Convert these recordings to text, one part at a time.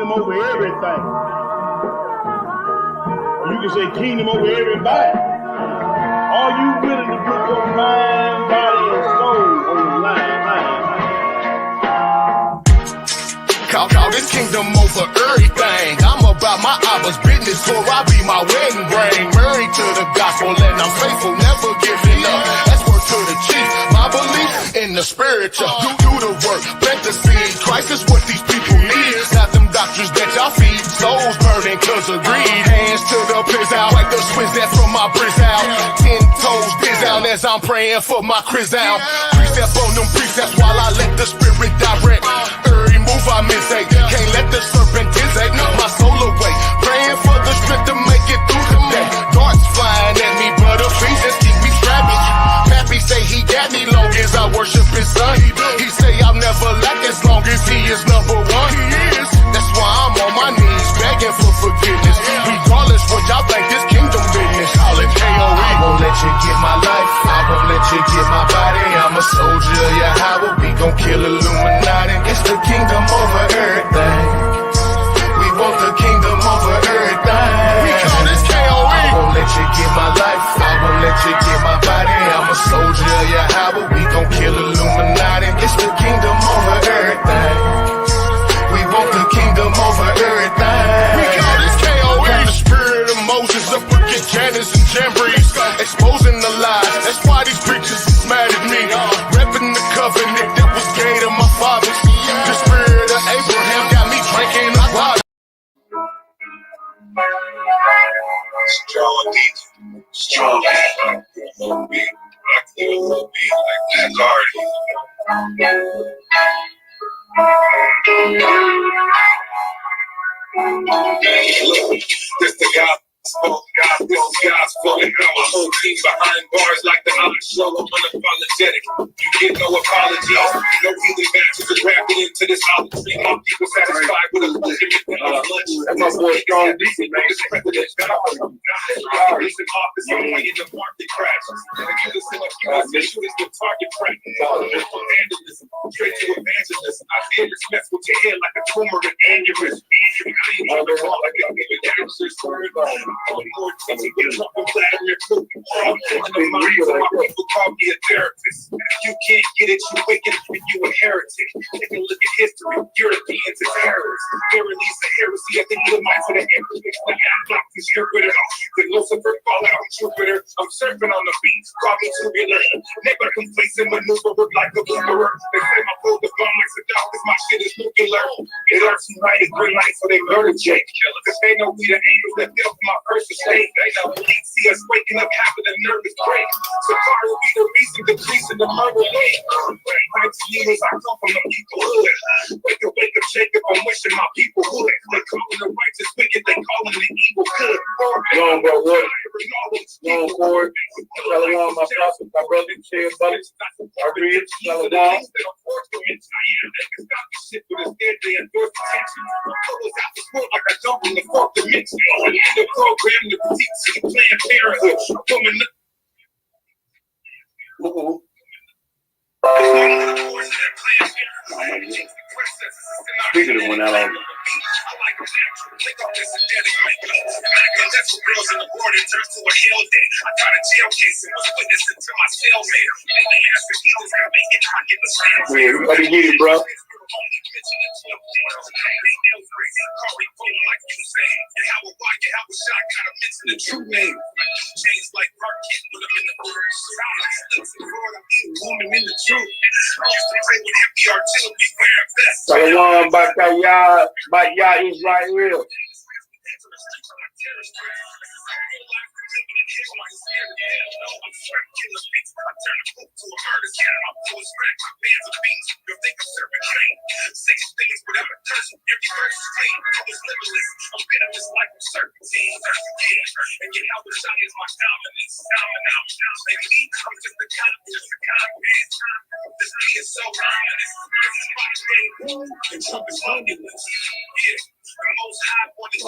kingdom over everything. Or you can say kingdom over everybody. Are you willing to put your mind, body, and soul on the line? Call this kingdom over everything. I'm about my Abba's business, for I be my wedding ring. Married to the gospel and I'm faithful, never giving up. That's word to the chief. My belief in the spiritual. Do the work, plant the seed. Christ is what these people need. Not them doctors that y'all feed. Souls burning cause of greed. Hands to the piss out, wipe the swizz that from my brizz out. 10 toes biz out as I'm praying for my Chris out. Precept on them precepts while I let the spirit direct. Every move I miss, can't let the serpent dissect my soul away. Praying for the strength to make it through the day. Darts flying at me, but Ephesians keep me strapping. Pappy say he got me long as I worship his son. He say I'll never lack as long as he is number one. He is. That's why I'm on my knees begging for forgiveness. Regardless what y'all think, this kingdom business. Call it KOE. I won't let you get my life. I won't let you get my body. I'm a soldier of Yahweh. We gon' kill Illuminati. It's the kingdom over everything. We want the kingdom over everything. We call this KOE. I won't let you get my life. I won't let you get my body. I'm a soldier of Yahweh. We gon' kill Illuminati. It's the kingdom over everything. We want the kingdom over everything. We call this KOE. Got the spirit of Moses up against Janus and Jambres, exposing the lies. That's why these preachers is mad at me. Repping the covenant that was gave to my fathers. The spirit of Abraham got me drinking the water. Strong beat. Like that Cardi. This the gospel, this is gospel, and now my whole team behind bars like the honor show. I'm unapologetic. You get no apologies, no healing matches is rapping into this idolatry. My people satisfied with a lunch. That's my boy Strong Decent, man. This president, he's in office, I'm in the market crashes. And you listen up, you guys say shoot is the target practice. Vandalism, straight to evangelism. I feel this mess with your head like a tumor and aneurysm. I ain't on the wall like I'm even gangsters. More attention, get drunk and glad you're cooking. I'm taking the mind of my people call me a therapist. You can't get it, you wicked, and you a heretic. Take a look at history, Europeans and terrorists. They released the heresy at the Edomites for the emperor. I got blocked and Jupiter. The Lucifer falling on Jupiter. I'm surfing on the beach, call me tubular. Never complacent, maneuver like a boomerang. They say my food is bomb like Saddam, cause my shit is nuclear. It hurts united green light, so they murder Jake. Cause they know we the angels that built my first estate. They know see us waking up having a nervous break. So far will be the reason decreasing the murder rate. 19 years I come from the people hood. Wake up, Jacob, I'm wishing my people would. They calling the righteous wicked, they calling the evil good. Long bro, what? Long forward. Shalom, my prophet, my brother, share buddies. I read, Shalom. Like I jump in the fourth dimension. In the program, the critiques of the Planned Parenthood. Woman. Speaking of one out of everybody get it, bro. The true name. Changed like Marquette when I'm in the first. Woman in the truth. I used to play with heavy artillery wearing vests. Shalom, Bakaya Israel.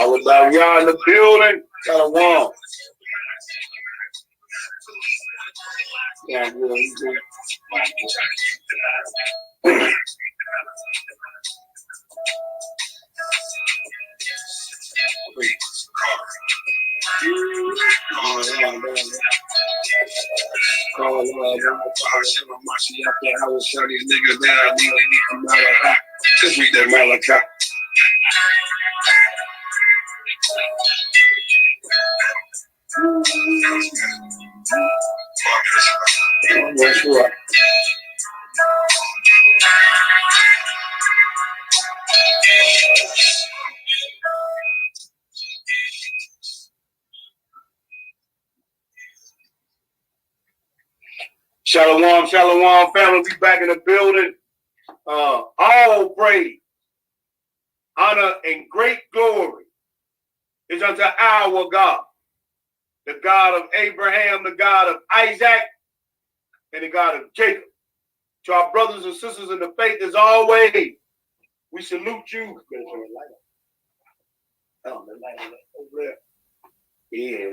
I was about y'all in the building. Shalom. Yeah, Just read that Malachi. That's right. Shalom, shalom, family. We back in the building. All praise, honor, and great glory is unto our God, the God of Abraham, the God of Isaac, and the God of Jacob. To our brothers and sisters in the faith, as always, we salute you. Oh, the light over there. Yeah,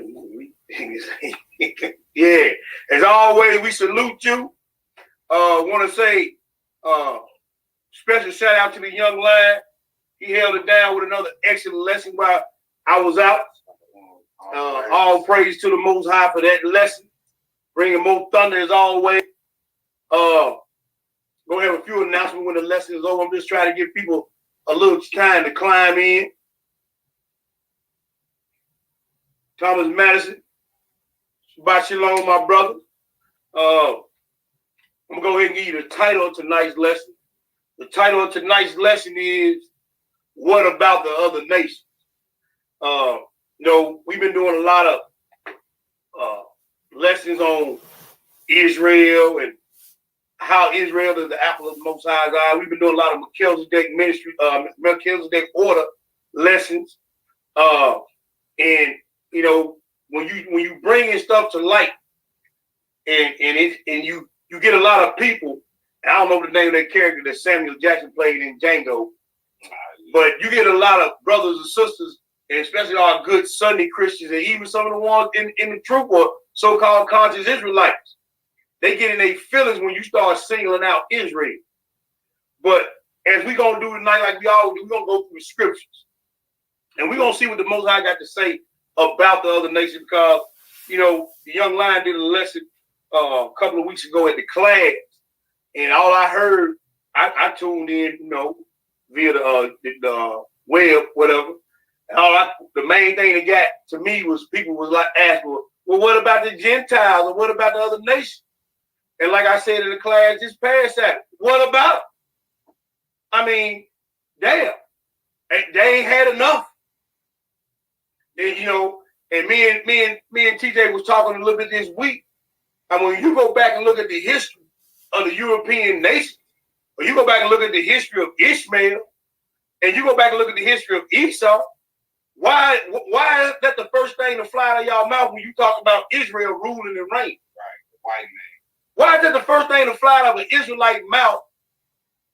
yeah. As always, we salute you. Want to say special shout out to the young lad. He held it down with another excellent lesson while I was out. All praise to the Most High for that lesson. Bringing more thunder as always. Gonna have a few announcements when the lesson is over. I'm just trying to give people a little time to climb in. Thomas Madison, Shabbat Shalom, my brother. I'm gonna go ahead and give you the title of tonight's lesson. The title of tonight's lesson is "What About the Other Nations?" We've been doing a lot of lessons on Israel and how Israel is the apple of the Most High God. We've been doing a lot of Melchizedek ministry, Melchizedek order lessons, and when you bring in stuff to light, and you get a lot of people. I don't know the name of that character that Samuel Jackson played in Django, but you get a lot of brothers and sisters, and especially our good Sunday Christians, and even some of the ones in the truth or so-called conscious Israelites. They get in their feelings when you start singling out Israel. But as we're going to do tonight, like we always do, we're going to go through the scriptures. And we're going to see what the Most High got to say about the other nations, because, the young lion did a lesson a couple of weeks ago at the class. And all I heard, I tuned in, via the web, whatever. And the main thing that got to me was people was like asking, well, what about the Gentiles and what about the other nations? And like I said in the class, just pass that. What about it? I mean, damn, they ain't had enough. And, and me and TJ was talking a little bit this week. And when you go back and look at the history of the European nations, or you go back and look at the history of Ishmael, and you go back and look at the history of Esau, why is that the first thing to fly out of y'all mouth when you talk about Israel ruling and reigning? Right, the white man. Why is that the first thing to fly out of an Israelite mouth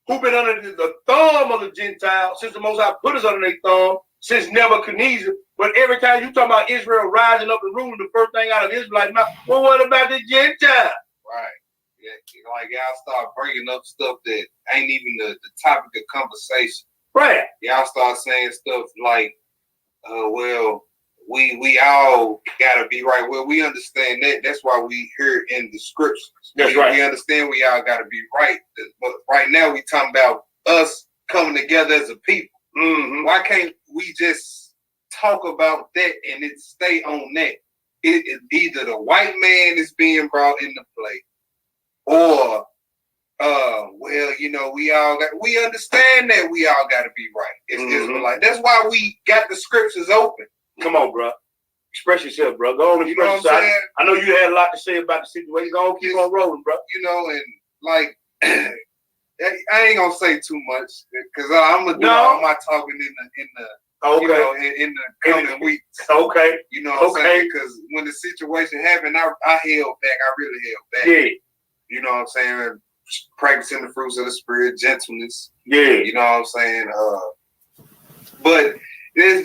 who've been under the thumb of the Gentiles since the Most High put us under their thumb, since Nebuchadnezzar? But every time you talk about Israel rising up and ruling, the first thing out of Israelite mouth, well, what about the Gentiles? Right. Yeah, like y'all start bringing up stuff that ain't even the topic of conversation. Right. Y'all start saying stuff like, we all gotta be right. Well, we understand that. That's why we hear in the scriptures. That's right. We understand we all gotta be right. But right now we talking about us coming together as a people. Mm-hmm. Why can't we just talk about that and it stay on that? Either the white man is being brought into play, or we understand that we all got to be right. It's Israelite. That's why we got the scriptures open. Come on, bro. Express yourself, bro. Go on. You know what I'm saying? I know you had a lot to say about the situation. Go on, keep on rolling, bro. And like, I ain't gonna say too much because I'm gonna do all my talking in the in the coming weeks. Okay. You know what I'm saying? Because when the situation happened, I held back. I really held back. Yeah. You know what I'm saying? Practicing the fruits of the spirit, gentleness. Yeah. You know what I'm saying? But that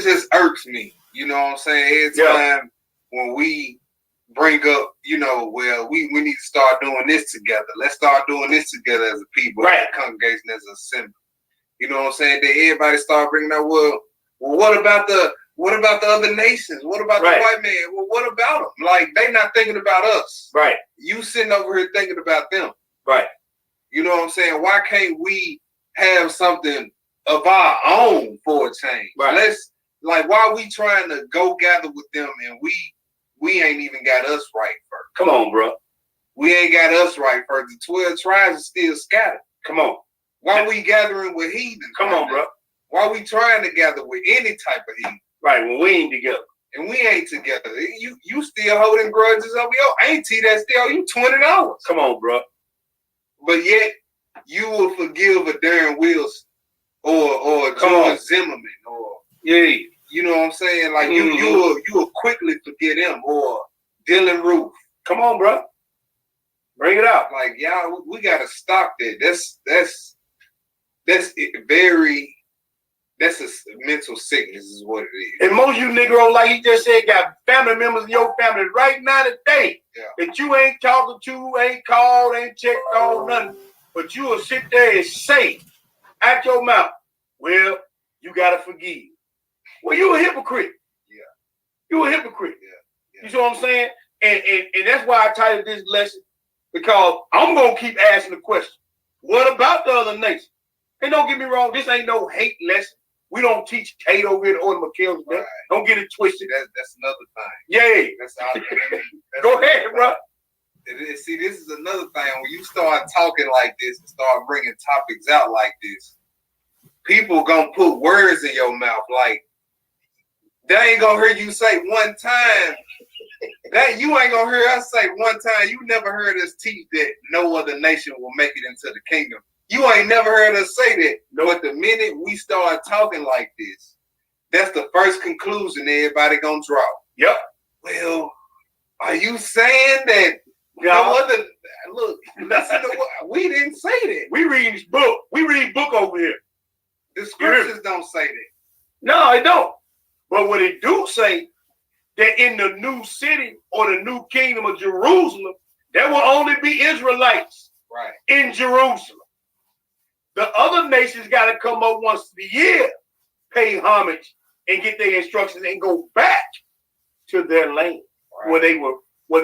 just irks me. You know what I'm saying? Every time when we bring up, we need to start doing this together. Let's start doing this together as a people, as a congregation, as an assembly. You know what I'm saying? That everybody start bringing up, well, what about the What about the other nations? What about Right. the white man? Well, what about them? Like, they not thinking about us. Right. You sitting over here thinking about them. Right. You know what I'm saying? Why can't we have something of our own for a change? Right. Why are we trying to go gather with them and we ain't even got us right first? Come on, bro. We ain't got us right first. The 12 tribes are still scattered. Come on. Why we gathering with heathens? Come on, bro. Why we trying to gather with any type of heathen? Right. When we ain't together. And we ain't together. You still holding grudges over your auntie that still owe you $20. Come on, bro. But yet you will forgive a Darren Wilson or George Zimmerman or Yeah. you know what I'm saying? Like Mhm. you will quickly forget him or Dylan Roof. Come on, bro. Bring it out. Like y'all, we gotta stop that. That's very. That's a mental sickness, is what it is. And most of you Negro, like he just said, got family members in your family right now today that you ain't talking to, ain't called, ain't checked on, nothing. But you will sit there and say out your mouth, well, you got to forgive. Well, you a hypocrite. Yeah. You a hypocrite. Yeah. You see what I'm saying? And that's why I titled this lesson, because I'm going to keep asking the question, what about the other nation? And don't get me wrong, this ain't no hate lesson. We don't teach hate over here at Order McKells. Right. Don't get it twisted. That's another thing. Yeah. That's all. Go ahead, bro. See, this is another thing. When you start talking like this and start bringing topics out like this, people gonna put words in your mouth. Like, they ain't gonna hear you say one time. That you ain't gonna hear us say one time. You never heard us teach that no other nation will make it into the kingdom. You ain't never heard us say that. No, but the minute we start talking like this, that's the first conclusion everybody gonna draw. Yep. Well, are you saying that no other? Look, listen to what we didn't say that. We read this book. We read book over here. The scriptures don't say that. No, it don't. But what it do say that in the new city or the new kingdom of Jerusalem, there will only be Israelites in Jerusalem. The other nations got to come up once a year, pay homage, and get their instructions and go back to their land where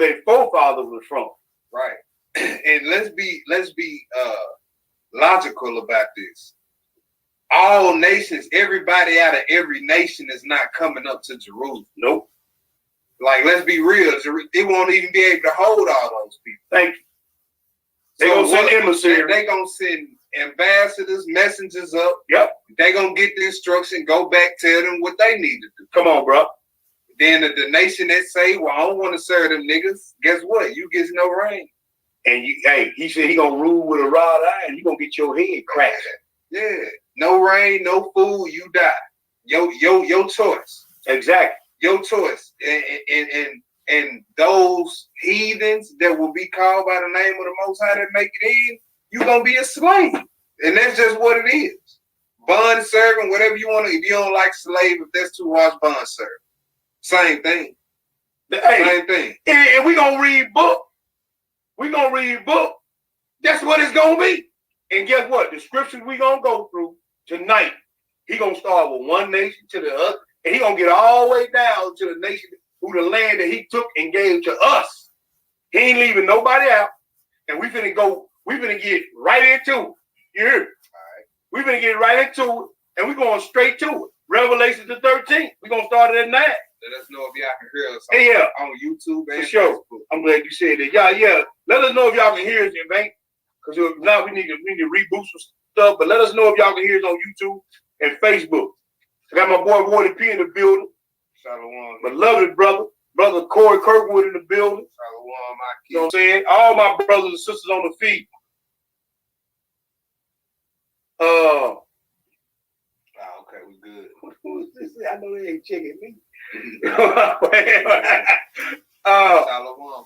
their forefathers were from. Right. And let's be logical about this. All nations, everybody out of every nation is not coming up to Jerusalem. Nope. Like, let's be real. They won't even be able to hold all those people. Thank you. They're going to send emissaries. They're going to send ambassadors, messengers up. Yep. They're going to get the instruction, go back, tell them what they need to do. Come on, bro. Then the nation that say, well, I don't want to serve them niggas, guess what? You get no rain. And he said he going to rule with a rod iron. You going to get your head cracked. Yeah. No rain, no food, you die. Your choice. Exactly. Your choice. And those heathens that will be called by the name of the Most High that make it in, you're going to be a slave. And that's just what it is. Bond servant, whatever you want to. If you don't like slave, if that's too harsh, bond servant. Same thing. Hey, same thing. And we're going to read book. We're going to read book. That's what it's going to be. And guess what? The scriptures we're going to go through tonight, he going to start with one nation to the other. And he going to get all the way down to the nation who the land that he took and gave to us. He ain't leaving nobody out. And we finna get right into it. You hear me? All right. We finna get right into it. And we're going straight to it. Revelation the 13th. We're going to start it at 9. Let us know if y'all can hear us on YouTube and sure. Facebook. I'm glad you said that. Yeah. Let us know if y'all can hear us, man. Because if not, we need to reboot some stuff. But let us know if y'all can hear us on YouTube and Facebook. I got my boy Wardy P in the building. Shalom. Beloved brother Corey Kirkwood in the building. Shalom, my kids. You know what I'm saying? All my brothers and sisters on the feet. Okay, we good. Who's this? I know they ain't checking me.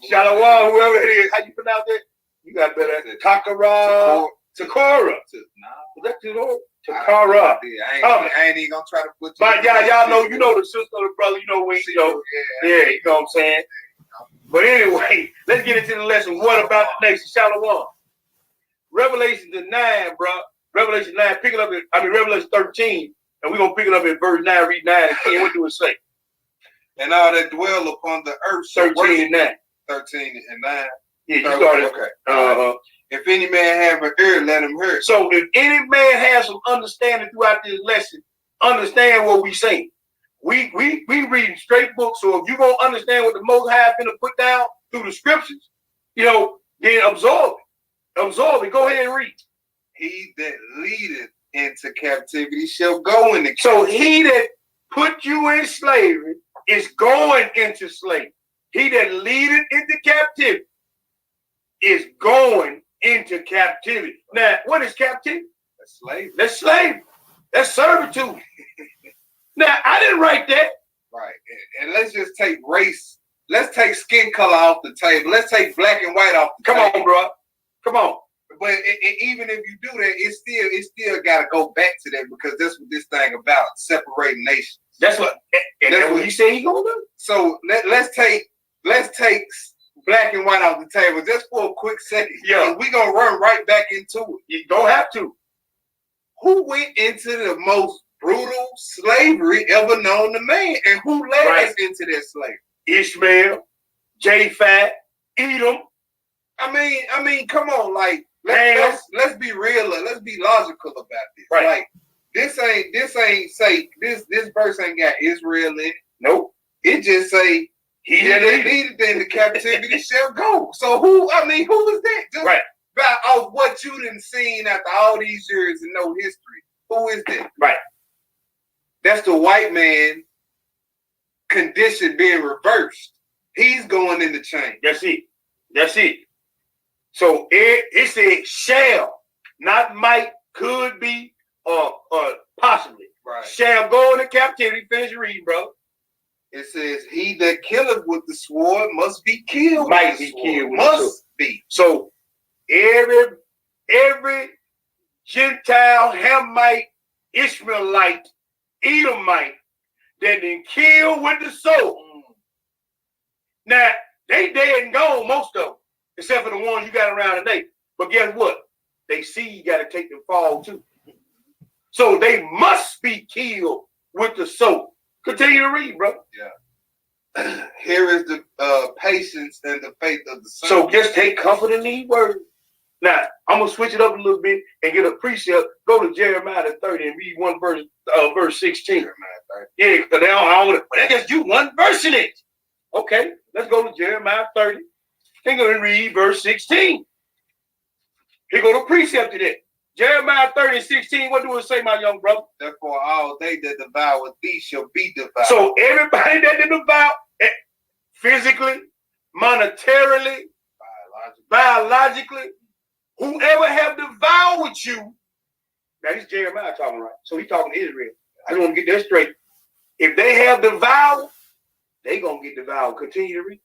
Shalom, whoever it is. How you pronounce it? You got better at Takara. Takara. Takara. I ain't even gonna try to put you. But y'all know, you know the sister or the brother, you know when you know. Yeah, you know what I'm saying? But anyway, let's get into the lesson. What about the nation? Shalom. Revelation 9, bro. Revelation 9, picking up Revelation 13, And we're gonna pick it up in verse 9, read 9 and 10. What do it say? And all that dwell upon the earth shall 13 and 9. 13 and 9. Yeah, you started. Okay. If any man have an ear, let him hear. So if any man has some understanding throughout this lesson, understand what we saying. We reading straight books. So if you gonna understand what the Most High is gonna put down through the scriptures, then absorb it. Absorb it. Go ahead and read. He that leadeth into captivity shall go into captivity. So he that put you in slavery is going into slavery. He that leadeth into captivity is going into captivity. Now, what is captivity? That's slavery. That's slavery. That's servitude. Now, I didn't write that. Right. And let's just take race. Let's take skin color off the table. Let's take black and white off the table. Come on, bro. Come on. But even if you do that, it still got to go back to that, because that's what this thing about, separating nations. That's what he said he gonna do. So let's take black and white off the table just for a quick second. Yeah, we're gonna run right back into it. You don't have to. Who went into the most brutal slavery ever known to man, and who led us into that slavery? Ishmael, Japhet, Edom. I mean, come on, like let's be real, let's be logical about this. Right. Like this ain't say this verse ain't got Israel in it. Nope. It just say he that leadeth into captivity shall go. So who is that? Just right. Of what you done seen after all these years and no history. Who is that? Right. That's the white man condition being reversed. He's going in the chain. That's it. So it said shall, not might, could be, or possibly. Right. Shall go into captivity. Finish reading, bro. It says, he that killeth with the sword must be killed. Might be killed. Must be. So every Gentile, Hamite, Ishmaelite, Edomite that been killed with the sword. Now, they dead and gone, most of them, except for the ones you got around today. But guess what? They see you got to take them fall too. So they must be killed with the sword. Continue to read, bro. Yeah. Here is the patience and the faith of the son. So just take comfort in these words. Now, I'm going to switch it up a little bit and get a precept. Go to Jeremiah 30 and read one verse, verse 16. Jeremiah 30. Yeah, because that's just you one verse in it. Okay, let's go to Jeremiah 30. They're going to read verse 16. Here go the precept to that. Jeremiah 30 and 16, what do it say, my young brother? Therefore, all they that devour thee shall be devoured. So everybody that they devour, physically, monetarily, biologically, whoever have devoured you, that is Jeremiah talking, right? So he's talking to Israel. I just want to get that straight. If they have devoured, they going to get devoured. Continue to read.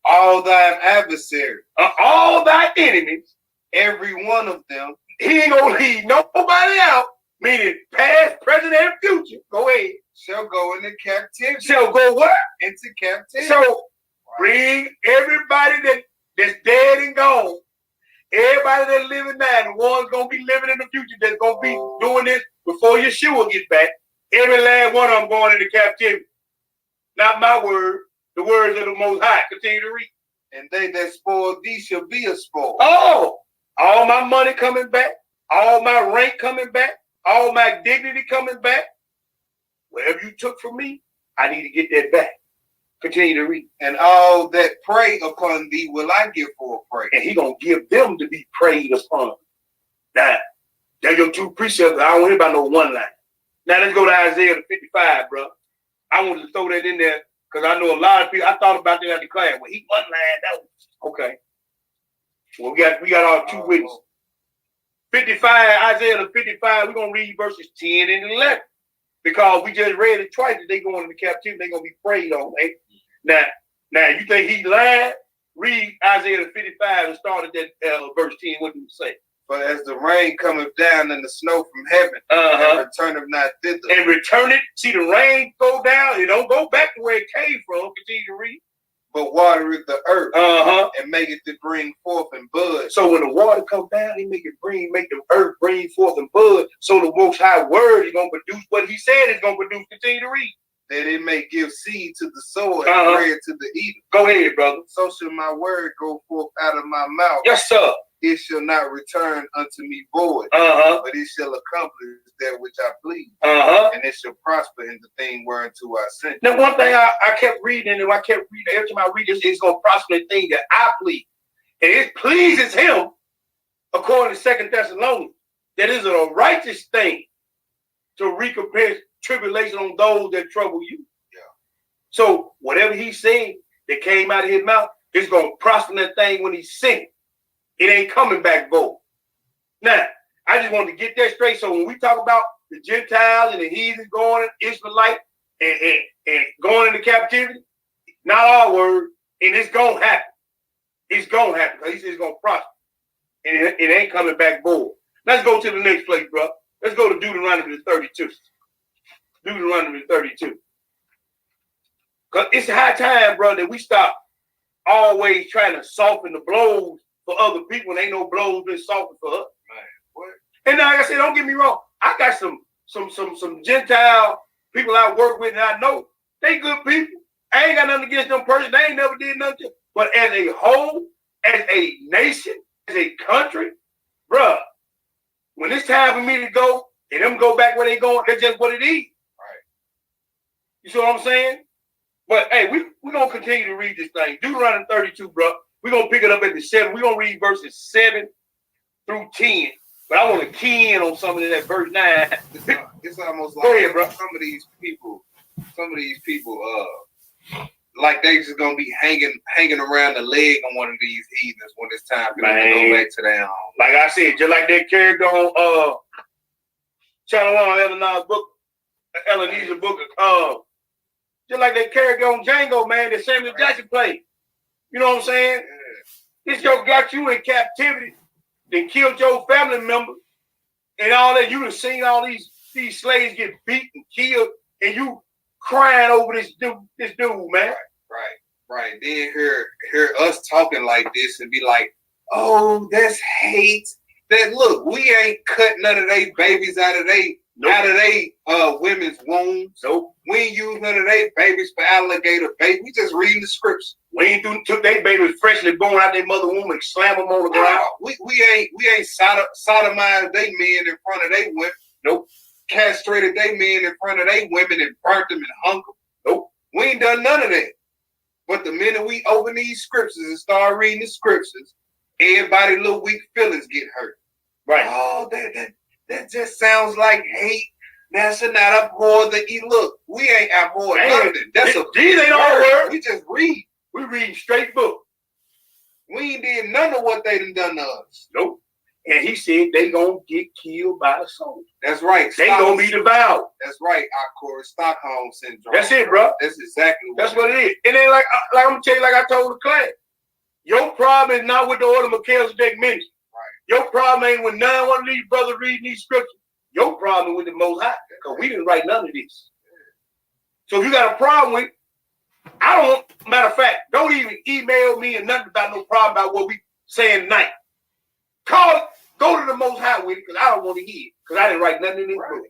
All thine adversaries, all thy enemies, every one of them, he ain't gonna leave nobody out, meaning past, present, and future. Go ahead. Shall go into captivity. Shall go what? Into captivity. So bring everybody that's dead and gone, everybody that's living now, the ones gonna be living in the future that's gonna be doing this before Yeshua gets back. Every last one of them going into captivity. Not my word, the words of the Most High. Continue to read. And they that spoil thee shall be a spoil. Oh, all my money coming back, all my rank coming back, all my dignity coming back. Whatever you took from me, I need to get that back. Continue to read. And all that prey upon thee will I give for a prey. And he gonna give them to be preyed upon. Now, that's your two precepts. I don't worry about no one line. Now let's go to Isaiah 55, bro. I wanted to throw that in there because I know a lot of people. I thought about that at the class. Well, he one line. That was okay. Well, we got our two witnesses. 55, Isaiah 55, we're going to read verses 10 and 11. Because we just read it twice that they going into captivity, they're going to be preyed on. Eh? Now, you think he lied? Read Isaiah 55 and start at that verse 10. What do you say? But as the rain cometh down and the snow from heaven, and returneth not thither. And return it. See the rain go down. It don't go back to where it came from. Continue to read. but watereth the earth and make it to bring forth and bud. So when the water comes down, he make the earth bring forth and bud. So the Most High word is gonna produce what he said it's gonna produce. Continue to read. That it may give seed to the sower and bread to the eater. Go ahead, brother. So shall my word go forth out of my mouth. Yes, sir. It shall not return unto me void, but it shall accomplish that which I please, and it shall prosper in the thing whereunto I sent. Now, one thing I kept reading, and I kept reading every time I read this, it's gonna prosper in the thing that I please, and it pleases him, according to 2 Thessalonians, that is a righteous thing to recompense tribulation on those that trouble you. Yeah. So whatever he said that came out of his mouth, it's gonna prosper in that thing when he sent it. It ain't coming back void. Now, I just wanted to get that straight. So when we talk about the Gentiles and the heathens going in Israelite and going into captivity, not our word, and it's gonna happen. It's gonna happen because he says it's gonna prosper, and it ain't coming back void. Let's go to the next place, bro. Let's go to Deuteronomy 32. Deuteronomy 32. Because it's high time, bro, that we stop always trying to soften the blows for other people, and ain't no blows been softened for us. Man, what? And like I said, don't get me wrong. I got some Gentile people I work with, and I know they good people. I ain't got nothing against them person. They ain't never did nothing. But as a whole, as a nation, as a country, bruh, when it's time for me to go and them go back where they going, that's just what it is. Right. You see what I'm saying? But hey, we're gonna continue to read this thing. Deuteronomy 32, bro. We're gonna pick it up at the 7. We're gonna read verses 7 through 10. But I want to key in on something in that verse 9. It's almost like go ahead, bro. some of these people, like they just gonna be hanging around the leg on one of these heathens when it's time for them to go back to their home. Like I said, just like that character on Channel 1, Ebenezer Booker, just like that character on Django, man, that Samuel Jackson played. You know what I'm saying? Yeah. This joke got you in captivity, then killed your family member, and all that. You done seen all these slaves get beat and killed, and you crying over this dude, man. Right. Then hear us talking like this and be like, oh, that's hate. That look, we ain't cut none of they babies out of they women's wombs. Nope. We ain't use none of they babies for alligator bait. We just reading the scripts. We ain't took they babies freshly born out their mother womb and slam them on the ground. We ain't sodomized they men in front of they women. Nope. Castrated they men in front of they women and burnt them and hung them. Nope. We ain't done none of that. But the minute we open these scriptures and start reading the scriptures, everybody little weak feelings get hurt. Right. Oh, that just sounds like hate. Thou shalt not abhor the evil. Look, we ain't abhor nothing. That's these ain't all words. We just read. We reading straight book. We ain't did none of what they done to us. Nope. And he said they gonna get killed by the soldiers. That's right. They gonna be devoured. That's right. Our Stockholm syndrome. That's it, bro. That's exactly what it is. And then like I'm gonna tell you, like I told the class, your problem is not with the order of Melchizedek ministry. Right. Your problem ain't with none one of these brothers reading these scriptures. Your problem with the Most High, because we didn't write none of this. So if you got a problem with, matter of fact, don't even email me and nothing about no problem about what we saying tonight. Call it, go to the Most High with it, because I don't want to hear it, because I didn't write nothing in this book.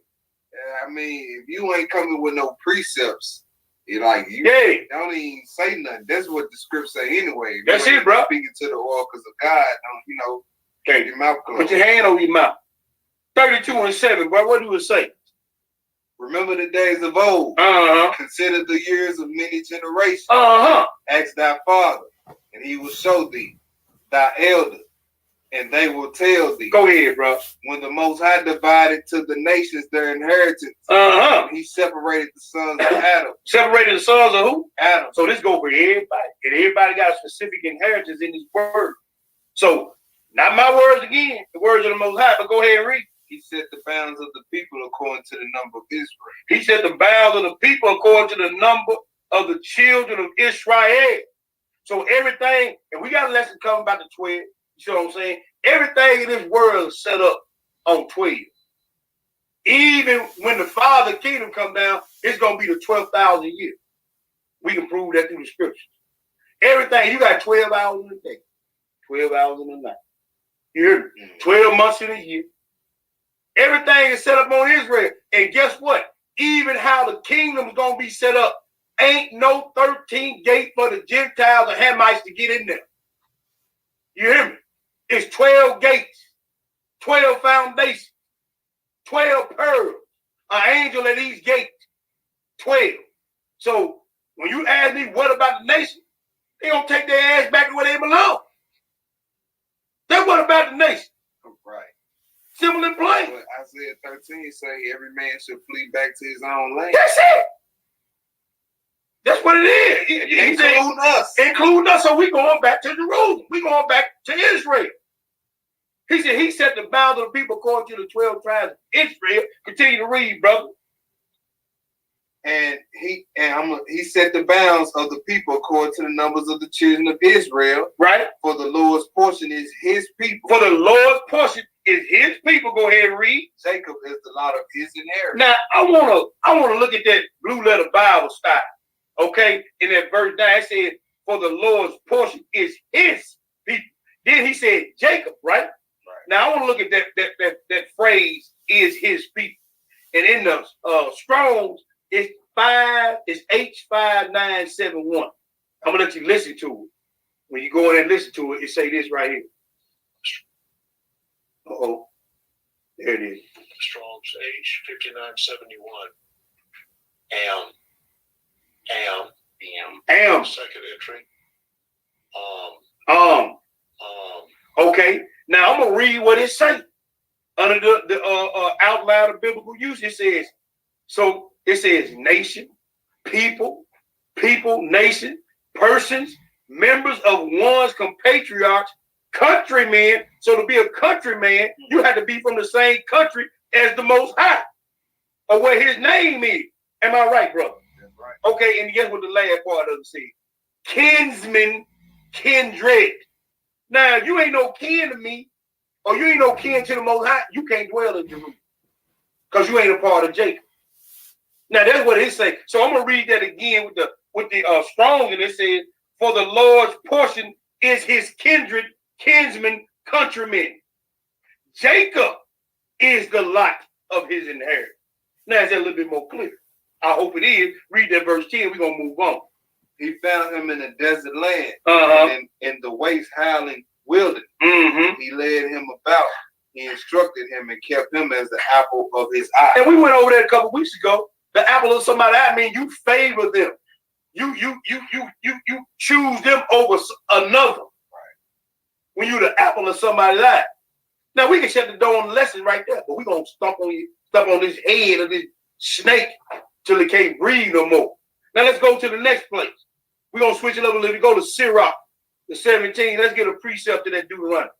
I mean, if you ain't coming with no precepts, you don't even say nothing. That's what the scripts say anyway. That's it, bro. Speaking to the oracles of God, keep your mouth closed. Put your hand on your mouth. 32:7, bro. What do it say? Remember the days of old. Consider the years of many generations. Ask thy father, and he will show thee thy elder, and they will tell thee. Go ahead, bro. When the Most High divided to the nations their inheritance, he separated the sons of Adam. Separated the sons of who? Adam. So this go for everybody. And everybody got a specific inheritance in this word. So, not my words again, the words of the Most High, but go ahead and read. He set the bounds of the people according to the number of Israel. He set the bounds of the people according to the number of the children of Israel. So everything, and we got a lesson coming about the 12. You see what I'm saying? Everything in this world is set up on 12. Even when the Father kingdom come down, it's going to be the 12,000 years. We can prove that through the scriptures. Everything. You got 12 hours in a day, 12 hours in a night. You hear me? 12 months in a year. Everything is set up on Israel. And guess what? Even how the kingdom's going to be set up, ain't no 13th gate for the Gentiles or Hamites to get in there. You hear me? It's 12 gates, 12 foundations, 12 pearls, an angel at each gate, 12. So when you ask me what about the nation, they gonna take their ass back to where they belong. Then what about the nation? Right. Simple and plain. But Isaiah 13 say every man should flee back to his own land. That's it. That's what it is. He said, Including us. including us. So we going back to Jerusalem. We going back to Israel. He said he set the bounds of the people according to the 12 tribes of Israel. Continue to read, brother. And he set the bounds of the people according to the numbers of the children of Israel. Right? For the Lord's portion is his people. For the Lord's portion is his people. Go ahead and read. Jacob is the lot of his inheritance. Now I wanna look at that blue letter Bible style. Okay, in that verse 9, it said, "For the Lord's portion is his people." Then he said Jacob, right? Now I want to look at that phrase, "is his people," and in the Strong's, it's H5971. I'm gonna let you listen to it. When you go in and listen to it, it say this right here. There it is. Strong's H5971. Am. Second entry. Okay. Now I'm gonna read what it says under the outline of biblical use. It says, so it says nation, people, nation, persons, members of one's compatriots, countrymen. So to be a countryman, you have to be from the same country as the Most High, or where his name is. Am I right, brother? That's right. Okay, and guess what the last part of it says? Kinsman, kindred. Now, if you ain't no kin to me, or you ain't no kin to the Most High, you can't dwell in Jerusalem, because you ain't a part of Jacob. Now, that's what it says. So I'm gonna read that again with the Strong, and it says, "For the Lord's portion is his kindred, kinsmen, countrymen. Jacob is the lot of his inheritance." Now, is that a little bit more clear? I hope it is. Read that verse 10. We're gonna move on. He found him in a desert land, Uh-huh. in the waste howling wilderness. Mm-hmm. He led him about. He instructed him and kept him as the apple of his eye. And we went over that a couple weeks ago. The apple of somebody's eye means you favor them. You choose them over another. Right. When you the apple of somebody's eye. Now we can shut the door on the lesson right there, but we're gonna stop on this head of this snake till it can't breathe no more. Now let's go to the next place. We're gonna switch it up a little bit. Go to Sirach, the 17. Let's get a precept to that Deuteronomy.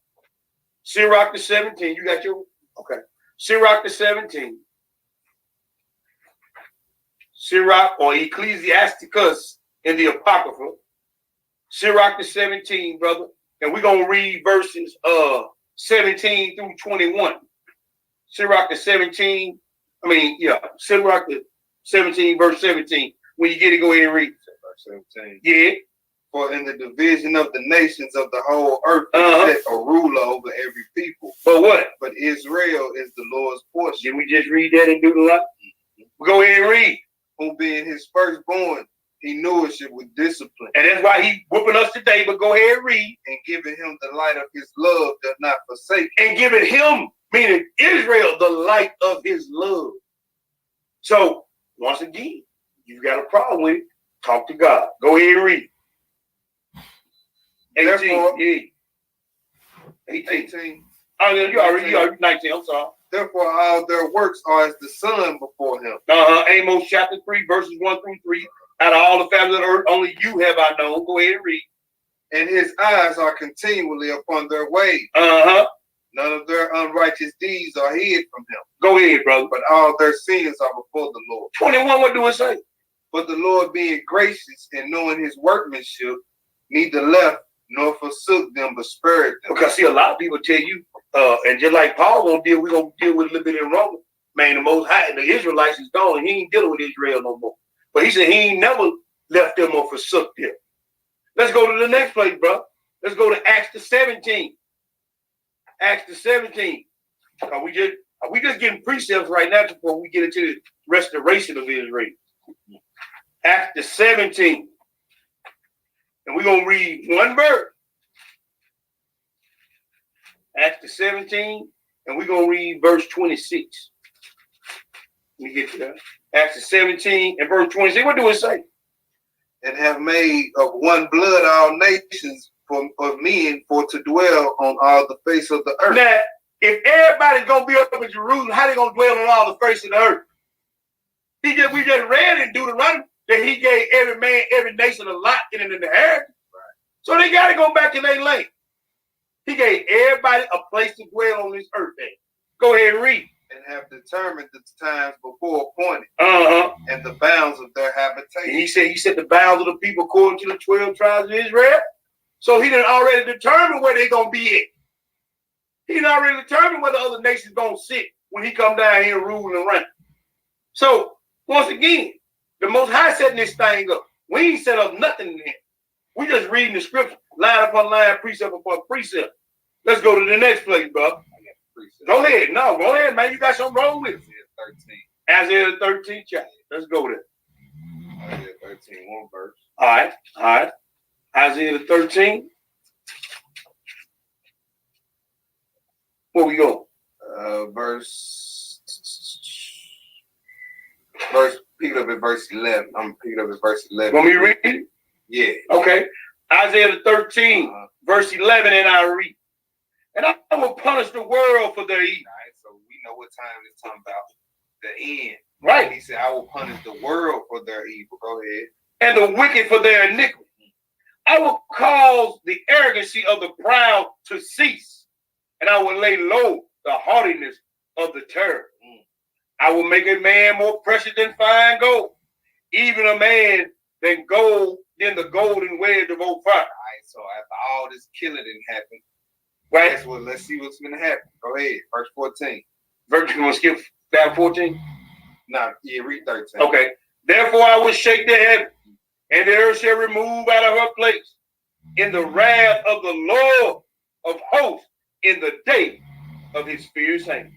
Sirach the 17. You got your okay. Sirach the 17. Sirach or Ecclesiasticus in the Apocrypha. Sirach the 17, brother. And we're gonna read verses 17 through 21. Sirach the 17. Sirach the 17, verse 17. When you get it, go ahead and read. Verse 17. Yeah. For in the division of the nations of the whole earth, he set a ruler over every people. But what? But Israel is the Lord's portion. Did we just read that in Deuteronomy? Go ahead and read. Who being his firstborn, he nourished it with discipline. And that's why he whooping us today, but go ahead and read. And giving him the light of his love does not forsake. And giving him, meaning Israel, the light of his love. So, once again, you've got a problem with it, talk to God. Go ahead and read. 18. Therefore, Yeah. 18. Oh, you already 19. I'm sorry. Therefore, all their works are as the sun before him. Amos chapter 3, verses 1 through 3. Out of all the families of the earth, only you have I known. Go ahead and read. And his eyes are continually upon their ways. None of their unrighteous deeds are hid from him. Go ahead, brother. But all their sins are before the Lord. 21, what do it say? But the Lord being gracious and knowing his workmanship, neither left nor forsook them, but spared them. Because see, a lot of people tell you, and just like Paul we're gonna deal with a little bit in Romans. Man, the Most High, the Israelites is gone. He ain't dealing with Israel no more. But he said he ain't never left them or forsook them. Let's go to the next place, bro. Let's go to Acts the 17. Acts the 17. Are we just getting precepts right now before we get into the restoration of Israel? Acts the 17. And we're going to read one verse. Acts the 17. And we're going to read verse 26. Let me get to that. Acts the 17 and verse 26. What do it say? And have made of one blood all nations of men for to dwell on all the face of the earth. Now, if everybody's going to be up in Jerusalem, how they going to dwell on all the face of the earth? We just read in Deuteronomy that he gave every man, every nation a lot in an inheritance. Right. So they got to go back in their land. He gave everybody a place to dwell on this earth. Go ahead and read. And have determined the times before appointed, and the bounds of their habitation. And he said the bounds of the people according to the 12 tribes of Israel. So he done already determined where they're gonna be at. He done already determined where the other nations gonna sit when he come down here and rule and reign. So once again, the Most High setting this thing up. We ain't set up nothing in here. We just reading the scripture, line upon line, precept upon precept. Let's go to the next place, bro. Go ahead. No, go ahead, man. You got something wrong with it. Isaiah 13 chapter. Let's go there. Isaiah 13, one verse. All right. Isaiah 13. Where we go? Pick it up at verse 11. I'm picking up at verse 11. Want me to read it? Yeah. Okay. Isaiah 13, verse 11, and I read. And I will punish the world for their evil. All right, so we know what time it's talking about. The end. Right. He said, I will punish the world for their evil. Go ahead. And the wicked for their iniquity. I will cause the arrogancy of the proud to cease. And I will lay low the haughtiness of the terrible. I will make a man more precious than fine gold. Even a man than the golden wedge of old fire. All right, so after all this killing didn't happen, right? Let's see what's going to happen. Go ahead, verse 14. Verse, you want to skip down 14? No, yeah, read 13. Okay. Therefore I will shake the heaven, and the earth shall remove out of her place in the wrath of the Lord of hosts in the day of his fierce anger.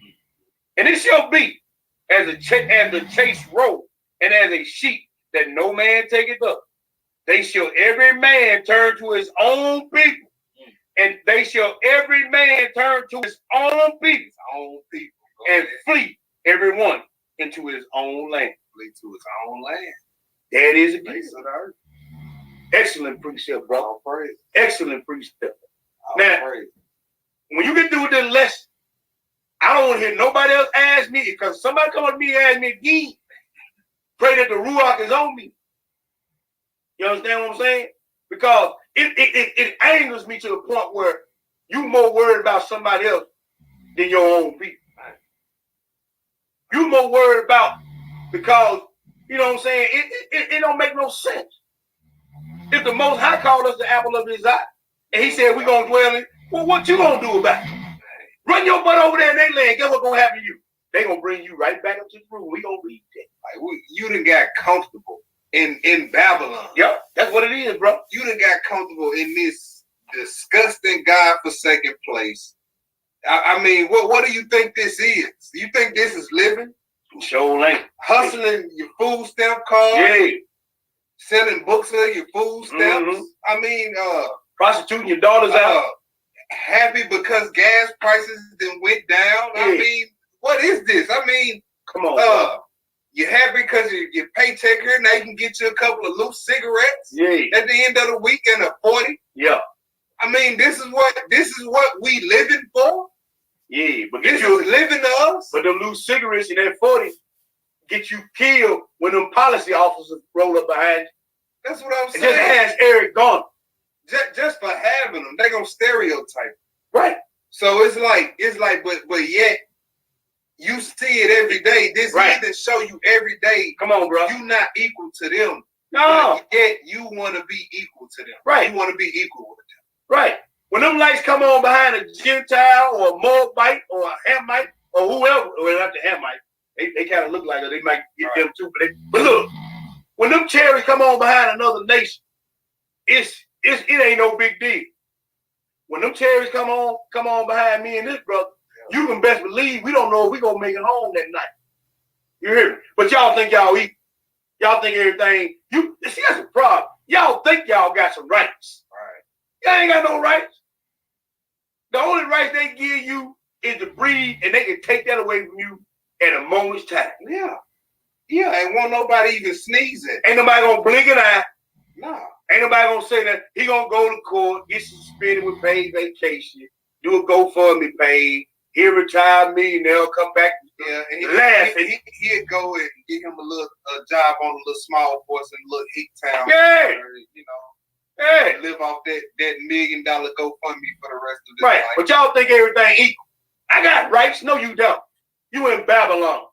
And it shall be as the chase roll, and as a sheep that no man taketh up. They shall every man turn to his own people. And they shall every man turn to his own people, and flee every one into his own land. Flee to his own land. That is again. Excellent precept, bro. All praise. Excellent precept. All now, praise. when you get through with this lesson, I don't want to hear nobody else ask me, because somebody come up to me and ask me again, pray that the Ruach is on me. You understand what I'm saying? Because it angers me to the point where you more worried about somebody else than your own people. You more worried about, because, you know what I'm saying, it don't make no sense. If the Most High called us the apple of his eye, and he said we're going to dwell in, well, what you going to do about it? Run your butt over there in their land, guess what's going to happen to you? They're going to bring you right back up to the room. We're going to read that. Like, you done got comfortable in Babylon. Yep, that's what it is, bro. You done got comfortable in this disgusting, God-forsaken place. I mean, what do you think this is? You think this is living? Sure ain't. Hustling your food stamp card? Yeah. Selling books of your food stamps? I mean, prostituting your daughters out. Happy because gas prices then went down? Yeah. I mean, what is this? I mean, come on, you're happy because your paycheck here, now you can get you a couple of loose cigarettes at the end of the week and a 40. Yeah. I mean, this is what we living for. Yeah, but this is living to us. But them loose cigarettes in that 40 get you killed when them policy officers roll up behind you. That's what I'm saying. Just ask Eric Garner. Just for having them, they gonna stereotype. Right. So it's like, but yet you see it every day. This either show you every day. Come on, bro. You not equal to them. No. But yet you want to be equal to them. Right. You want to be equal with them. Right. When them lights come on behind a Gentile or a Moabite or a Hamite or whoever, well, not the Hamite, they kind of look like it. They might get them too. But look, when them cherries come on behind another nation, it's it ain't no big deal. When them terrorists come on behind me and this brother, you can best believe we don't know if we gonna make it home that night. You hear me? But y'all think y'all eat. Y'all think everything. You see, that's a problem. Y'all think y'all got some rights. Right. Y'all ain't got no rights. The only rights they give you is to breathe, and they can take that away from you at a moment's time. Yeah. Yeah, ain't want nobody even sneezing. Ain't nobody gonna blink an eye. No. Ain't nobody gonna say that he gonna go to court, get suspended with paid vacation, do a GoFundMe page, he retire millionaire, come back. Yeah, and Laugh. he'd go and get him a job on a little small force in a little hick town. Yeah. You know, Yeah. live off that $1 million GoFundMe for the rest of his Right. life. But y'all think everything equal. I got rights. No, you don't. You in Babylon.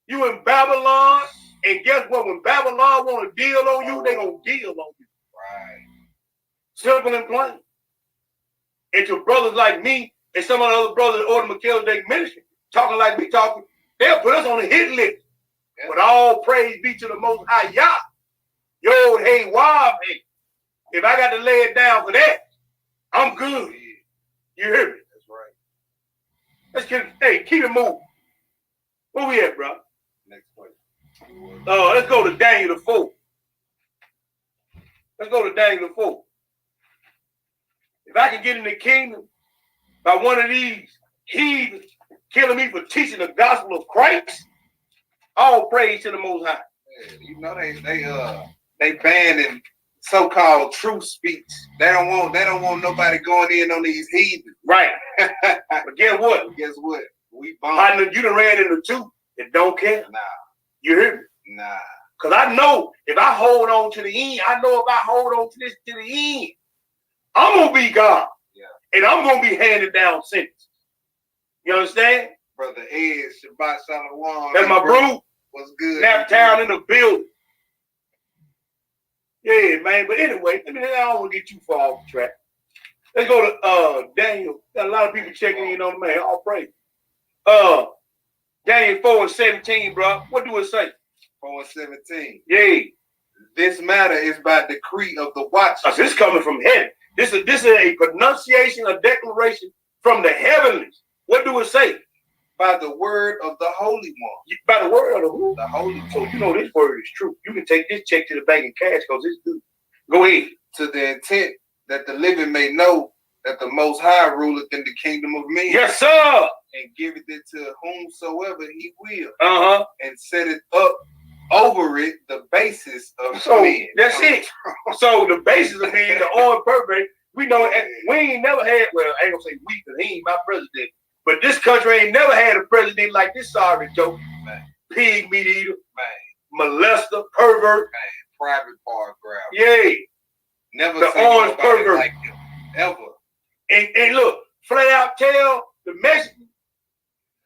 You in Babylon, and guess what? When Babylon want to deal on you, they gonna deal on you. Right. Simple and plain. And to brothers like me and some of the other brothers that order Melchizedek ministry, talking like we talking, they'll put us on the hit list. Yeah. But all praise be to the Most High Yah. Yo, hey, Wab, hey. If I got to lay it down for that, I'm good. You hear me? That's right. Let's keep it moving. Where we at, bro? Next question. Let's go to Daniel the 4th. Let's go to Daniel the 4th. If I can get in the kingdom by one of these heathens killing me for teaching the gospel of Christ, all praise to the Most High. Yeah, you know they banning so-called truth speech. They don't want nobody going in on these heathens. Right. But guess what? Guess what? We bomb. Partner, you done ran into two that don't care. Nah. You hear me? Nah. Because I know if I hold on to the end, I know if I hold on to this to the end, I'm going to be God. Yeah. And I'm going to be handed down sentences. You understand? Brother Ed, Shabbat Shalom. That's my bro. What's good? Naptown in the building. Yeah, man. But anyway, I don't want to get too far off the track. Let's go to Daniel. Got a lot of people checking in on the man. All praise. Daniel 4:17, bro. What do it say? 4:17. Yeah. This matter is by decree of the watcher. This is coming from heaven. This is a pronunciation, a declaration from the heavenlies. What do it say? By the word of the Holy One. By the word of the who? The Holy One. So you know this word is true. You can take this check to the bank and cash because it's good. Go ahead. To the intent that the living may know that the Most High ruleth in the kingdom of men. Yes, sir. And giveth it to whomsoever he will. Uh-huh. And set it up over it the basis of So men. that's it. So the basis of being the on purpose, we know we ain't never had, well, I ain't gonna say we, because he ain't my president, but this country ain't never had a president like this sorry Joe. Man. Pig meat eater, Man. molester, pervert. Man. Private part grab. Yeah. Never The seen orange nobody pervert. like him. Ever. And look, flat out tell the Mexicans,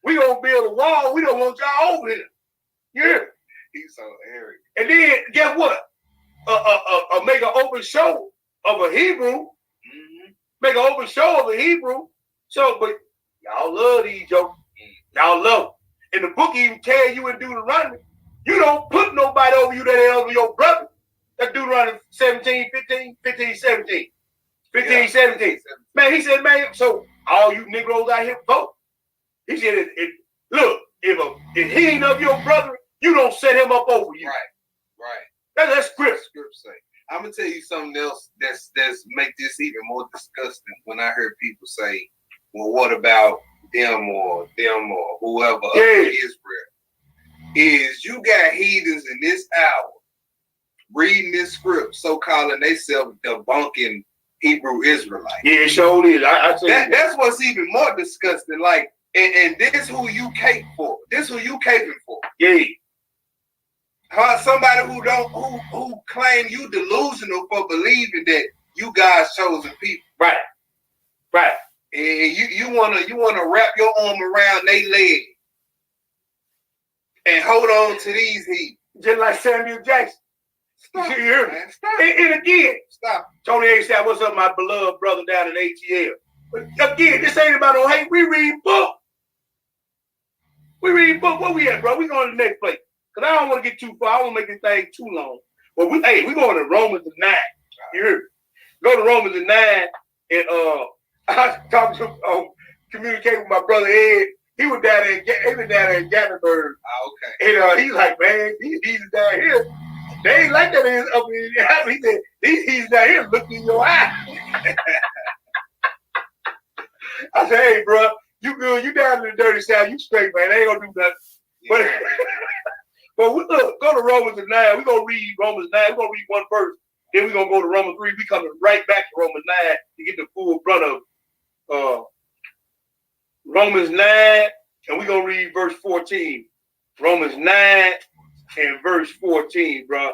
we gonna build a wall. We don't want y'all over here. Yeah. He's so arrogant. And then guess what? Make an open show of a Hebrew. Mm-hmm. Make an open show of a Hebrew. So, but y'all love these jokes. Y'all love them. And the book even tell you in Deuteronomy, you don't put nobody over you that ain't over your brother. That's Deuteronomy 17, 17. Yeah. 17. Man, he said, man, so all you Negroes out here vote. He said, look, if he ain't of your brother, you don't set him up over you. Right. That's scripture. Scripture say. I'm gonna tell you something else that's make this even more disgusting. When I heard people say, "Well, what about them or whoever of Israel?" Is you got heathens in this hour reading this script, so calling themselves debunking Hebrew Israelites. Yeah, it sure is. I say That's what's even more disgusting. Like, and this who you cape for. This who you caping for. Yeah. Somebody who claim you delusional for believing that you God's chosen people. Right. And you wanna wrap your arm around their leg and hold on to these heat. Just like Samuel Jackson. Stop, You hear me? man. Stop. And again, Stop. Tony A said, what's up, my beloved brother down in ATL? But again, this ain't about no hate. We read book. Where we at, bro? We going to the next place. Because I don't want to get too far. I don't want to make this thing too long. But we going to Romans 9. You hear me? Go to Romans 9, and I was talking to communicating with my brother Ed. He was down there in Gatlinburg. Okay. And he's like, man, he's down here. They ain't like that up in he said, he's down here looking in your eye. I said, hey, bro, you good? You down in the dirty south? You straight, man? They ain't gonna do nothing. But look, go to Romans 9. We're gonna read Romans 9. We're gonna read one verse. Then we're gonna go to Romans 3. We coming right back to Romans 9 to get the full brunt of Romans 9, and we're gonna read verse 14. Romans 9 and verse 14, bro.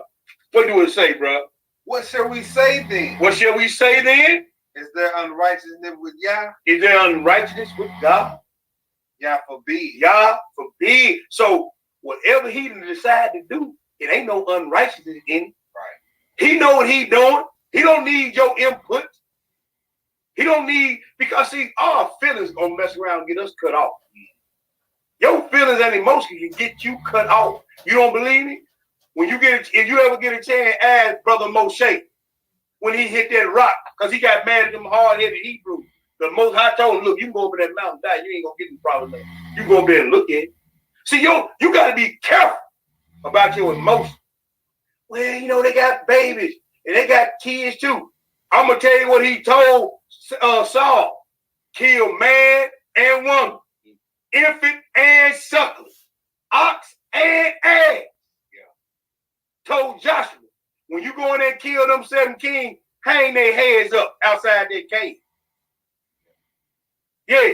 What do it say, bro? What shall we say then? What shall we say then? Is there unrighteousness with Yah? Is there unrighteousness with God? Yah forbid. Yah forbid. So whatever he decide to do, it ain't no unrighteousness in it. Right. He know what he doing. He don't need your input. He don't need, because see, our feelings gonna mess around and get us cut off. Your feelings and emotions can get you cut off. You don't believe me? When you if you ever get a chance, ask Brother Moshe when he hit that rock, because he got mad at them hard-headed Hebrews. The Most High told him, look, you can go over that mountain, die. You ain't gonna get in problem there. You go over there and look at it. See, you gotta be careful about your emotions. Well, you know, they got babies and they got kids too. I'm gonna tell you what he told Saul: kill man and woman, infant and suckling, ox and ass. Told Joshua, when you go in there and kill them 7 kings, hang their heads up outside their cave. Yeah.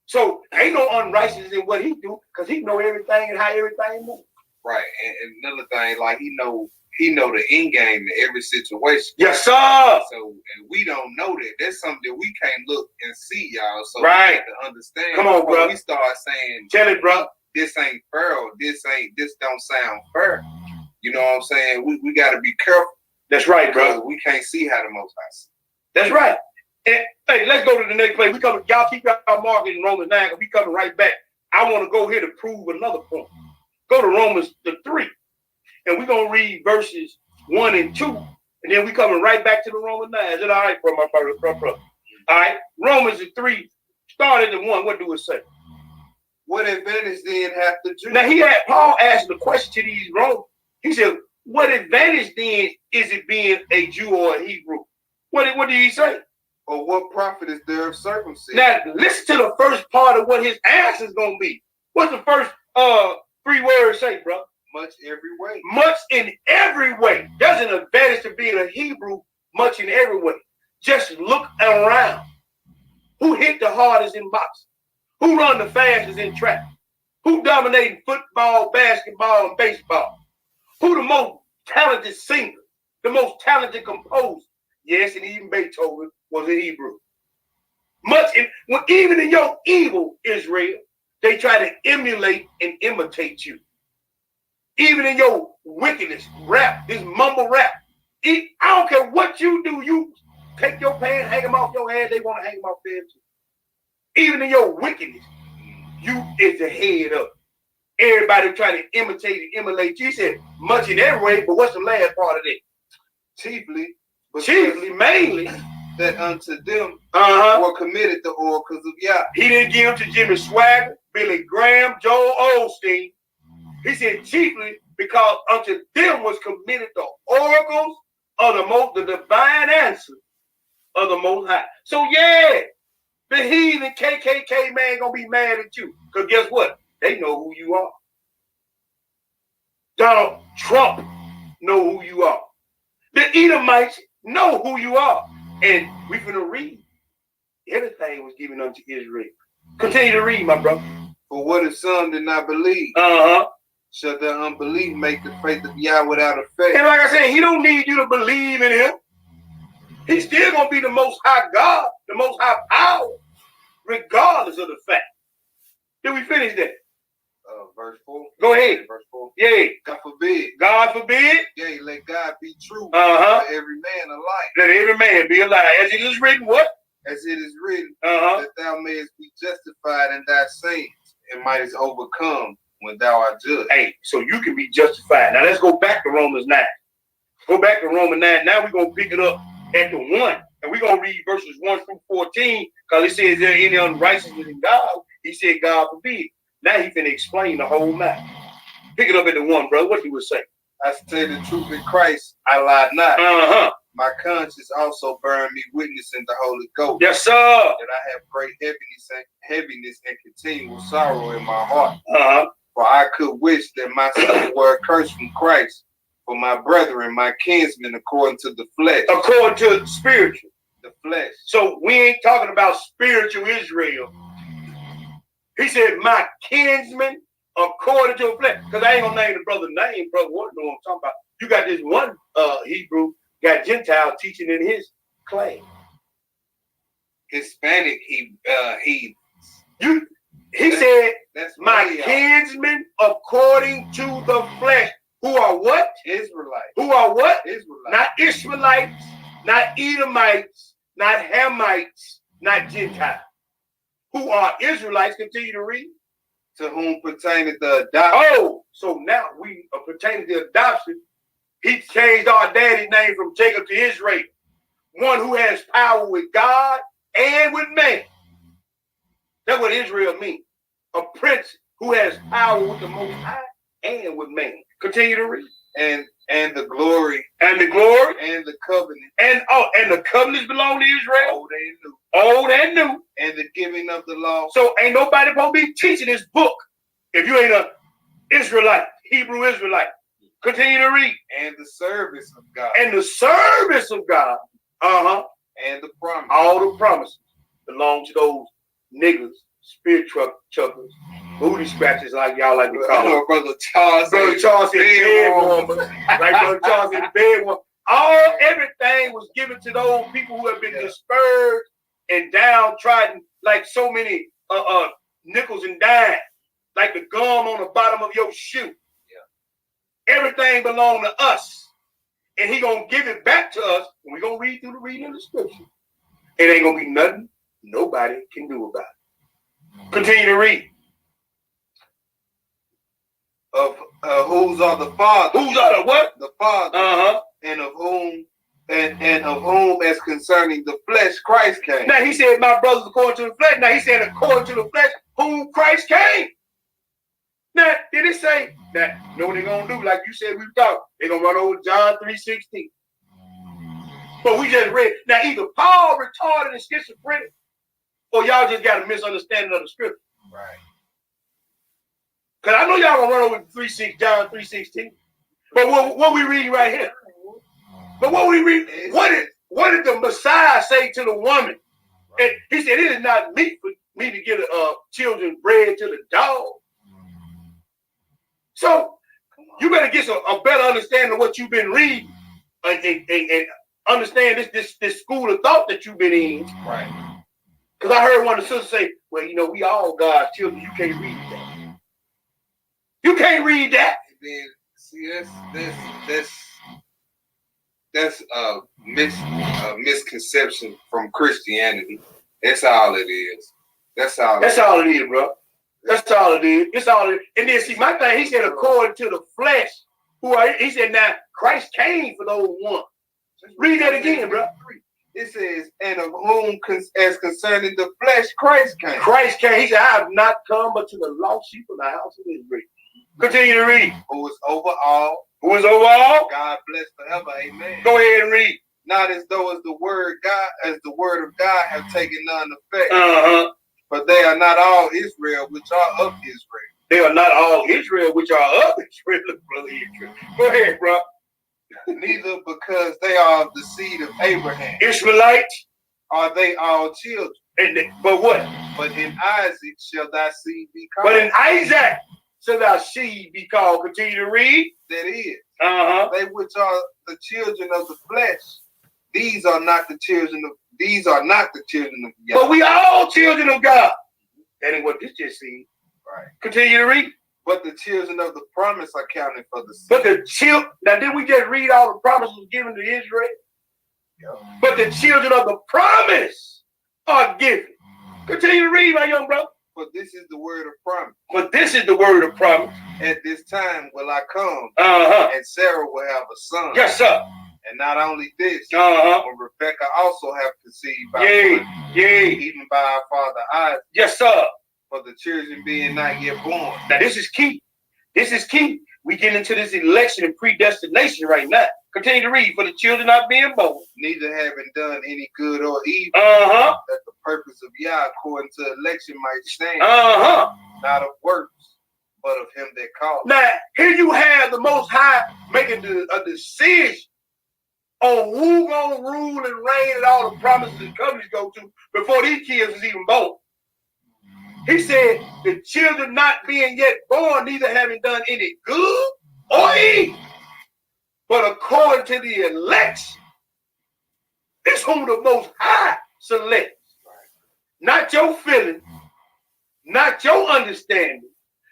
So ain't no unrighteousness in what he do, because he know everything and how everything moves. Right. And another thing, like he know the end game to every situation. Yes, sir. So, and we don't know that. That's something that we can't look and see, y'all. So right. we have to understand. Come on, bro. We start saying, tell it, bro. This ain't fair, or this don't sound fair. You know what I'm saying? We got to be careful. That's right, bro. We can't see how the Most High see. That's right. And hey, let's go to the next place. Y'all keep y'all marking in Romans 9, because we coming right back. I want to go here to prove another point. Go to Romans 3, and we're gonna read verses 1 and 2, and then we coming right back to the Romans 9. Is it all right, bro, my brother? All right, Romans 3, start at the 1. What do it say? What advantage then hath the Jew? Now Paul asked the question to these Romans. He said, what advantage then is it being a Jew or a Hebrew? What did he say? Or what profit is there of circumcision? Now, listen to the first part of what his answer is going to be. What's the first 3 words say, bro? Much every way. Much in every way. There's an advantage to being a Hebrew, much in every way. Just look around. Who hit the hardest in boxing? Who run the fastest in track? Who dominating football, basketball, and baseball? Who the most talented singer? The most talented composer? Yes, and even Beethoven was a Hebrew. Even in your evil, Israel, they try to emulate and imitate you. Even in your wickedness, rap, this mumble rap. I don't care what you do. You take your pants, hang them off your head. They want to hang them off there too. Even in your wickedness, you is the head up. Everybody trying to imitate and emulate you. He said, much in every way, but what's the last part of it? Chiefly, mainly, that unto them were committed the oracles of Yah. He didn't give them to Jimmy Swagger, Billy Graham, Joel Osteen. He said chiefly because unto them was committed the oracles of the divine answer of the Most High. So yeah, the heathen KKK man gonna be mad at you, because guess what? They know who you are. Donald Trump know who you are. The Edomites know who you are. And we finna read. Everything was given unto Israel. Continue to read, my brother. For what if some did not believe? Shall their unbelief make the faith of Yah without effect? And like I said, he don't need you to believe in him. He's still gonna be the most high God, the most high power, regardless of the fact. Did we finish that? Verse 4. Go ahead. Verse 4. Yeah. God forbid. God forbid. Yea, let God be true. Let every man alike. Let every man be alive. As it is written, what? As it is written, that thou mayest be justified in thy sayings, and mightest overcome when thou art judged. Hey, so you can be justified. Now let's go back to Romans 9. Go back to Romans 9. Now we're going to pick it up at the 1. And we're gonna read verses 1 through 14, because it says, is there any unrighteousness in God? He said, God forbid. Now he finna explain the whole matter. Pick it up at the 1, brother. What you would say? I say the truth in Christ, I lie not. Uh-huh. My conscience also bearing me witness in the Holy Ghost. Yes, sir. That I have great heaviness and continual sorrow in my heart. Uh-huh. For I could wish that my soul were accursed from Christ, for my brethren, my kinsmen, according to the flesh. According to spiritual. The flesh. So we ain't talking about spiritual Israel. He said, my kinsmen, according to the flesh. Because I ain't gonna name the brother name, brother. What know what I'm talking about? You got this one Hebrew, got Gentile teaching in his class. Hispanic, he said, that's my kinsmen according to the flesh. Who are what? Israelites. Who are what? Israelites. Not Ishmaelites, not Edomites, not Hamites, not Gentiles. Who are Israelites? Continue to read. To whom pertaineth the adoption. Oh, so now we are pertaining to adoption. He changed our daddy's name from Jacob to Israel. One who has power with God and with man. That's what Israel means. A prince who has power with the Most High and with man. Continue to read. And the glory. And the glory. And the covenant. And the covenants belong to Israel. Old and new. Old and new. And the giving of the law. So ain't nobody supposed to be teaching this book if you ain't a Israelite, Hebrew Israelite. Continue to read. And the service of God. And the service of God. Uh-huh. And the promise. All the promises belong to those niggas, spirit chuckers, booty scratchers, like y'all like to call them. Brother Charles. Brother Charles said bed warmers. Like Brother Charles said bed warmers. Everything was given to those people who have been dispersed and downtrodden, like so many nickels and dimes, like the gum on the bottom of your shoe. Yeah. Everything belonged to us. And he gonna give it back to us, and we're gonna read through the reading of the scripture. It ain't gonna be nothing nobody can do about it. Continue to read. Of whose are the fathers? Whose are the what? The fathers. Uh-huh. And of whom as concerning the flesh Christ came. Now he said, my brothers according to the flesh. Now he said, according to the flesh, whom Christ came. Now, did it say that? You know what they're gonna do? Like you said, we thought they're gonna run over John 3:16. But we just read. Now, either Paul retarded and schizophrenic, or y'all just got a misunderstanding of the scripture. Right. Because I know y'all gonna run over John 3:16. But what we reading right here? But what we read, what did the Messiah say to the woman? And he said, it is not meat for me to give children bread to the dog. So you better get a better understanding of what you've been reading and understand this school of thought that you've been in. Right. Because I heard one of the sisters say, well, we all God's children. You can't read that. You can't read that. And then see that's a misconception from Christianity. That's all it is. That's all it is, bro. That's all it is. It's all it is. And then see, my thing, he said, according to the flesh, he said, now Christ came for those ones. Read that again, bro. It says, and of whom as concerning the flesh, Christ came. Christ came. He said, I have not come but to the lost sheep of the house of Israel. Continue to read. Who is over all. Who is over all? God bless forever. Amen. Go ahead and read. Not as though as the word of God have taken none effect. Uh-huh. But they are not all Israel, which are of Israel. They are not all Israel, which are of Israel. Brother Israel. Go ahead, bro. Neither because they are of the seed of Abraham. Israelites. Are they all children? But what? But in Isaac shall thy seed be called. But in Isaac shall thy seed be called. Continue to read. That is. Uh-huh. They which are the children of the flesh. These are not the children of God. But we are all children of God. That ain't what this just said. Right. Continue to read. But the children of the promise are counted for the seed. But the children, now did we just read all the promises given to Israel? Yeah. But the children of the promise are given. Continue to read, my young brother. But this is the word of promise. But this is the word of promise. At this time will I come, and Sarah will have a son. Yes, sir. And not only this, Uh-huh. when Rebecca also have conceived by Yay. one, Yay. even by our father Isaac, Yes, sir. for the children being not yet born. Now, this is key. This is key. We get into this election and predestination right now. Continue to read. For the children not being born. Neither having done any good or evil, Uh-huh. that the purpose of Yah according to election might stand, Uh-huh. not of works, but of him that called. Now, here you have the Most High making a decision on who gonna rule and reign and all the promises and covenants go to before these kids was even born. He said, the children not being yet born, neither having done any good or evil, but according to the election, it's whom the Most High selects. Not your feeling, not your understanding,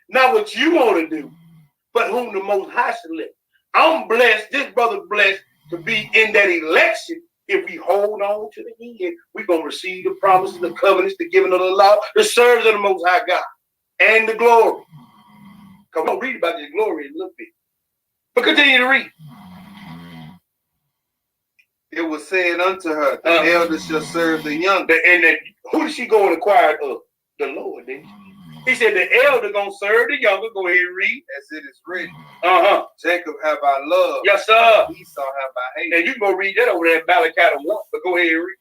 not what you want to do, but whom the Most High selects. I'm blessed, this brother blessed to be in that election. If we hold on to the end, we're going to receive the promises, the covenants, the giving of the law, the service of the Most High God, and the glory. Come on, read about this glory in a little bit. But continue to read. It was said unto her, the elder shall serve the younger. Who did she go and acquire of? The Lord, didn't she? He said the elder going to serve the younger. Go ahead and read. As it is written, Uh-huh. Jacob have I loved, Yes, sir. Esau have I hated. And you can go read that over there in Malachi 1. But go ahead and read.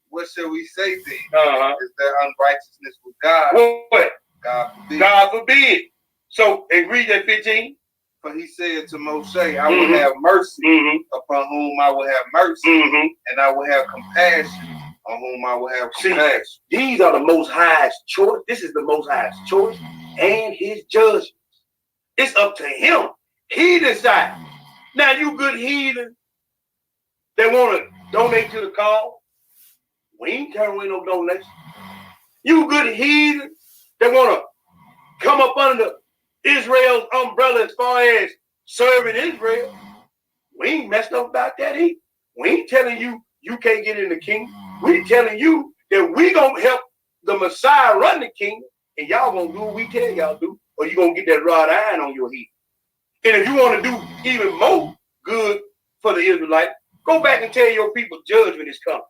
What shall we say then? Uh-huh. Is there unrighteousness with God? What? God forbid. God forbid. So, and read that 15. For he said to Moshe, I will have mercy upon whom I will have mercy, and I will have compassion on whom I will have compassion. These are the Most High's choice. This is the Most High's choice and his judgments. It's up to him. He decides. Now, you good heathen that want to donate to the cause, we ain't turning away no donation. You good heathen that want to come up under Israel's umbrella as far as serving Israel, we ain't messed up about that either. We ain't telling you you can't get in the kingdom. We telling you that we gonna help the Messiah run the kingdom, and y'all gonna do what we tell y'all do, or you gonna get that rod iron on your head. And if you want to do even more good for the Israelites, go back and tell your people judgment is coming.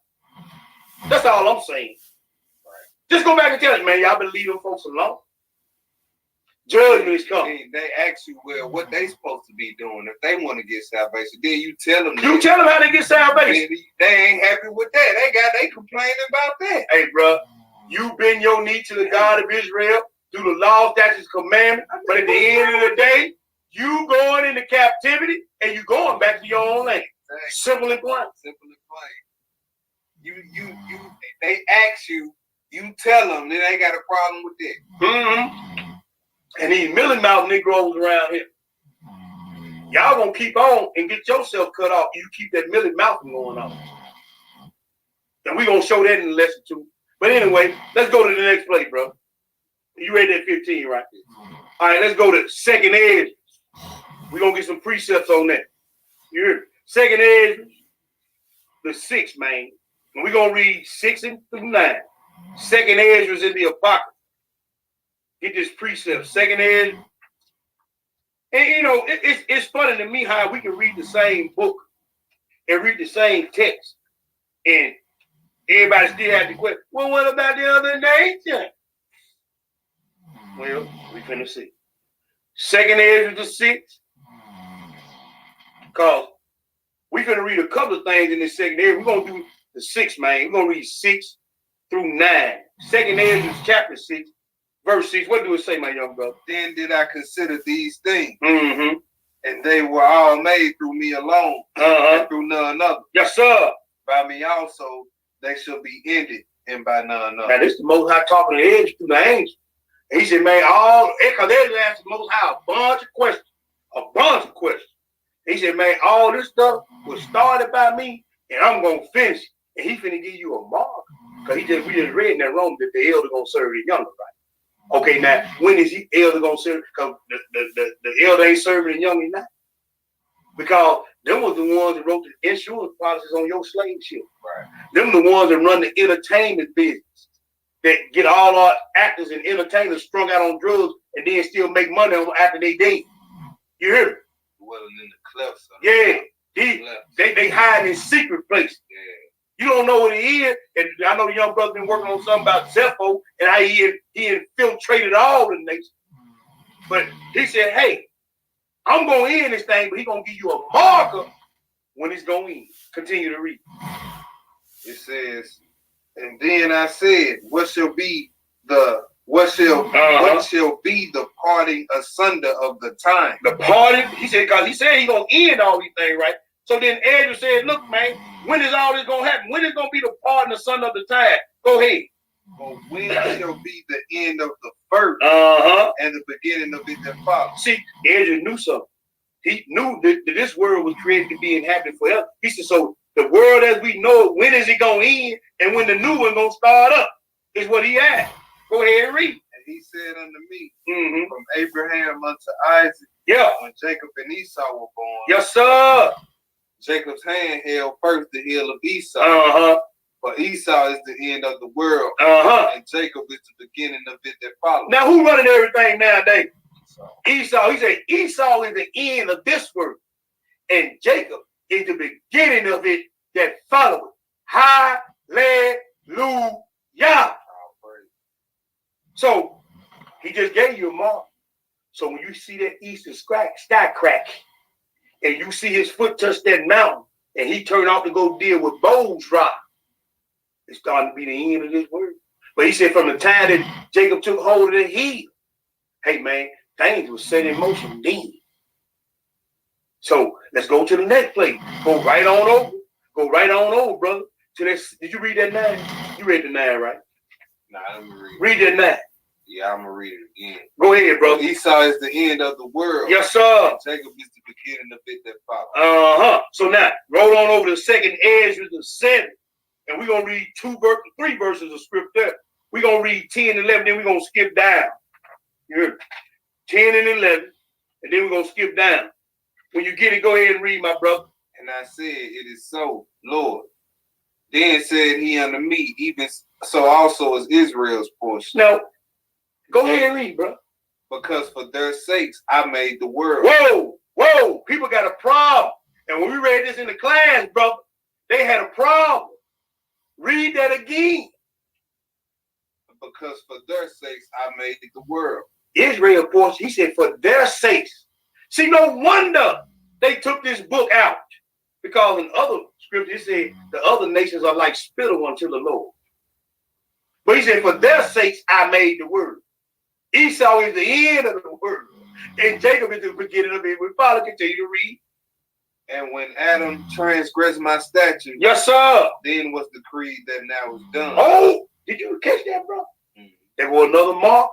That's all I'm saying. Just go back and tell them, man, y'all been leaving folks alone. Judgment is coming. They ask you, well, what they supposed to be doing if they want to get salvation. Then you tell them. You tell them how they get salvation. They ain't happy with that. They complaining about that. Hey, bro, you bend your knee to the God of Israel through the law, statutes, commandments. But at the end of the day, you going into captivity and you going back to your own land. Exactly. Simple and plain. Simple and plain. They ask you, you tell them. They ain't got a problem with that. And these milling mouth Negroes around here, y'all gonna keep on and get yourself cut off. You keep that milling mouth from going on. And we gonna show that in the lesson too. But anyway, let's go to the next place, bro. You read that 15 right there. All right, let's go to second Esdras. We're gonna get some precepts on that. You hear me? Second Esdras, the 6th, man. And we're gonna read 6 through 9. Second Esdras in the Apocrypha. Get this precept, second Esdras. And you know, it's funny to me how we can read the same book and read the same text. And everybody still has the question, well, what about the other nation? Well, we finna see. Second Esdras the 6th. Because we finna read a couple of things in this second Esdras. We're gonna do the 6th, man. We're gonna read 6 through 9. Second Esdras chapter 6. Verse 6, what do it say, my young brother? Then did I consider these things, Mm-hmm. and they were all made through me alone, and through none other. Yes, sir. By me also they shall be ended, and by none other. Now, this is the Most High talking to Esdras through the angels. And he said, man, because Esdras asked the Most High a bunch of questions. He said, man, all this stuff was started by me, and I'm going to finish it. And he finna give you a mark. Because we just read in that Rome that the elder going to serve the younger, right? Okay, now, when is the elder going to serve? Because the elder ain't serving the younger now. Because them was the ones that wrote the insurance policies on your slave ship. Right. Them the ones that run the entertainment business. That get all our actors and entertainers strung out on drugs and then still make money on after they dead. You hear me? Dwelling in the clefts. Yeah. They hide in secret places. Yeah. You don't know what he is. And I know the young brother been working on something about Zepho and how he infiltrated all the nations. But he said, hey, I'm going to end this thing, but he's going to give you a marker when it's going to end. Continue to read. It says, and then I said, what shall be the parting asunder of the time? The party, he said, because he said he's going to end all these things, right? So then Ezra said, look, man, when is all this going to happen? When is going to be the parting asunder of the time? Go ahead. Well, when shall be the end of the first and the beginning of it that follows? See, Ezra knew something. He knew that this world was created to be inhabited forever. He said, so the world as we know it, when is it going to end? And when the new one going to start up is what he asked. Go ahead and read. And he said unto me, Mm-hmm. from Abraham unto Isaac, Yeah. when Jacob and Esau were born, Yes, sir. Jacob's hand held first the heel of Esau. Uh-huh. For Esau is the end of the world, Uh-huh. and Jacob is the beginning of it that follows. Now, who running everything nowadays? So, Esau. He said Esau is the end of this world, and Jacob is the beginning of it that follows. Hallelujah. all praise. So he just gave you a mark. So when you see that eastern sky crack, and you see his foot touch that mountain, and he turned off to go deal with Bow's rock, it's starting to be the end of this world. But he said from the time that Jacob took hold of the heel, hey man, things were set in motion then. So let's go to the next place. Go right on over. Go right on over, brother. To this. Did you read that 9? You read the 9, right? Nah, let me read. Read that 9. Yeah, I'm gonna read it again. Go ahead, brother. Esau is the end of the world. Yes, sir. And Jacob is the beginning of it that follows. So now, roll on over to 2nd Ezra the 7th, and we're gonna read 3 verses of scripture. We're gonna read 10 and 11, then we're gonna skip down. You heard me? 10 and 11, and then we're gonna skip down. When you get it, go ahead and read, my brother. And I said, it is so, Lord. Then said he unto me, even so also is Israel's portion. Now, go ahead and read, bro. Because for their sakes I made the world. Whoa, people got a problem. And when we read this in the class, brother, they had a problem. Read that again. Because for their sakes I made the world. Israel, portion, he said, for their sakes. See, no wonder they took this book out. Because in other scriptures, it said the other nations are like spittle unto the Lord. But he said, for their sakes, I made the world. Esau is the end of the world. And Jacob is the beginning of it. We follow, continue to read. And when Adam transgressed my statute, Yes, sir. then was decreed that now is done. Oh, did you catch that, bro? There was another mark.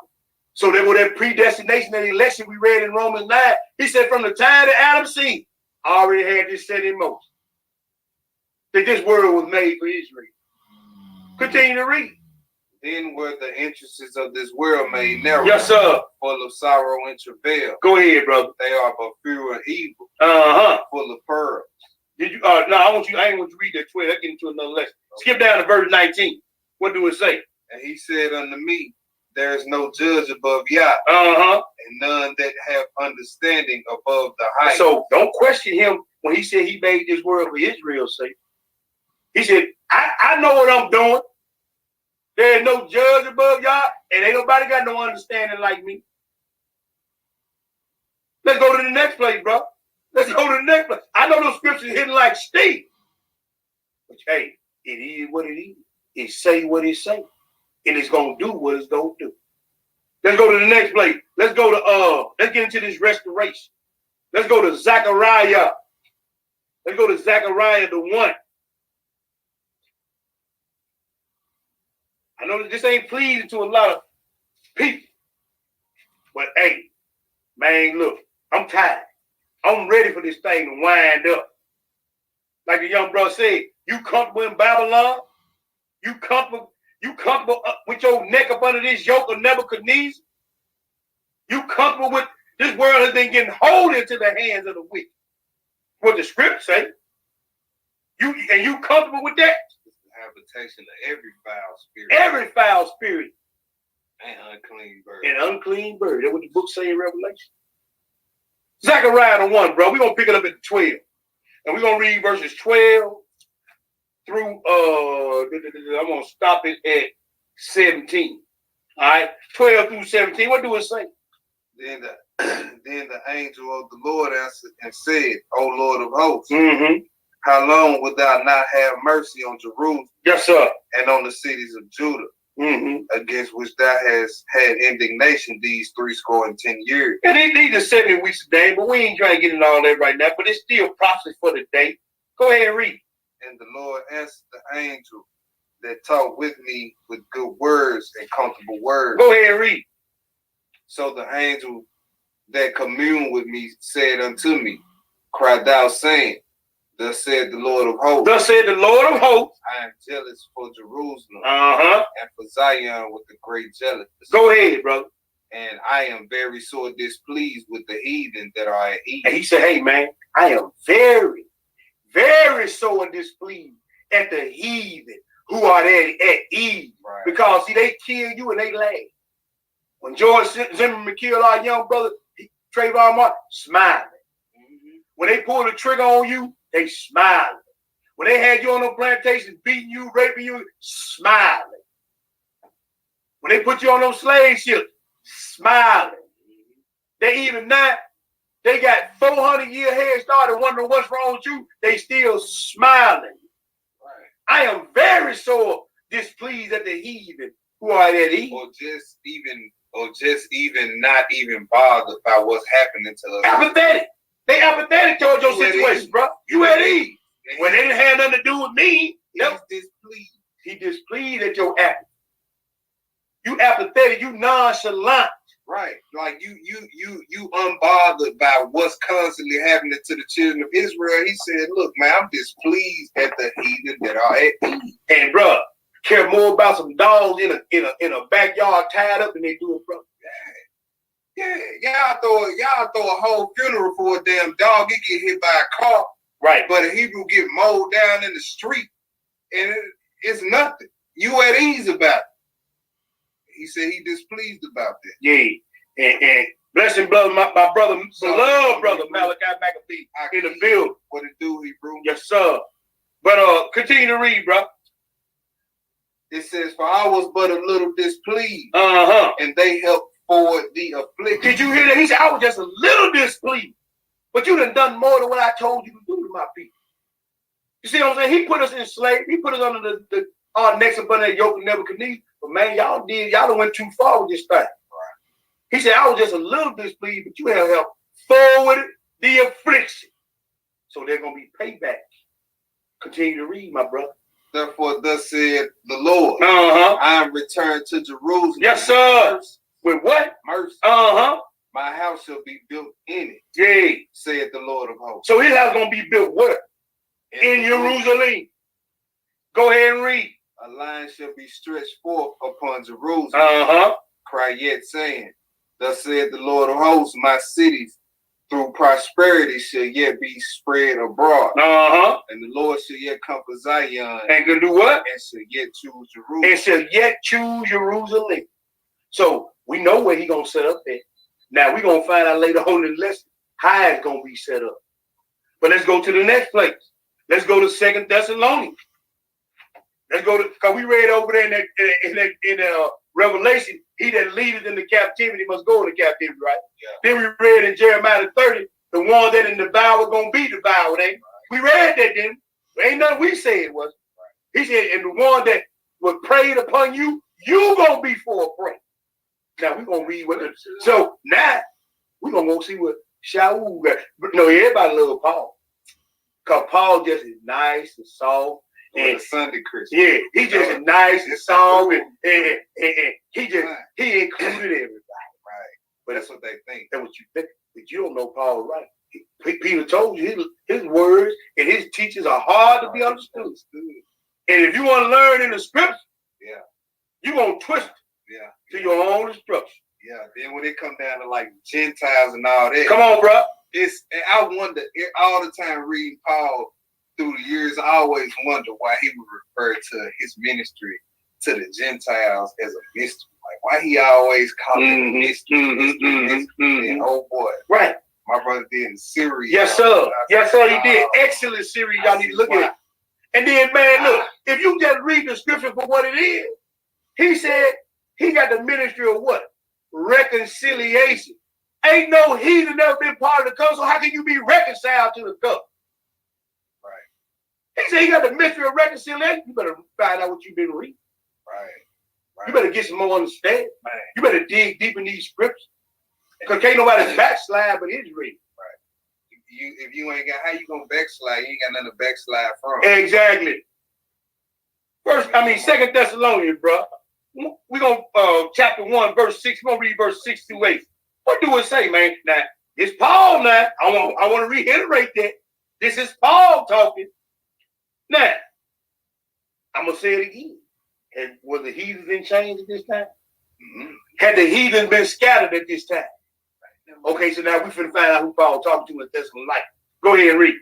So there was that predestination and election we read in Romans 9. He said from the time that Adam sinned, I already had this set in motion. That this world was made for Israel. Continue to read. Then were the entrances of this world made narrow. Yes, sir. Full of sorrow and travail. Go ahead, brother. They are but few and evil. Full of pearls. Did you? No, I ain't want you to read that 12. Let's get into another lesson. Skip down to verse 19. What do it say? And he said unto me, there is no judge above Yah, and none that have understanding above the height. So don't question him when he said he made this world for Israel's sake. He said, I know what I'm doing. There is no judge above Yah, and ain't nobody got no understanding like me. Let's go to the next place, bro. Let's go to the next place. I know those scriptures hidden like Steve. But hey, it is what it is. It say what it say. And it's gonna do what it's gonna do. Let's go to the next place. Let's go to let's get into this restoration. Let's go to Zechariah. Let's go to Zechariah the 1. I know that this ain't pleasing to a lot of people. But hey, man, look, I'm tired. I'm ready for this thing to wind up. Like the young brother said, you comfortable in Babylon? You comfortable with your neck up under this yoke of Nebuchadnezzar? You comfortable with this world has been getting hold into the hands of the wicked? What the script say? You comfortable with that? It's the habitation of every foul spirit. Every foul spirit and unclean bird. and unclean bird. That's what the book say in Revelation. Zechariah the 1, bro. We're gonna pick it up at 12. And we're gonna read verses 12 through I'm gonna stop it at 17. All right, 12 through 17. What do it say? Then the angel of the Lord answered and said, O Lord of hosts, Mm-hmm. how long wilt thou not have mercy on Jerusalem Yes, sir. and on the cities of Judah, Mm-hmm. against which thou hast had indignation these 70 years? And these are 70 weeks a day, but we ain't trying to get into all that right now. But it's still prophecy for the day. Go ahead and read. And the Lord answered the angel that talked with me with good words and comfortable words. Go ahead and read. So the angel that communed with me said unto me, Cry thou, saying, Thus said the Lord of hosts, Thus said the Lord of hosts. I am jealous for Jerusalem Uh-huh. and for Zion with a great jealousy. Go ahead, brother. And I am very sore displeased with the heathen that are at ease. And he said, hey, man, I am very, very sore displeased at the heathen who are there at ease. Right. Because, see, they kill you and they laugh. When George Zimmerman killed our young brother, Trayvon Martin, smiling. Mhm. When they pulled the trigger on you, they smiling. When they had you on the plantation, beating you, raping you, smiling. When they put you on those slave ships, smiling. They even now, they got 400-year head start and wondering what's wrong with you. They still smiling. Right. I am very sore displeased at the heathen who are at ease. Or just even not even bothered by what's happening to us. Apathetic. They apathetic towards your You at situation, ease. bro. You at ease. When they didn't have nothing to do with me, He's displeased. he displeased at your apathy. You apathetic, you nonchalant. Right. Like you unbothered by what's constantly happening to the children of Israel. He said, look, man, I'm displeased at the heathen that are at ease. And bro, care more about some dogs in a backyard tied up than they do it, bro. Yeah, y'all throw a whole funeral for a damn dog. It get hit by a car, Right. but a Hebrew get mowed down in the street, and it's nothing. You at ease about it. He said he displeased about that. Yeah. And blessing brother, my brother, beloved brother Malachi McAfee in the building. What it do, Hebrew? Yes, sir. But continue to read, bro. It says, for I was but a little displeased, Uh-huh. and they helped forward the affliction. Did you hear that? He said, I was just a little displeased. But you done more than what I told you to do to my people. You see what I'm saying? He put us in slavery. He put us under our necks up under that yoke of Nebuchadnezzar. But man, y'all done went too far with this thing. Right. He said, I was just a little displeased, but you have helped forward the affliction. So they're going to be payback. Continue to read, my brother. Therefore, thus said the Lord, Uh-huh. I am returned to Jerusalem. Yes, sir. Mercy. With what? Mercy. Uh-huh. My house shall be built in it, Yeah. said the Lord of hosts. So his house going to be built where? In Jerusalem. Go ahead and read. A line shall be stretched forth upon Jerusalem. Uh-huh. Cry yet, saying, thus said the Lord of hosts, my cities through prosperity shall yet be spread abroad. Uh-huh. And the Lord shall yet comfort Zion, And can do what? and shall yet choose Jerusalem. And shall yet choose Jerusalem. So we know where he gonna set up there. Now we're gonna find out later on in the lesson how it's gonna be set up. But let's go to the next place. Let's go to 2 Thessalonians. Let's go to, because we read over there in Revelation, he that leadeth into captivity must go into captivity, right? Yeah. Then we read in Jeremiah 30, the one that in the devoured gonna be devoured, ain't we? Read that, didn't we? Ain't nothing we say it was. Right. He said, and the one that was preyed upon you, you gonna be for a prey. Now we're gonna read what the, so now we're gonna go see what Shaul got. But no, everybody love Paul. Because Paul just is nice and soft. And Sunday Christian. Yeah, he just nice and soft, and he included everybody. Right. But that's what they think. That's what you think. But you don't know Paul, right? Peter told you his words and his teachings are hard to be understood. And if you want to learn in the scripture, yeah, you're going to twist it to your own instruction. Yeah, then when it come down to like Gentiles and all that. Come on, bro. I wonder, all the time reading Paul through the years, I always wonder why he would refer to his ministry to the Gentiles as a mystery. Like, why he always called it a mystery. And, oh boy. Right. My brother did in Syria. Yes, sir. Yes, sir. He did. Excellent series. Y'all need to look at it. And then, man, look, if you just read the scripture for what it is, he said he got the ministry of what? Reconciliation. Ain't no heathen ever been part of the covenant, so how can you be reconciled to the covenant? Right. He said he got the mystery of reconciliation. You better find out what you've been reading. Right. You better get some more understanding. Man. You better dig deep in these scriptures. Because can't nobody backslide but Israel. If you ain't got, how you gonna backslide? You ain't got nothing to backslide from. Exactly. Second Thessalonians, bro. We're going to chapter 1, verse 6. We're going to read verse 6 through 8. What do it say, man? Now, it's Paul now. I want to reiterate that. This is Paul talking. Now, I'm going to say it again. And was the heathens in chains at this time? Mm-hmm. Had the heathens been scattered at this time? Okay, so now we finna find out who Paul talking to in Thessalonica. Go ahead and read.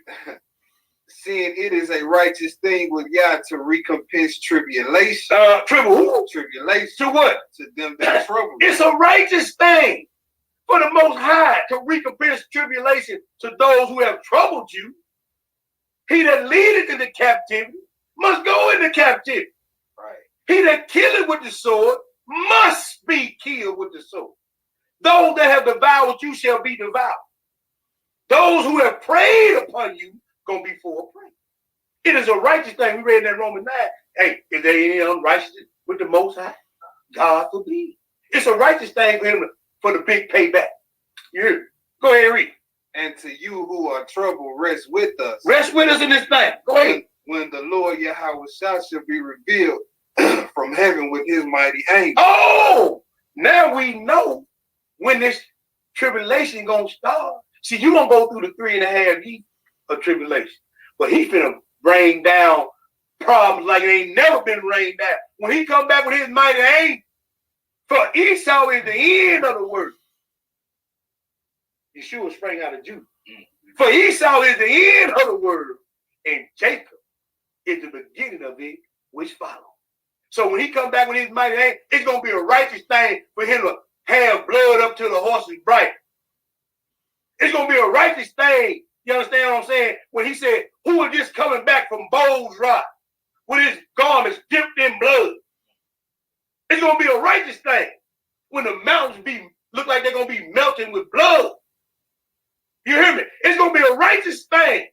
Seeing it is a righteous thing with Yah to recompense tribulation. Tribulation. To what? To them that trouble. It's a righteous thing for the Most High to recompense tribulation to those who have troubled you. He that leadeth into captivity must go into captivity. Right. He that killeth with the sword must be killed with the sword. Those that have devoured you shall be devoured. Those who have preyed upon you gonna be full of prey. It is a righteous thing. We read in that Romans 9. Hey, is there any unrighteousness with the Most High? God forbid. It's a righteous thing for him for the big payback. Yeah. Go ahead and read. And to you who are troubled, rest with us. Rest with us in this thing. Go ahead. When the Lord Yahweh shall be revealed from heaven with his mighty angel. Oh, now we know when this tribulation gonna start. See, you gonna go through the 3.5 years of tribulation, but he finna bring down problems like it ain't never been rained down. When he come back with his mighty angel, for Esau is the end of the world. Yeshua sprang out of Judah. For Esau is the end of the world, and Jacob is the beginning of it which follows. So when he come back with his mighty angel, it's gonna be a righteous thing for him to have blood up to the horse's bright. It's gonna be a righteous thing. You understand what I'm saying? When he said, "Who is this coming back from Bow's rock with his garments dipped in blood?" It's gonna be a righteous thing when the mountains look like they're gonna be melting with blood. You hear me? It's gonna be a righteous thing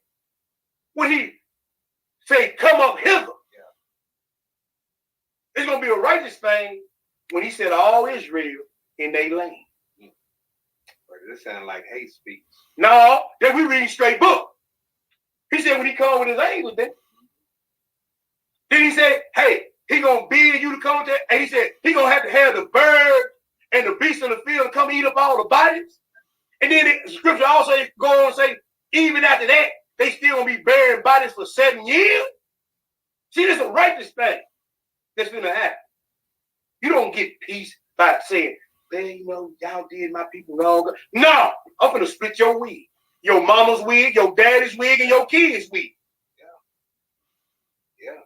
when he say, "Come up hither." It's gonna be a righteous thing when he said, "All Israel in their land." This sounds like hate speech. No, that we read straight book. He said when he come with his angels, then he said, "Hey, he gonna bid you to come to," and he said he gonna have the bird and the beasts of the field come eat up all the bodies. And then the scripture also go on and say, even after that, they still gonna be burying bodies for 7 years. See, this is a righteous thing that's gonna happen. You don't get peace by saying, "Man, you know, y'all did my people wrong." No, I'm gonna split your wig. Your mama's wig, your daddy's wig, and your kid's wig. Yeah.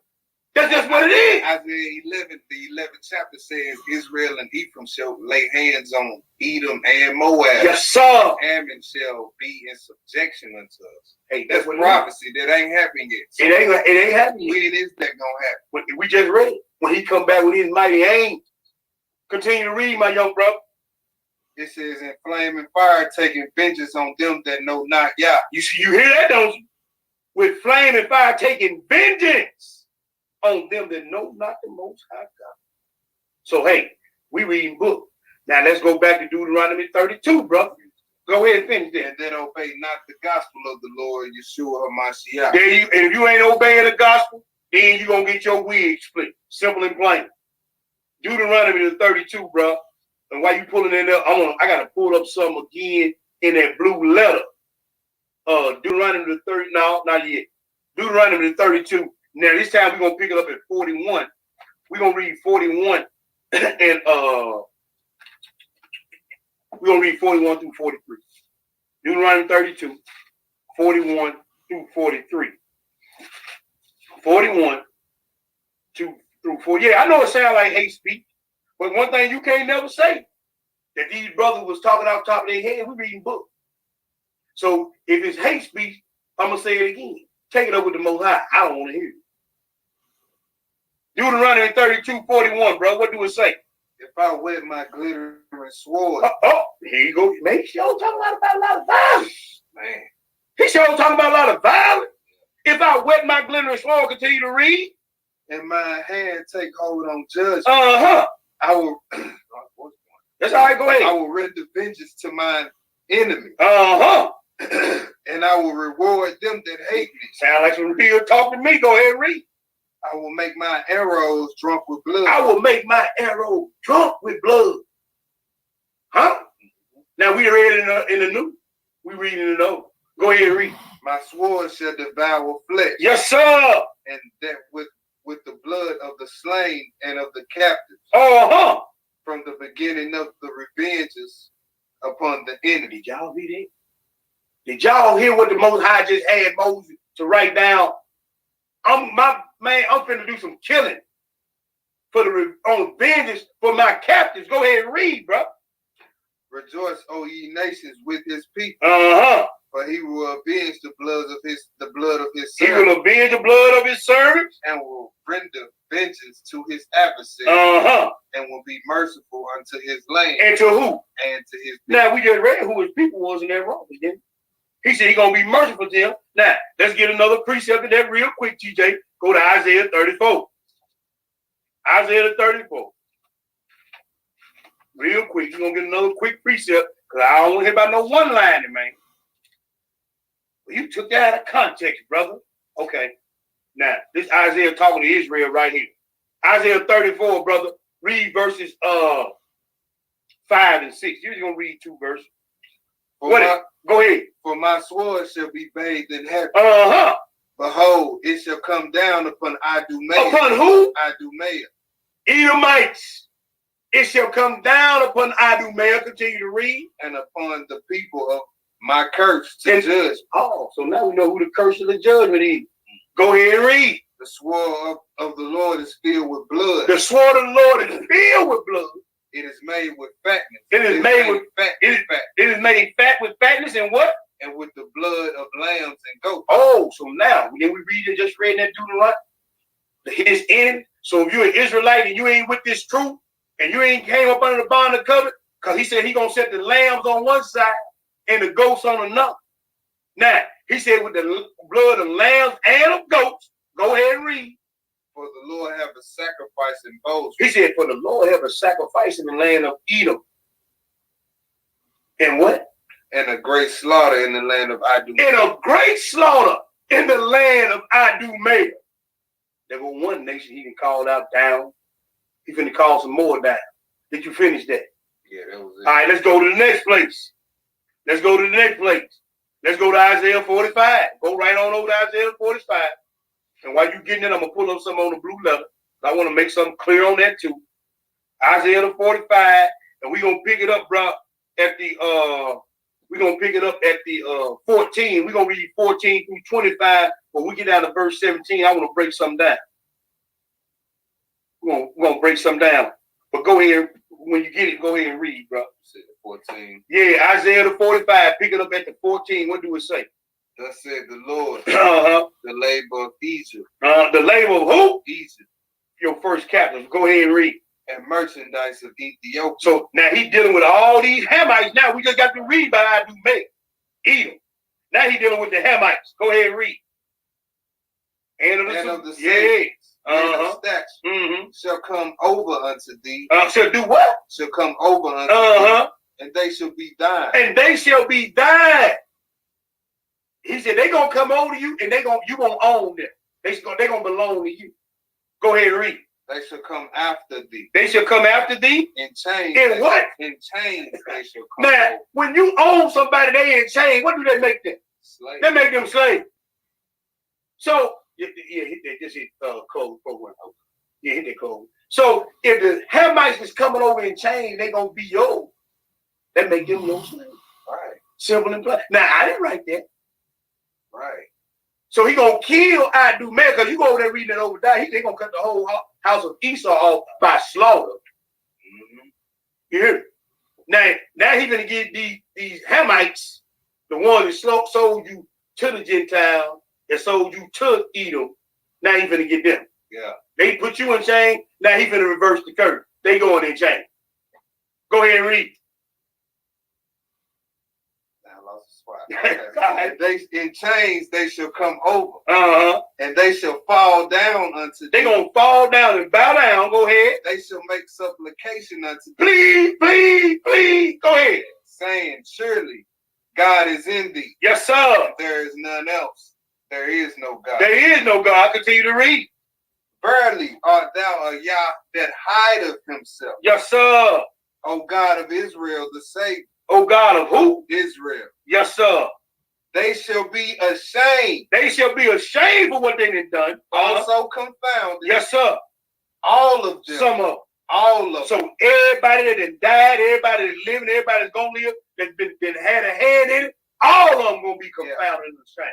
That's just what it is. Isaiah 11, the 11th chapter says, Israel and Ephraim shall lay hands on Edom and Moab. Yes, sir. Ammon shall be in subjection unto us. Hey, That's what prophecy that ain't happening yet. So it ain't happening. when is that gonna happen? We just read it. When he come back with his mighty angel. Continue to read, my young brother. It says, in flame and fire taking vengeance on them that know not Yah. You hear that, don't you? With flame and fire taking vengeance on them that know not the Most High God. So, hey, we reading book. Now, let's go back to Deuteronomy 32, brother. Go ahead and finish that. And that obey not the gospel of the Lord Yeshua HaMashiach. And if you ain't obeying the gospel, then you're going to get your wig split. Simple and plain. Deuteronomy 32, bro. And while you pulling in there, I got to pull up some again in that blue letter. Deuteronomy 30, no, not yet. Deuteronomy 32. Now, this time we're going to pick it up at 41. We're going to read 41 and we're going to read 41 through 43. Deuteronomy 32, 41 through 43. 41 through 40. Yeah, I know it sounds like hate speech, but one thing you can't never say, that these brothers was talking out top of their head, we reading books. So if it's hate speech, I'm gonna say it again. Take it up with the Most High. I don't want to hear it. Deuteronomy 32:41, bro. What do it say? If I wet my glittering sword, Here you go. Man, he sure talking about a lot of violence. man, He sure talking about a lot of violence. If I wet my glittering sword, continue to read. and my hand take hold on judgment, Uh-huh. I will. That's all right, go I ahead. will render vengeance to mine enemy, Uh-huh. and I will reward them that hate me. Sound like some real talk to me. Go ahead and read. I will make my arrows drunk with blood. I will make my arrow drunk with blood. Huh? Now we read in the new. We read in the old. Go ahead and read. My sword shall devour flesh, Yes, sir. and that with the blood of the slain and of the captives, Uh-huh. from the beginning of the revenges upon the enemy. Did y'all read it? Did y'all hear what the Most High just had Moses to write down? I'm finna do some killing for on vengeance for my captives. Go ahead and read, bro. Rejoice, O ye nations, with his people, Uh-huh. for he will avenge the blood of his He servants, will avenge the blood of his servants. and will render vengeance to his adversaries, Uh-huh. and will be merciful unto his land And to who? and to his people. Now we just read who his people was in that Romans, didn't he? He said he's gonna be merciful to them. Now let's get another precept of that real quick, TJ. Go to Isaiah 34. Isaiah 34. Real quick. You're gonna get another quick precept because I don't want to hear about no one-liner, man. Well, you took that out of context, brother. Okay. Now, this Isaiah talking to Israel right here. Isaiah 34, brother. Read verses 5 and 6. You're just gonna read 2 verses. Go ahead. For my sword shall be bathed in heaven. Uh-huh. Behold, it shall come down upon Idumea. Upon who? Idumea. Edomites. It shall come down upon Idumea. Continue to read. And upon the people of my curse to judge. Oh, so now we know who the curse of the judgment is. Go ahead and read. The sword of the Lord is filled with blood. The sword of the Lord is filled with blood. It is made with fatness. It is made with fat. it is made fat with fatness and what? And with the blood of lambs and goats. Oh, so now then we read it, just read that Deuteronomy. His end. So if you're an Israelite and you ain't with this truth and you ain't came up under the bond of covenant, because he said he gonna set the lambs on one side and the goats on another. Now he said with the blood of lambs and of goats. Go ahead and read. For the Lord have a sacrifice in Boz. He said, for the Lord have a sacrifice in the land of Edom. And what? And a great slaughter in the land of Idumea. And a great slaughter in the land of Idumea. There was one nation he didn't call out down. He finna call some more down. Did you finish that? Yeah, that was it. All right, let's go to the next place. Let's go to the next place. Let's go to Isaiah 45. Go right on over to Isaiah 45. And while you're getting it, I'm going to pull up some on the blue letter. I want to make something clear on that too. Isaiah 45. And we're going to pick it up, bro, at the, we're going to pick it up at the 14. We're going to read 14 through 25. When we get down to verse 17, I want to break something down. We're going to break something down. But go ahead. When you get it, go ahead and read, bro. 14. Yeah, Isaiah the 45. Pick it up at the 14. What do it say? Thus said the Lord, Uh-huh. the labor of Egypt. The labor of who? Egypt. Your first captives. Go ahead and read. And merchandise of Ethiopia. So now he's dealing with all these Hamites. Now we just got to read by Idumea, Edom. Now he's dealing with the Hamites. Go ahead and read. And of the saints, Uh-huh. Mm-hmm. Shall come over unto thee. Shall do what? Shall come over unto Uh-huh. thee, and they shall be thine. And they shall be thine. He said they gonna come over to you, and you gonna own them. They gonna belong to you. Go ahead and read. They shall come after thee. They shall come after thee. In chains. In what? In chains they shall come. Now, over. when you own somebody, they in chains. What do they make them? Slave. They make them slaves. So yeah, hit that. Just hit code program. Yeah, hit that code. So if the Hamites is coming over in chains, they gonna be yours. That make them your slave. Right. Simple and plain. Now I didn't write that. Right. So he gonna kill Idumea because you go over there reading it over there. They gonna cut the whole house of Esau off by slaughter. Mm-hmm. You hear me? Now he's gonna get these Hamites, the one that sold you to the Gentile and sold you to Edom, now he finna get them. Yeah. They put you in chain, now he finna reverse the curse. They going in chain. Go ahead and read. I lost the spot. And they in chains they shall come over, and they shall fall down unto They thee. gonna fall down and bow down. Go ahead. They shall make supplication unto thee, Please, please, please. Go ahead. saying, Surely God is in thee. Yes, sir. There is none else. There is no God. There is no God. Continue to read. Verily art thou a Yah that hideth himself, Yes, sir. O God of Israel, the Savior. Oh God of who? Israel. Yes, sir. They shall be ashamed, They shall be ashamed for what they done done. also confounded. Yes, sir. All of them. Some of them. All of them. So everybody that done died, everybody that's living, everybody that's gonna live, that's been had a hand in it, all of them gonna be confounded and ashamed.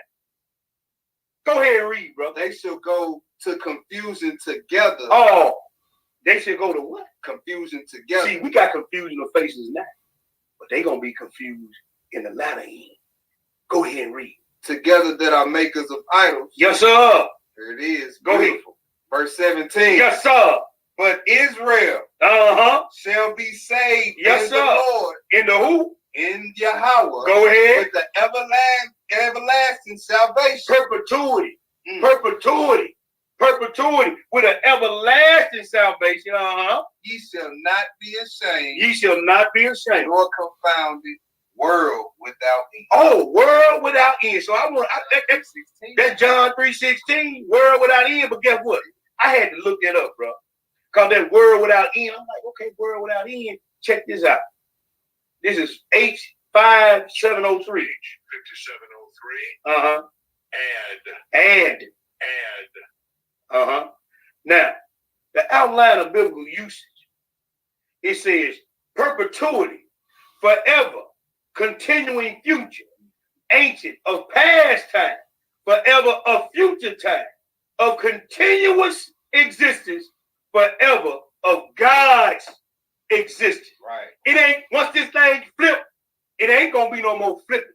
Go ahead and read, brother. They shall go to confusion together. Oh, they should go to what? Confusion together. See, we got confusion of faces now, but they gonna be confused in the latter end. Go ahead and read. Together that are makers of idols. Yes, sir. There it is. Go ahead. Beautiful. Verse 17. Yes, sir. But Israel shall be saved Yes, in sir. the Lord, In the who? in Yahweh, Go ahead. with the everlasting salvation. Perpetuity. Mm. Perpetuity. Perpetuity with an everlasting salvation. Ye shall not be ashamed, Ye shall not be ashamed. nor confounded, world without end. Oh, world without end. So that's John 3:16, world without end. But guess what? I had to look that up, bro. Because that word without end, I'm like, okay, word without end. Check this out. This is H5703. 5703. And. Now, the outline of biblical usage, it says perpetuity, forever, continuing future, ancient, of past time, forever, of future time, of continuous existence, forever, of God's existence. Right. It ain't, once this thing flip, it ain't gonna be no more flipping.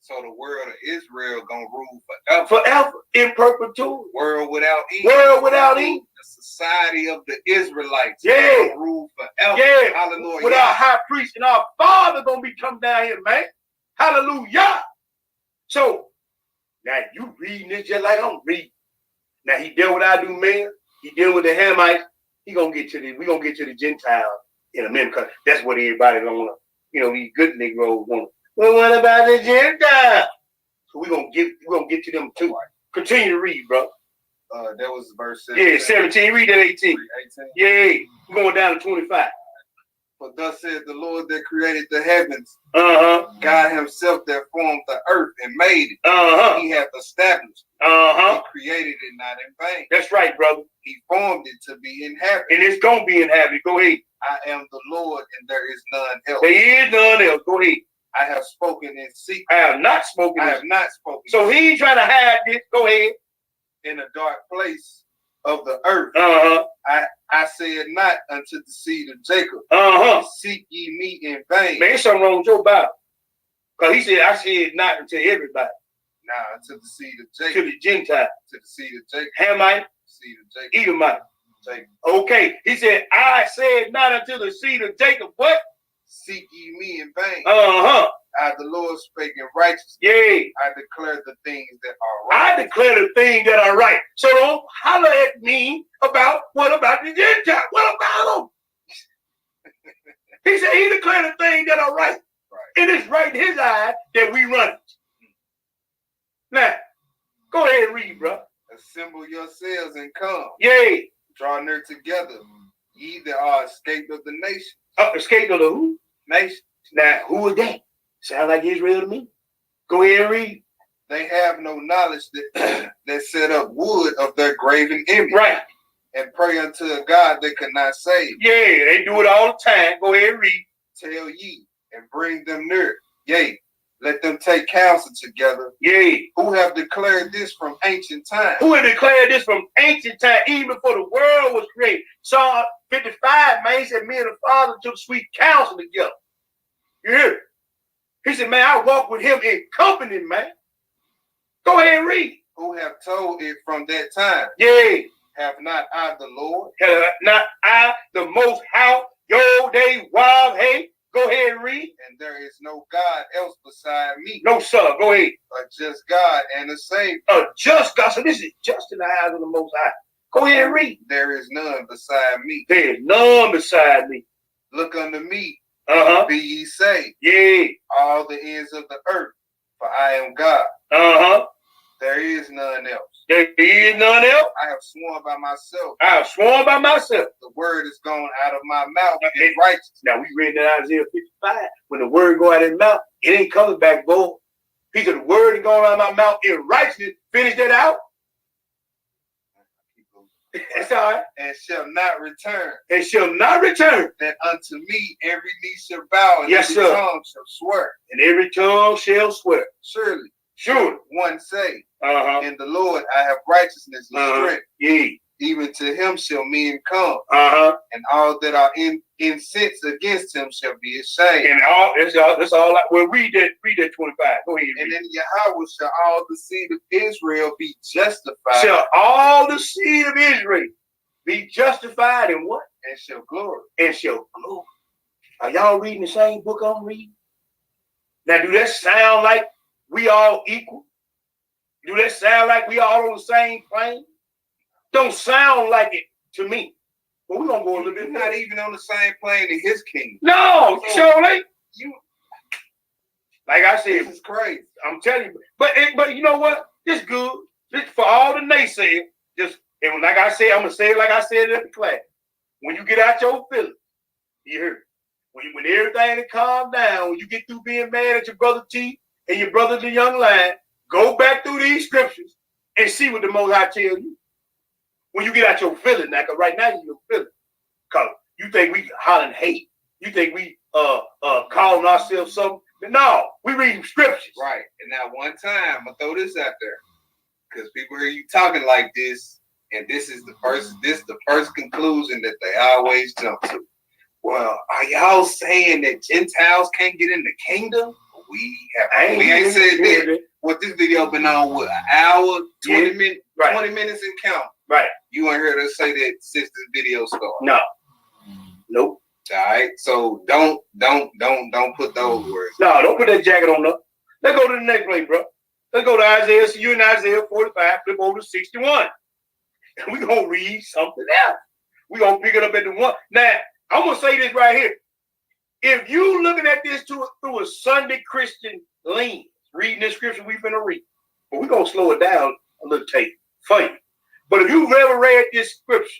So the world of Israel gonna rule forever. Forever, in perpetuity. World without end. World without end. The society of the Israelites. Yeah. Gonna rule forever. Yeah. Hallelujah. With our high priest and our father gonna be come down here, man. Hallelujah. So now you reading this just like I'm reading. Now he dealt with Idumean, he dealt with the Hamites. We gonna get to the Gentiles in a minute, because that's what everybody don't wanna, these good Negroes want. Well, what about the Gentiles? So we're gonna get to them too. Continue to read, bro. That was verse 17. Yeah, 17. Read that 18. 18. Yeah, we're going down to 25. For thus said the Lord that created the heavens, Uh-huh. God himself that formed the earth and made it. He hath established. He created it not in vain. That's right, brother. He formed it to be inhabited. And it's gonna be inhabited. Go ahead. I am the Lord, and there is none else. There is none else. Go ahead. I have spoken in secret. I have not spoken. I have not spoken. So he ain't trying to hide this. Go ahead. In a dark place of the earth. I said not unto the seed of Jacob. Seek ye me in vain. Man, something wrong with your Bible. Because he said, I said not unto everybody. Nah, unto the seed of To Jacob. the Gentile. To the seed of Jacob. Hamite, Seed of Jacob. Edomite. Jacob. Okay. He said, I said not unto the seed of Jacob. What? Seek ye me in vain. I, the Lord, spake in righteousness. Yeah. I declare the things that are right. I declare the things that are right. So don't holler at me about what about the Gentiles? What about them? He said he declared the things that are right. And it's right in his eye that we run it. Now, go ahead and read, bro. Assemble yourselves and come. Yay. Draw near together. Ye that are escaped of the nation. Escaped of the who? Nation. Now, who is that? Sound like Israel to me. Go ahead and read. They have no knowledge that that set up wood of their graven image. Right. And pray unto a God that cannot save. Yeah, they do it all the time. Go ahead and read. Tell ye and bring them near. Yea, let them take counsel together. Yea. Who have declared this from ancient times? Who had declared this from ancient time, even before the world was created? Psalm 55, man, he said, me and the Father took sweet counsel together. You hear? He said, man, I walk with him in company, man. Go ahead and read. Who have told it from that time? Yeah. Have not I the Lord? Have not I, the most high, yo, they wild, hey. Go ahead and read. And there is no God else beside me. No, sir. Go ahead. A just God and a Savior. A just God. So this is just in the eyes of the Most High. Go ahead and read. There is none beside me. There is none beside me. Look unto me. Uh-huh. Be ye saved. Yeah. All the ends of the earth. For I am God. Uh-huh. There is none else. There is none else. I have sworn by myself. I have sworn by myself. The word is gone out of my mouth. It's righteous. Now, we read that Isaiah 55. When the word go out of his mouth, it ain't coming back, boy. He said, the word is going out of my mouth in righteousness. Finish that out. That's all right. And shall not return. And shall not return. That unto me every knee shall bow, and Yes, every sir. tongue shall swear. And every tongue shall swear. Surely, Surely. one say, Uh-huh. in the Lord I have righteousness and strength. Yeah. Even to him shall men come, Uh-huh. and all that are incensed against him shall be ashamed. And all that's all well, read that 25. Go ahead. And Read. in Yahweh shall all the seed of Israel be justified, Shall all the seed of Israel be justified in what? and shall glory. And shall glory. Are y'all reading the same book I'm reading? Now, do that sound like we all equal? Do that sound like we all on the same plane? Don't sound like it to me. But we're gonna go a little You're bit not even on the same plane in his kingdom. No, surely. You, Like I said, this is crazy. I'm telling you. But you know what? It's good. This for all the naysayers. And like I said, I'm gonna say it like I said it at the class. When you get out your feelings, you heard. When everything calm down, when you get through being mad at your brother T and your brother the young lion, go back through these scriptures and see what the Most High tell you. When you get out your feelings, now, cause right now you're feeling. Cause you think we hollering hate. You think we calling ourselves something. No, we reading scriptures. Right. And now one time, I'm gonna throw this out there. Because people hear you talking like this, and this is the first conclusion that they always jump to. Well, are y'all saying that Gentiles can't get in the kingdom? We ain't said that. What this video been on with an hour, 20 minutes, Right. 20 minutes and count. Right. You ain't heard us say that since this video started. No. Nope. All right. So don't put those words. No, don't put that jacket on up. Let's go to the next place, bro. Let's go to Isaiah. So you in Isaiah 45, flip over to 61. And we're going to read something else. We're going to pick it up at the one. Now, I'm going to say this right here. If you looking at this through a Sunday Christian lens, reading this scripture we finna read, but we're going to slow it down a little tape for you. But if you've ever read this scripture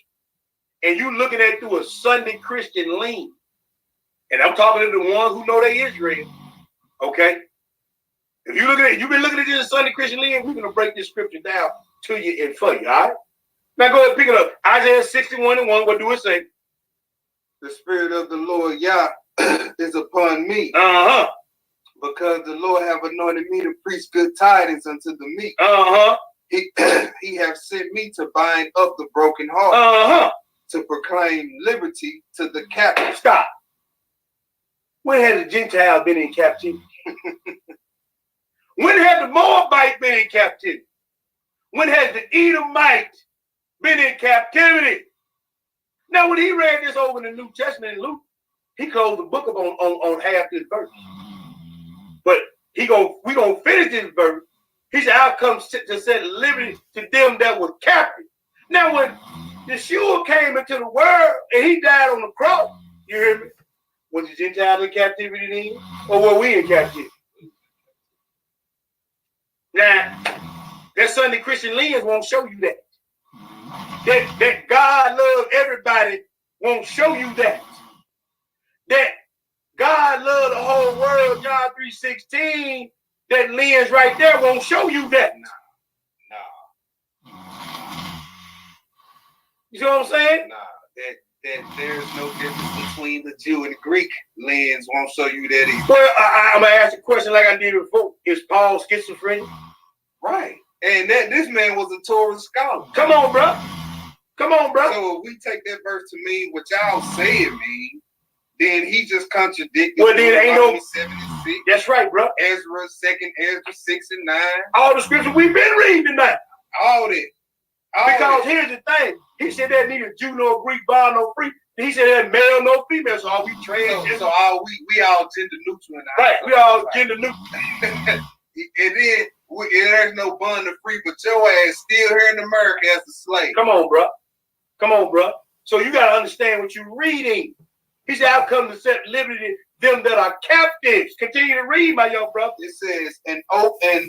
and you looking at it through a Sunday Christian lens, and I'm talking to the ones who know they Israel, okay? If you look at it, you've been looking at this Sunday Christian lens, we're gonna break this scripture down to you and for you, all right? Now go ahead and pick it up. Isaiah 61:1, what do it say? The Spirit of the Lord Yah is upon me, Uh-huh. because the Lord have anointed me to preach good tidings unto the meek. Uh-huh. He have sent me to bind up the broken heart, Uh-huh. to proclaim liberty to the captives. Stop. When has the Gentile been in captivity? When has the Moabite been in captivity? When has the Edomite been in captivity? Now, when he read this over in the New Testament in Luke, he closed the book up on half this verse. But we gonna finish this verse. He said, "I'll come to set liberty to them that were captive." Now, when Yeshua came into the world and he died on the cross, you hear me? Was the Gentiles in captivity then? Or were we in captivity? Now, that Sunday Christian lens won't show you that. That God loves everybody won't show you that. That God loved the whole world, John 3:16, that lens right there won't show you that. Nah. You see what I'm saying? Nah. That there's no difference between the Jew and the Greek lens won't show you that either. Well, I'm going to ask a question like I did before. Is Paul schizophrenic? Right. And this man was a Torah scholar. Come on, bro. Come on, bro. So if we take that verse to mean what y'all say it means, Then he just contradicted. Well, then ain't no- Deuteronomy 76, That's right, bro. Ezra, 2nd Ezra 6 and 9. All the scriptures we've been reading tonight. All that. Because here's the thing. He said there's neither Jew nor Greek, bond nor free. He said there's male nor female. So are we trans? So all we all gender neutral in the Right. house. We all gender neutral. And then there's no bond or free, but your ass still here in America as a slave. Come on, bro. Come on, bro. So you got to understand what you're reading. He said, I've come to set liberty them that are captives. Continue to read, my young brother. It says, and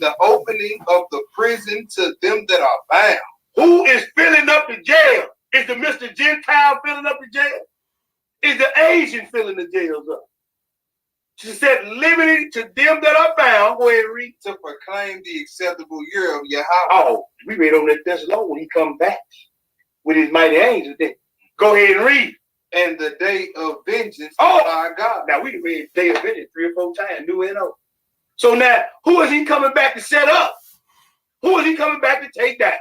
the opening of the prison to them that are bound. Who is filling up the jail? Is the Mr. Gentile filling up the jail? Is the Asian filling the jails up? To set liberty to them that are bound. Go ahead and read. To proclaim the acceptable year of Yahweh. Oh, we read on that Thessalonians when he come back with his mighty angels. Then go ahead and read. And the day of vengeance Oh. of our God. Now we read day of vengeance 3 or 4 times, new and old. So now, who is he coming back to set up? Who is he coming back to take down?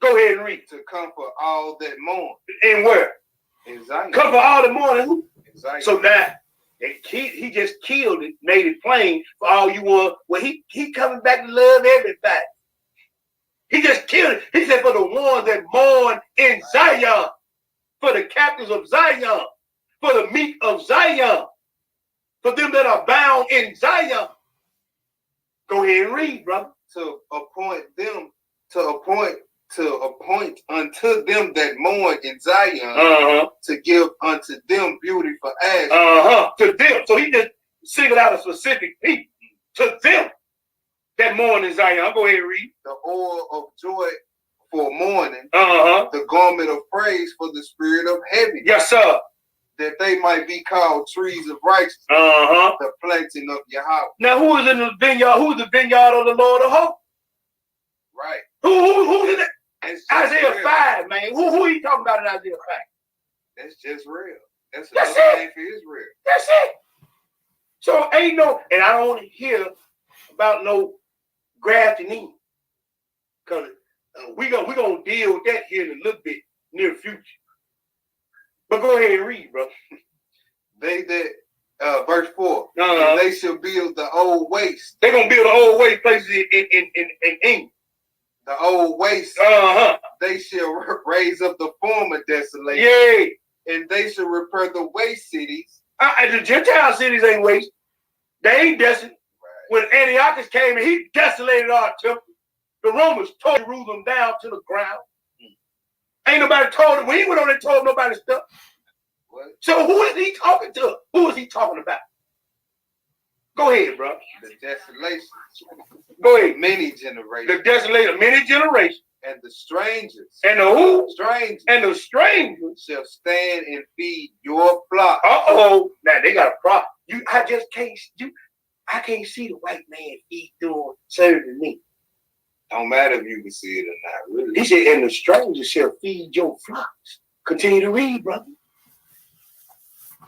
Go ahead and read. To comfort all that mourn. And where? In Zion. Cover all the morning. Who? In Zion. So now, he just killed it, made it plain for all you want. Well, he coming back to love everybody. He just killed it. He said for the ones that mourn in Zion, for the captives of Zion, for the meek of Zion, for them that are bound in Zion. Go ahead and read, brother. To appoint unto them that mourn in Zion, to give unto them beauty for ashes. To them. So he just singled out a specific people. To them that mourn in Zion. Go ahead and read. The oil of joy for mourning, The garment of praise for the spirit of heaviness, yes, sir. that they might be called trees of righteousness, the planting of Yahweh. Now who is in the vineyard? Who's the vineyard of the Lord of hope? Right. Who's in it? That's just Isaiah real. 5, man. Who are you talking about in Isaiah 5? That's just real. That's That's another it. name for Israel. That's it. So ain't no, and I don't want to hear about no grafting in. Because we're gonna deal with that here in a little bit near future. But go ahead and read, bro. They that verse 4. Uh-huh. And they shall build the old waste. They're gonna build the old way places in England. The old waste. Uh-huh. They shall raise up the former desolation. Yay. And they shall repair the waste cities. The Gentile cities ain't waste. They ain't desolate. When Antiochus came and he desolated our temple, the Romans tore Jerusalem down to the ground. Ain't nobody told him. When he went on and told nobody stuff. What? So who is he talking to? Who is he talking about? Go ahead, bro. The desolation. Go ahead. Many The generations. desolated many generations. And the strangers. And the who? Strangers And the strangers. shall stand and feed your flock. Uh-oh. Now they got a problem. I can't see the white man eat doing serving me. Don't matter if you can see it or not, really. He said, and the strangers shall feed your flocks. Continue to read, brother.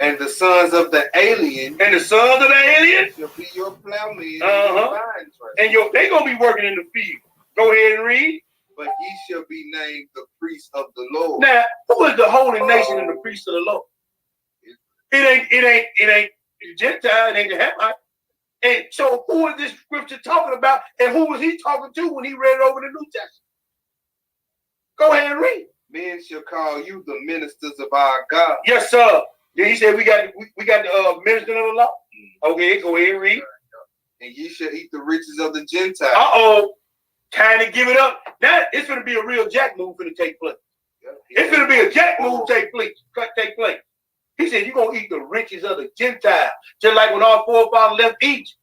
And the sons of the alien And the sons of the alien, shall be your plowmen and Uh-huh. your vine dressers. and they gonna be working in the field. Go ahead and read. But ye shall be named the priests of the Lord. Now, who is the holy nation and the priest of the Lord? It ain't the Gentile, it ain't the Hamite. And so who is this scripture talking about? And who was he talking to when he read it over the New Testament? Go ahead and read. Men shall call you the ministers of our God. Yes, sir. Then he said we got the minister of the law. Okay, go ahead and read. And ye shall eat the riches of the Gentiles. Uh-oh. Time to give it up. Now it's gonna be a real jack move gonna take place. It's gonna be a jack move take place. He said you're gonna eat the riches of the Gentiles. Just like when our forefathers left Egypt.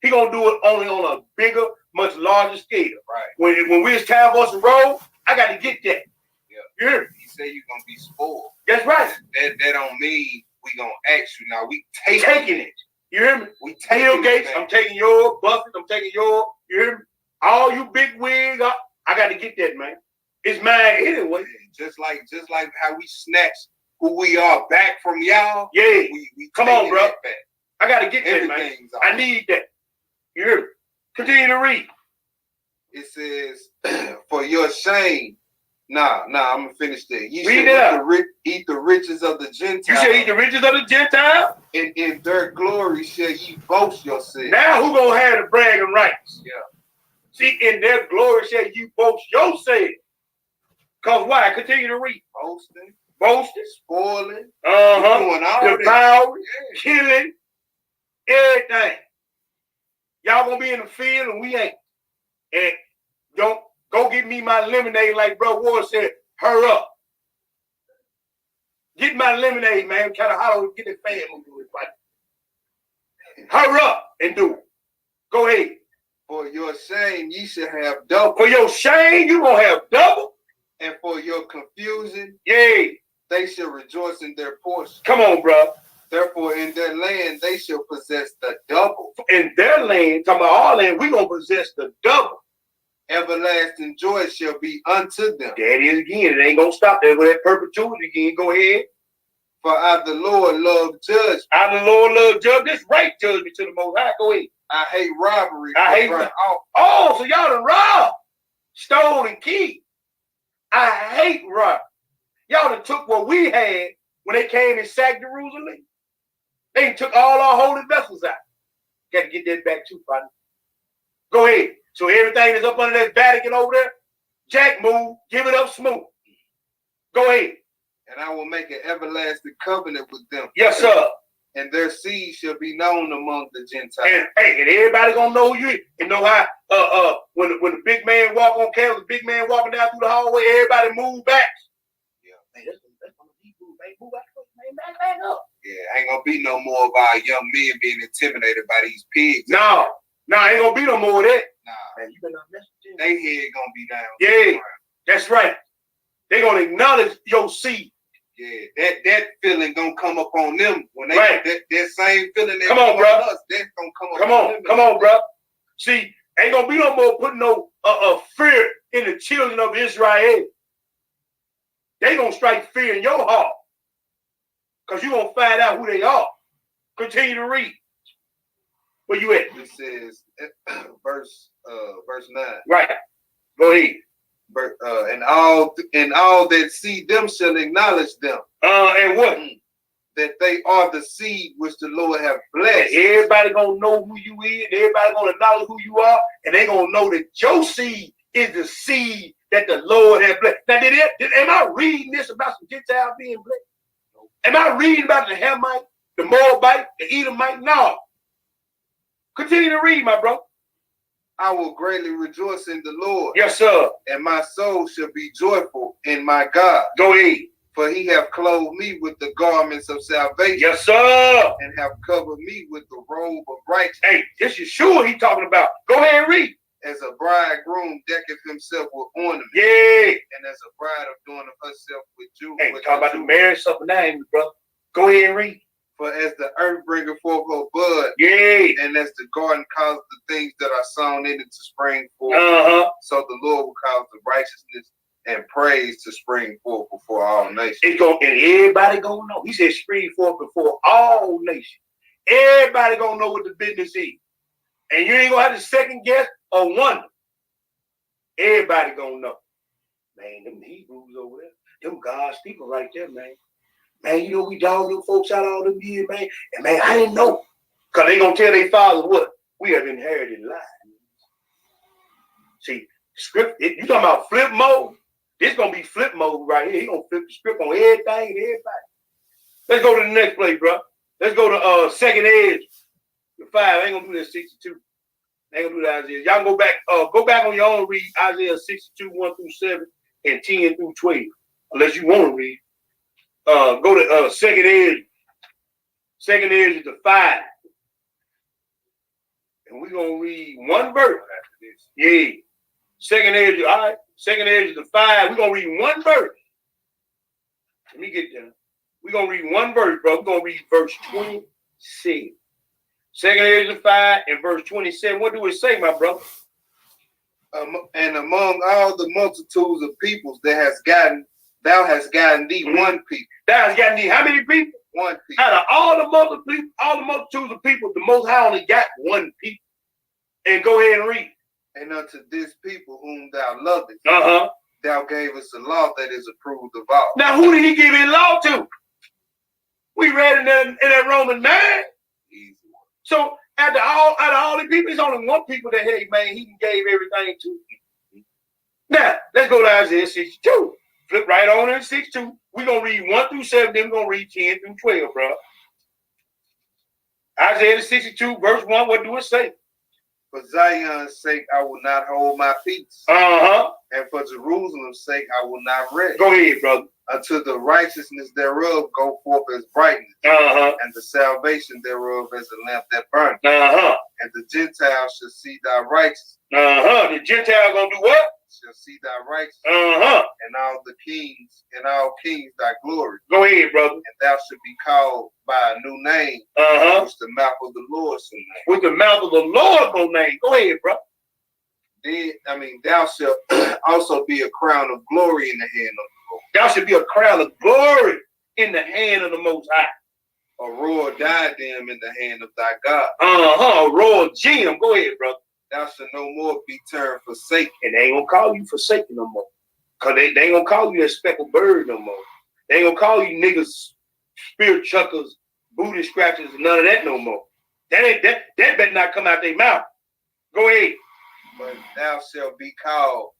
He gonna do it only on a bigger, much larger scale. Right. When we was time for us to roll, I gotta get that. Yeah. You hear me? He said you're gonna be spoiled. That's right. That don't mean we gonna ask you now. We Taking it. You hear me? We Bill taking Gates, it. I'm taking your Buffett, I'm taking your, you hear me? All you big wigs, I got to get that, man. It's mine anyway. Just like how we snatched who we are back from y'all. Yeah. We Come on, taking bro. that back. I got to get that, man. Everything's I ours. need that. You hear me? Continue to read. It says, for your shame Nah, I'm gonna finish that. You Read should it out. eat the riches of the Gentiles. You shall eat the riches of the Gentile. And in their glory shall ye boast yourself. Now who gonna have the bragging rights? Yeah. See, in their glory shall you boast yourself. Cause why? Continue to read. Boasting, Spoiling, doing all that. devouring, Yeah. killing, everything. Y'all gonna be in the field and we ain't. And don't go get me my lemonade like Bro Ward said. Hurry up. Get my lemonade, man. Kind of hollow. Get that fan moving with it. Hurry up and do it. Go ahead. For your shame ye shall have double. For your shame, you gonna have double. And for your confusion, Yay. they shall rejoice in their portion. Come on, bro. Therefore, in their land they shall possess the double. In their land, talking about our land, we gonna possess the double. Everlasting joy shall be unto them. That is again. It ain't gonna stop there with that perpetuity again. Go ahead. For I, the Lord, love judgment. I, the Lord, love judge. This right judgment to the Most High. Go ahead. I hate robbery. I hate burnt off. Oh, so y'all done robbed, stole, and killed. I hate rob. Y'all done took what we had when they came and sacked Jerusalem. They took all our holy vessels out. Got to get that back too, partner. Go ahead. So everything that's up under that Vatican over there, Jack move, give it up smooth. Go ahead. And I will make an everlasting covenant with them. Yes, sir. And their seed shall be known among the Gentiles. And hey, and everybody gonna know who you is. And know how when the big man walk on campus, the big man walking down through the hallway, everybody move back. Yeah, man, that's gonna be move, man. Move back up. Yeah, ain't gonna be no more of our young men being intimidated by these pigs. No, ain't gonna be no more of that. Nah, man, you better not mess with them. they head gonna be down. Yeah, that's right. They gonna acknowledge your seed. Yeah, that feeling gonna come up on them when they Right. that same feeling that Come on, bro. us, that's gonna come up on them. Come on, bro. See, ain't gonna be no more putting no fear in the children of Israel. They gonna strike fear in your heart. Because you're gonna find out who they are. Continue to read. Where you at? It says verse 9. Right. Go ahead. And all that see them shall acknowledge them. And what? That they are the seed which the Lord have blessed. Everybody gonna know who you is. Everybody gonna acknowledge who you are, and they gonna know that your seed is the seed that the Lord has blessed. Now, am I reading this about some Gentiles being blessed? Am I reading about the Hamite, the Moabite, the Edomite? No. Continue to read, my bro. I will greatly rejoice in the Lord. Yes, sir. And my soul shall be joyful in my God. Go ahead. For he have clothed me with the garments of salvation. Yes, sir. And have covered me with the robe of righteousness. Hey, this is Yeshua he talking about. Go ahead and read. As a bridegroom decketh himself with ornament. Yeah. And as a bride adorneth herself with jewels. Hey, talking about the marriage supper now, bro. Go ahead and read. For as the earth bringeth forth her bud, yeah, and as the garden causes the things that are sown in it to spring forth, so the Lord will cause the righteousness and praise to spring forth before all nations. And everybody gonna know. He said spring forth before all nations. Everybody gonna know what the business is. And you ain't gonna have to second guess or wonder. Everybody gonna know. Man, them Hebrews over there, them God's people right there, man. Man, you know we dog them folks out all them years, man. And man, I didn't know. Because they gonna tell their fathers what? We have inherited lies. See, script, you talking about flip mode? This gonna be flip mode right here. He gonna flip the script on everything and everybody. Let's go to the next place, bro. Let's go to second edge. The 5. I ain't gonna do that 62. I ain't gonna do that Isaiah. Y'all go back on your own, read Isaiah 62, 1 through 7 and 10 through 12. Unless you want to read. Go to second edge. Second edge is the 5. And we're gonna read one verse after this. Yeah. Second edge, all right. Second edge is the 5. We're gonna read one verse. Let me get there. We're gonna read one verse, bro. We're gonna read verse 26. Second edge is the 5 and verse 27. What do it say, my brother? And among all the multitudes of peoples thou hast gotten thee one people. Thou hast gotten thee how many people? One people. Out of all the multitudes of people, the Most High only got one people. And go ahead and read. And unto this people whom thou lovest, Thou gave us a law that is approved of all. Now, who did he give his law to? We read in that Romans 9. Easy one. So out of all the people, there's only one people that, hey, man, he gave everything to. Now, let's go to Isaiah 62. Flip right on in 62. We're going to read 1 through 7, then we're going to read 10 through 12, bro. Isaiah 62, verse 1, what do it say? For Zion's sake, I will not hold my peace. Uh-huh. And for Jerusalem's sake, I will not rest. Go ahead, brother. Until the righteousness thereof go forth as brightness, Uh-huh. and the salvation thereof as a lamp that burneth. Uh-huh. And the Gentiles shall see thy righteousness. Uh-huh. The Gentile gonna do what? Shall see thy righteousness, Uh-huh. and all kings thy glory. Go ahead, brother. And thou shalt be called by a new name, Uh-huh. which the mouth of the Lord shall name. With the mouth of the Lord go name. Go ahead, bro. Thou shalt also be a crown of glory in the hand of the Lord. Thou should be a crown of glory in the hand of the Most High. A royal diadem in the hand of thy God. Uh-huh. A royal gem. Go ahead, brother. Thou shalt no more be turned forsaken. And they ain't gonna call you forsaken no more. Cause they ain't gonna call you that speckled bird no more. They ain't gonna call you niggas, spirit chuckers, booty scratchers, and none of that no more. That better not come out their mouth. Go ahead. But thou shalt be called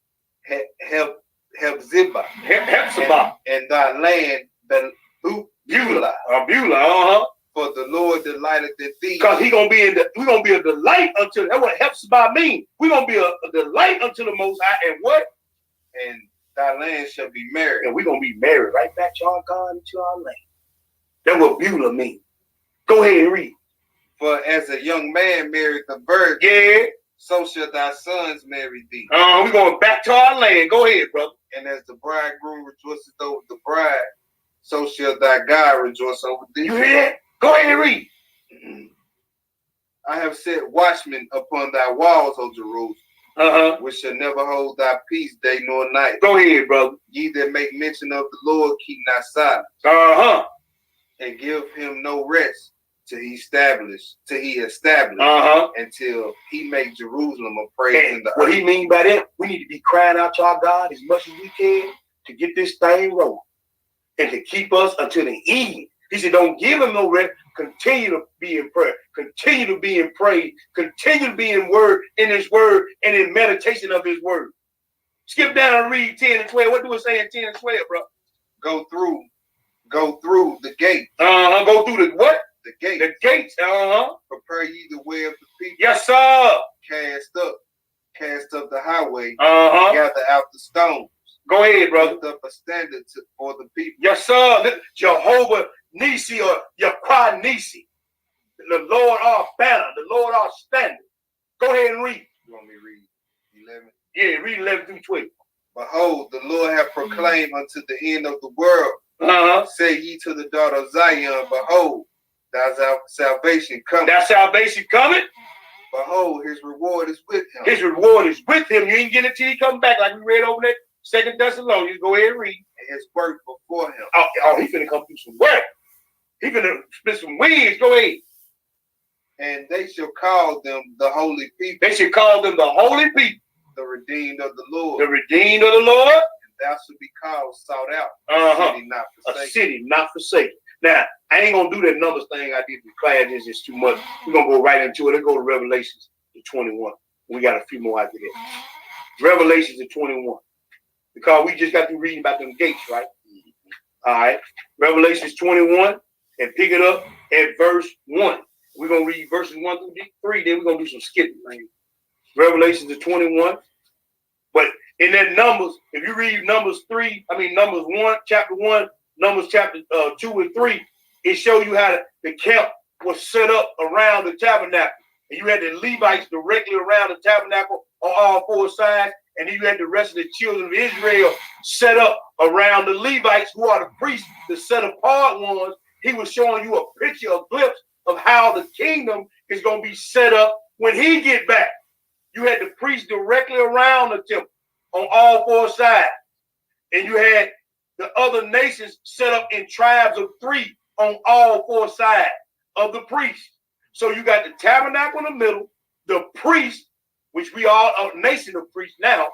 Hephzibah, Hephzibah. and thy land Beulah. Beulah, uh-huh. For the Lord delighteth in thee. Because we're gonna be a delight unto, that's what Hephzibah means. We're gonna be a delight unto the Most High, and what? And thy land shall be married. And we're gonna be married right back to our God and to our land. That's what Beulah means. Go ahead and read. For as a young man married the virgin, Yeah. so shall thy sons marry thee. We're going back to our land. Go ahead, brother. And as the bridegroom rejoiceth over the bride, so shall thy God rejoice over thee. You hear that? Go ahead and read. I have set watchmen upon thy walls, O Jerusalem, Uh-huh. which shall never hold thy peace day nor night. Go ahead, brother. Ye that make mention of the Lord, keep not silent, Uh-huh. and give him no rest till he establish, Uh-huh. until he make Jerusalem a praise in And the what earth. he mean by that, we need to be crying out to our God as much as we can to get this thing rolling and to keep us until the end. He said, don't give him no rest. Continue to be in prayer. Continue to be in praise. Continue to be in his word, and in meditation of his word. Skip down and read 10 and 12. What do it say in 10 and 12, bro? Go through the gate. Uh-huh. Go through the what? The gate. The gates. Uh-huh. Prepare ye the way of the people. Yes, sir. Cast up the highway. Uh-huh. Gather out the stones. Go ahead, brother. Lift up a standard for the people. Yes, sir. Jehovah Nisi or Yahweh Nisi. The Lord our banner, the Lord our standard. Go ahead and read. You want me to read 11? Yeah, read 11 through 12. Behold, the Lord hath proclaimed unto the end of the world. Uh-huh. Say ye to the daughter of Zion, behold, thy salvation cometh. That salvation coming. Behold, his reward is with him. His reward is with him. You ain't getting it till he come back, like we read over there. 2 Thessalonians. Go ahead and read. And his work before him. Oh, he finna come through some work. He finna split some wings. Go ahead. And they shall call them the holy people, They should call them the holy people, the redeemed of the Lord. the redeemed of the Lord. And thou shalt be called, sought out, Uh-huh. city not A forsaken. city not forsaken. Now, I ain't gonna do that numbers thing I did in class. It's just too much. We're gonna go right into it. Let's go to Revelations to 21. We got a few more after that. Revelations to 21. Because we just got to reading about them gates, right? All right. Revelations 21 and pick it up at verse 1. We're gonna read verses 1 through 3, then we're gonna do some skipping. Revelations to 21. But in that Numbers, if you read Numbers 1, chapter 1, Numbers chapter 2 and 3, it shows you how the camp was set up around the tabernacle. And you had the Levites directly around the tabernacle on all four sides. And then you had the rest of the children of Israel set up around the Levites, who are the priests, the set apart ones. He was showing you a picture, a glimpse of how the kingdom is going to be set up when he get back. You had the priests directly around the temple on all four sides. And you had the other nations set up in tribes of 3 on all four sides of the priests. So you got the tabernacle in the middle, the priest, which we are a nation of priests now,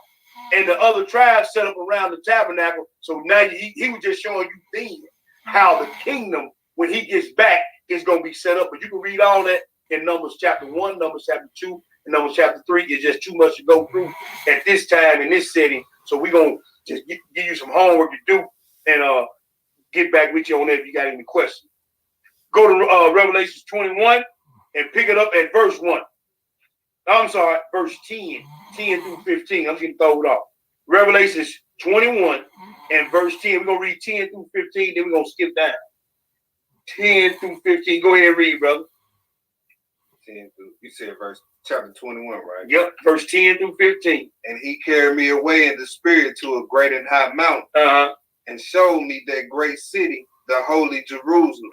and the other tribes set up around the tabernacle. So now he was just showing you then how the kingdom, when he gets back, is going to be set up. But you can read all that in Numbers chapter 1, Numbers chapter 2, and Numbers chapter 3. It's just too much to go through at this time in this setting. So we're going to just give you some homework to do and get back with you on that if you got any questions. Go to Revelations 21 and pick it up at verse 1. I'm sorry, verse 10 through 15. I'm just going to throw it off. Revelations 21 and verse 10. We're going to read 10 through 15, then we're going to skip down. 10 through 15. Go ahead and read, brother. 10 through, you said verse chapter 21, right? Yep, verse 10 through 15. And he carried me away in the spirit to a great and high mountain, and showed me that great city, the holy Jerusalem,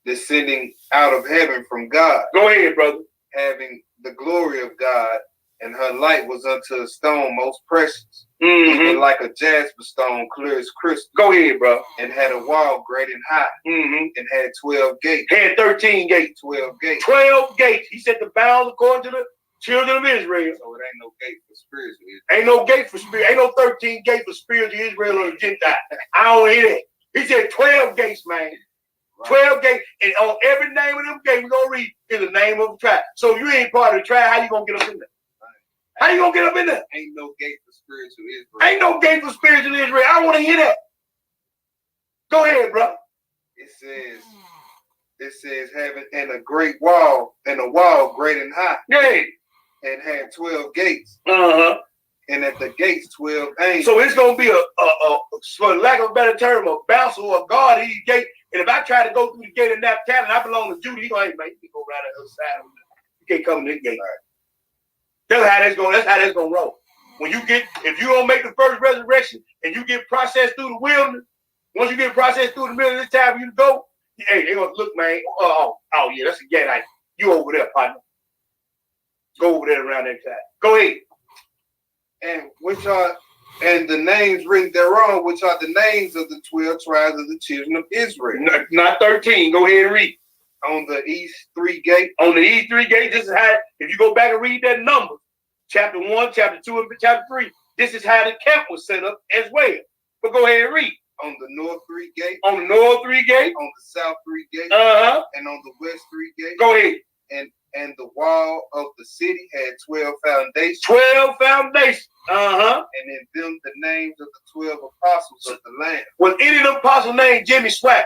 descending out of heaven from God. Go ahead, brother. Having the glory of God, and her light was unto a stone most precious, Mm-hmm. even like a jasper stone, clear as crystal. Go ahead, bro. And had a wall great and high, Mm-hmm. and had 12 gates. Had 13 gates. 12 gates. 12 gates. He set the bounds according to the children of Israel. So it ain't no gate for spiritual Israel. Ain't no gate for spirit. Ain't no 13 gates for spiritual Israel or the Gentile. I don't hear that. He said 12 gates, man. Right. 12 gates. And on every name of them gates, we're going to read is the name of the tribe. So if you ain't part of the tribe, how you going to get up in there? How you going to get up in there? Ain't no gate for spiritual Israel. Ain't no gate for spiritual Israel. I want to hear that. Go ahead, bro. It says having and a great wall, and a wall great and high, Yeah. and had 12 gates, Uh-huh. and at the gates 12 angels. So it's gonna be for lack of a better term, a bouncer or a guard at each gate. And if I try to go through the gate of Naphtali and I belong to Judah, he gonna, hey man, you can go around the other side. You can't come to this gate. That's how that's gonna roll. When you get, if you don't make the first resurrection and you get processed through the wilderness, once you get processed through the middle of this time for you to go, hey, they're gonna look, man. Oh yeah, that's a gate. You over there, partner. Go over there around that side. Go ahead. And the names written thereon, which are the names of the 12 tribes of the children of Israel. Not 13. Go ahead and read. On the east 3 gate. On the east 3 gates, this is how, if you go back and read that number, chapter 1, chapter 2, and chapter 3, this is how the camp was set up as well. But go ahead and read. On the north 3 gate. On the north 3 gates. On the south 3 gate. And on the west 3 gate. Go ahead. And the wall of the city had 12 foundations. 12 foundations. And in them the names of the 12 apostles of the Lamb. Was any of them apostles named Jimmy Swagg,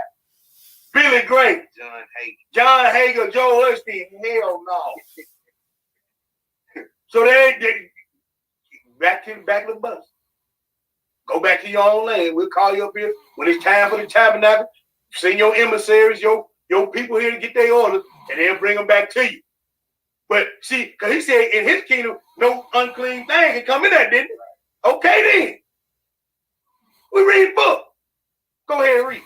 Billy Graham, John Hager, Joe Osteen? Hell no. So they back to the bus. Go back to your own land. We'll call you up here when it's time for the tabernacle. Send your emissaries, your people here to get their orders, and they'll bring them back to you. But see, because he said in his kingdom, no unclean thing can come in there, didn't it? Okay, then. We read book. Go ahead and read.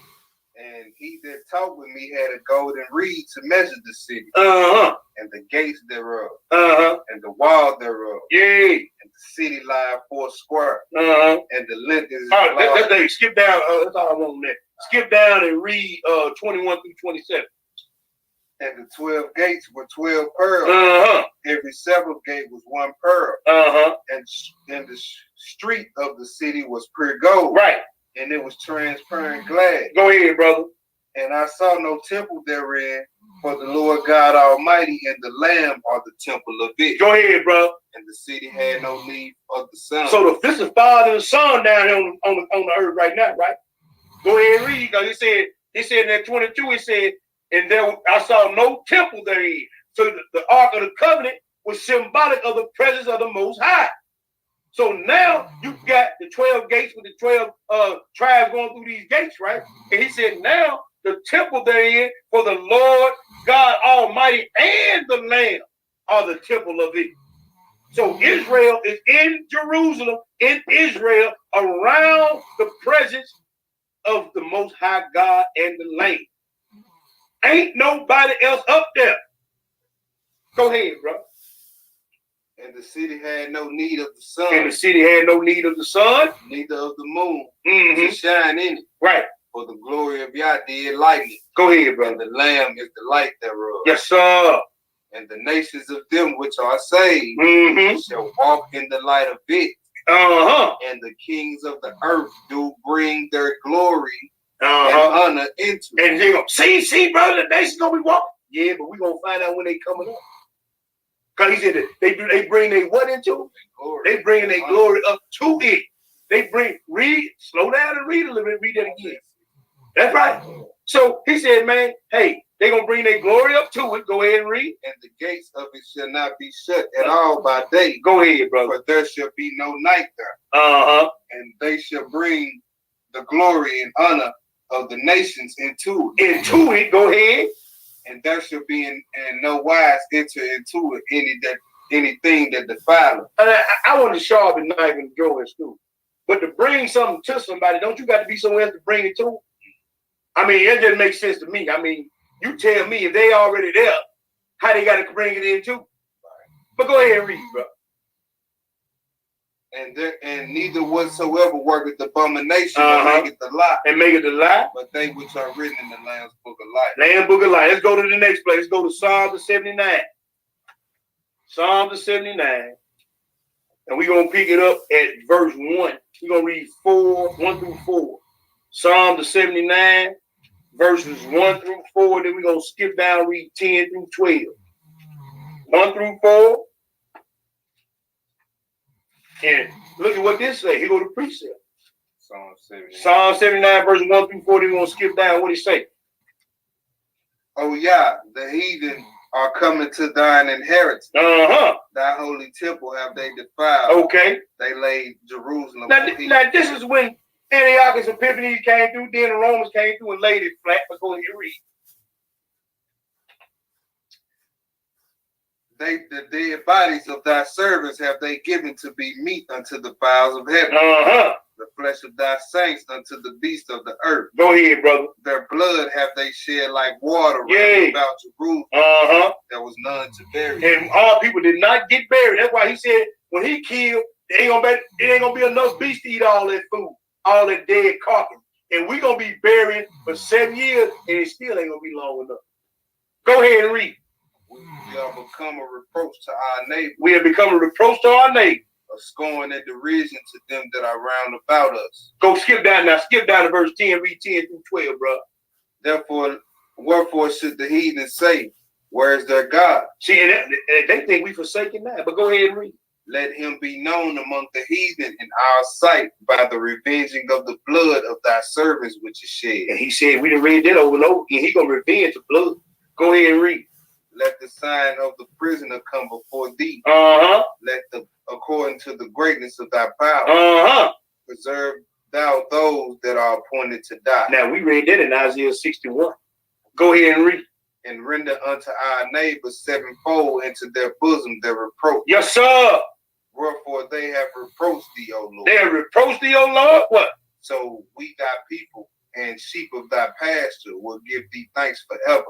And he that talked with me had a golden reed to measure the city. And the gates thereof. And the wall thereof. Yeah. And the city lieth 4 square. And the length is. All right, let's skip down. That's all I want on that. Skip down and read 21 through 27. And the 12 gates were 12 pearls. Every several gate was 1 pearl. And the street of the city was pure gold. Right. And it was transparent glass. Go ahead, brother. And I saw no temple therein, for the Lord God Almighty and the Lamb are the temple of it. Go ahead, bro. And the city had no need of the sun. So this is Father and Son down here on the earth right now, right? Go ahead and read, because he said in that 22, he said, and there I saw no temple therein. So the Ark of the Covenant was symbolic of the presence of the Most High. So now you got the 12 gates with the 12 tribes going through these gates, right? And he said now the temple therein for the Lord God Almighty and the Lamb are the temple of it. So Israel is in Jerusalem, in Israel, around the presence of the Most High God and the Lamb. Ain't nobody else up there. Go ahead, bro. And the city had no need of the sun. And the city had no need of the sun. Neither of the moon to shine in it. Right. For the glory of Yah did lighten it. Go ahead, brother. And the Lamb is the light thereof. Yes, sir. And the nations of them which are saved shall walk in the light of it. And the kings of the earth do bring their glory and Uh-huh. honor into it. And they go, see, brother, the nation's gonna be walking. Yeah, but we gonna find out when they coming up. Cause he said that they bring their what into it? Glory. They bring their glory up to it. They slow down and read a little bit, read that again. That's right. So he said, man, hey, they gonna bring their glory up to it. Go ahead and read. And the gates of it shall not be shut at all by day. Go ahead, brother. For there shall be no night there. Uh-huh. And they shall bring the glory and honor of the nations into it. Into it, go ahead. And there shall be in no wise enter into it anything that defile it. I want to sharpen the knife and go in school. But to bring something to somebody, don't you got to be somewhere else to bring it to? I mean, it just makes sense to me. I mean, you tell me if they already there, how they got to bring it in too. But go ahead and read, bro. And neither whatsoever worketh abomination or maketh the lie. And make it a lie. But they which are written in the Lamb's book of life. Lamb book of life. Let's go to the next place. Let's go to Psalm 79. Psalm 79. And we're going to pick it up at verse 1. We're going to read 1 through 4. Psalm 79, verses 1 through 4. Then we're going to skip down and read 10 through 12. 1 through 4. And look at what this says. Here go the precept. Psalm 79, verse 1 through 4. Then we're going to skip down. What it say? Oh, yeah, the heathen are coming to thine inheritance. Uh-huh. Thy holy temple have they defiled. Okay. They laid Jerusalem. Now this is when Antiochus Epiphanes came through, then the Romans came through and laid it flat. But go ahead and read. The dead bodies of thy servants have they given to be meat unto the fowls of heaven. Uh-huh. The flesh of thy saints unto the beasts of the earth. Go ahead, brother. Their blood have they shed like water Yay. round about Jerusalem. Uh-huh. There was none to bury. And all people did not get buried. That's why he said when he killed, it ain't gonna be enough beasts to eat all that food, all that dead carcass. And we're gonna be buried for 7 years, and it still ain't gonna be long enough. Go ahead and read. We are become a reproach to our neighbor. We have become a reproach to our neighbor. A scorn and derision to them that are round about us. Go skip down now. Skip down to verse 10. Read 10 through 12, bro. Therefore, wherefore should the heathen say, where is their God? See, and they think we forsaken that. But go ahead and read. Let him be known among the heathen in our sight by the revenging of the blood of thy servants which is shed. And he said, we done read that over and over, and he gonna revenge the blood. Go ahead and read. Let the sign of the prisoner come before thee. Uh-huh. According to the greatness of thy power. Uh-huh. Preserve thou those that are appointed to die. Now we read that in Isaiah 61. Go ahead and read. And render unto our neighbors sevenfold into their bosom their reproach. Yes, sir. Wherefore they have reproached thee, O Lord. They have reproached thee, O Lord. What? So we thy people and sheep of thy pasture will give thee thanks forever.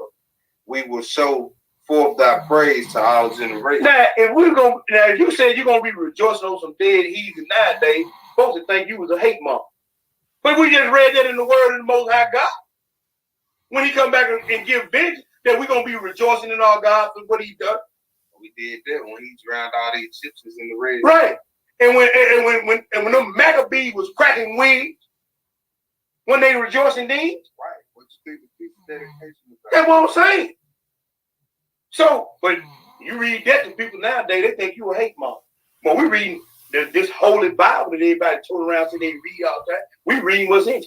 We will show forth thy praise to all generations. Now, if you said you're gonna be rejoicing on some dead heathen nowadays, folks would think you was a hate mob. But we just read that in the word of the Most High God. When he come back and give vengeance, that we're gonna be rejoicing in our God for what he done. We did that when he drowned all these Egyptians in the Red Sea. Right. And when them Maccabees was cracking wings, when they rejoicing then, Right. What you think the dedication about? that's what I'm saying. So, but you read that to people nowadays, they think you a hate mob. But we reading this holy Bible that everybody turn around so they read all that. We reading what's in it.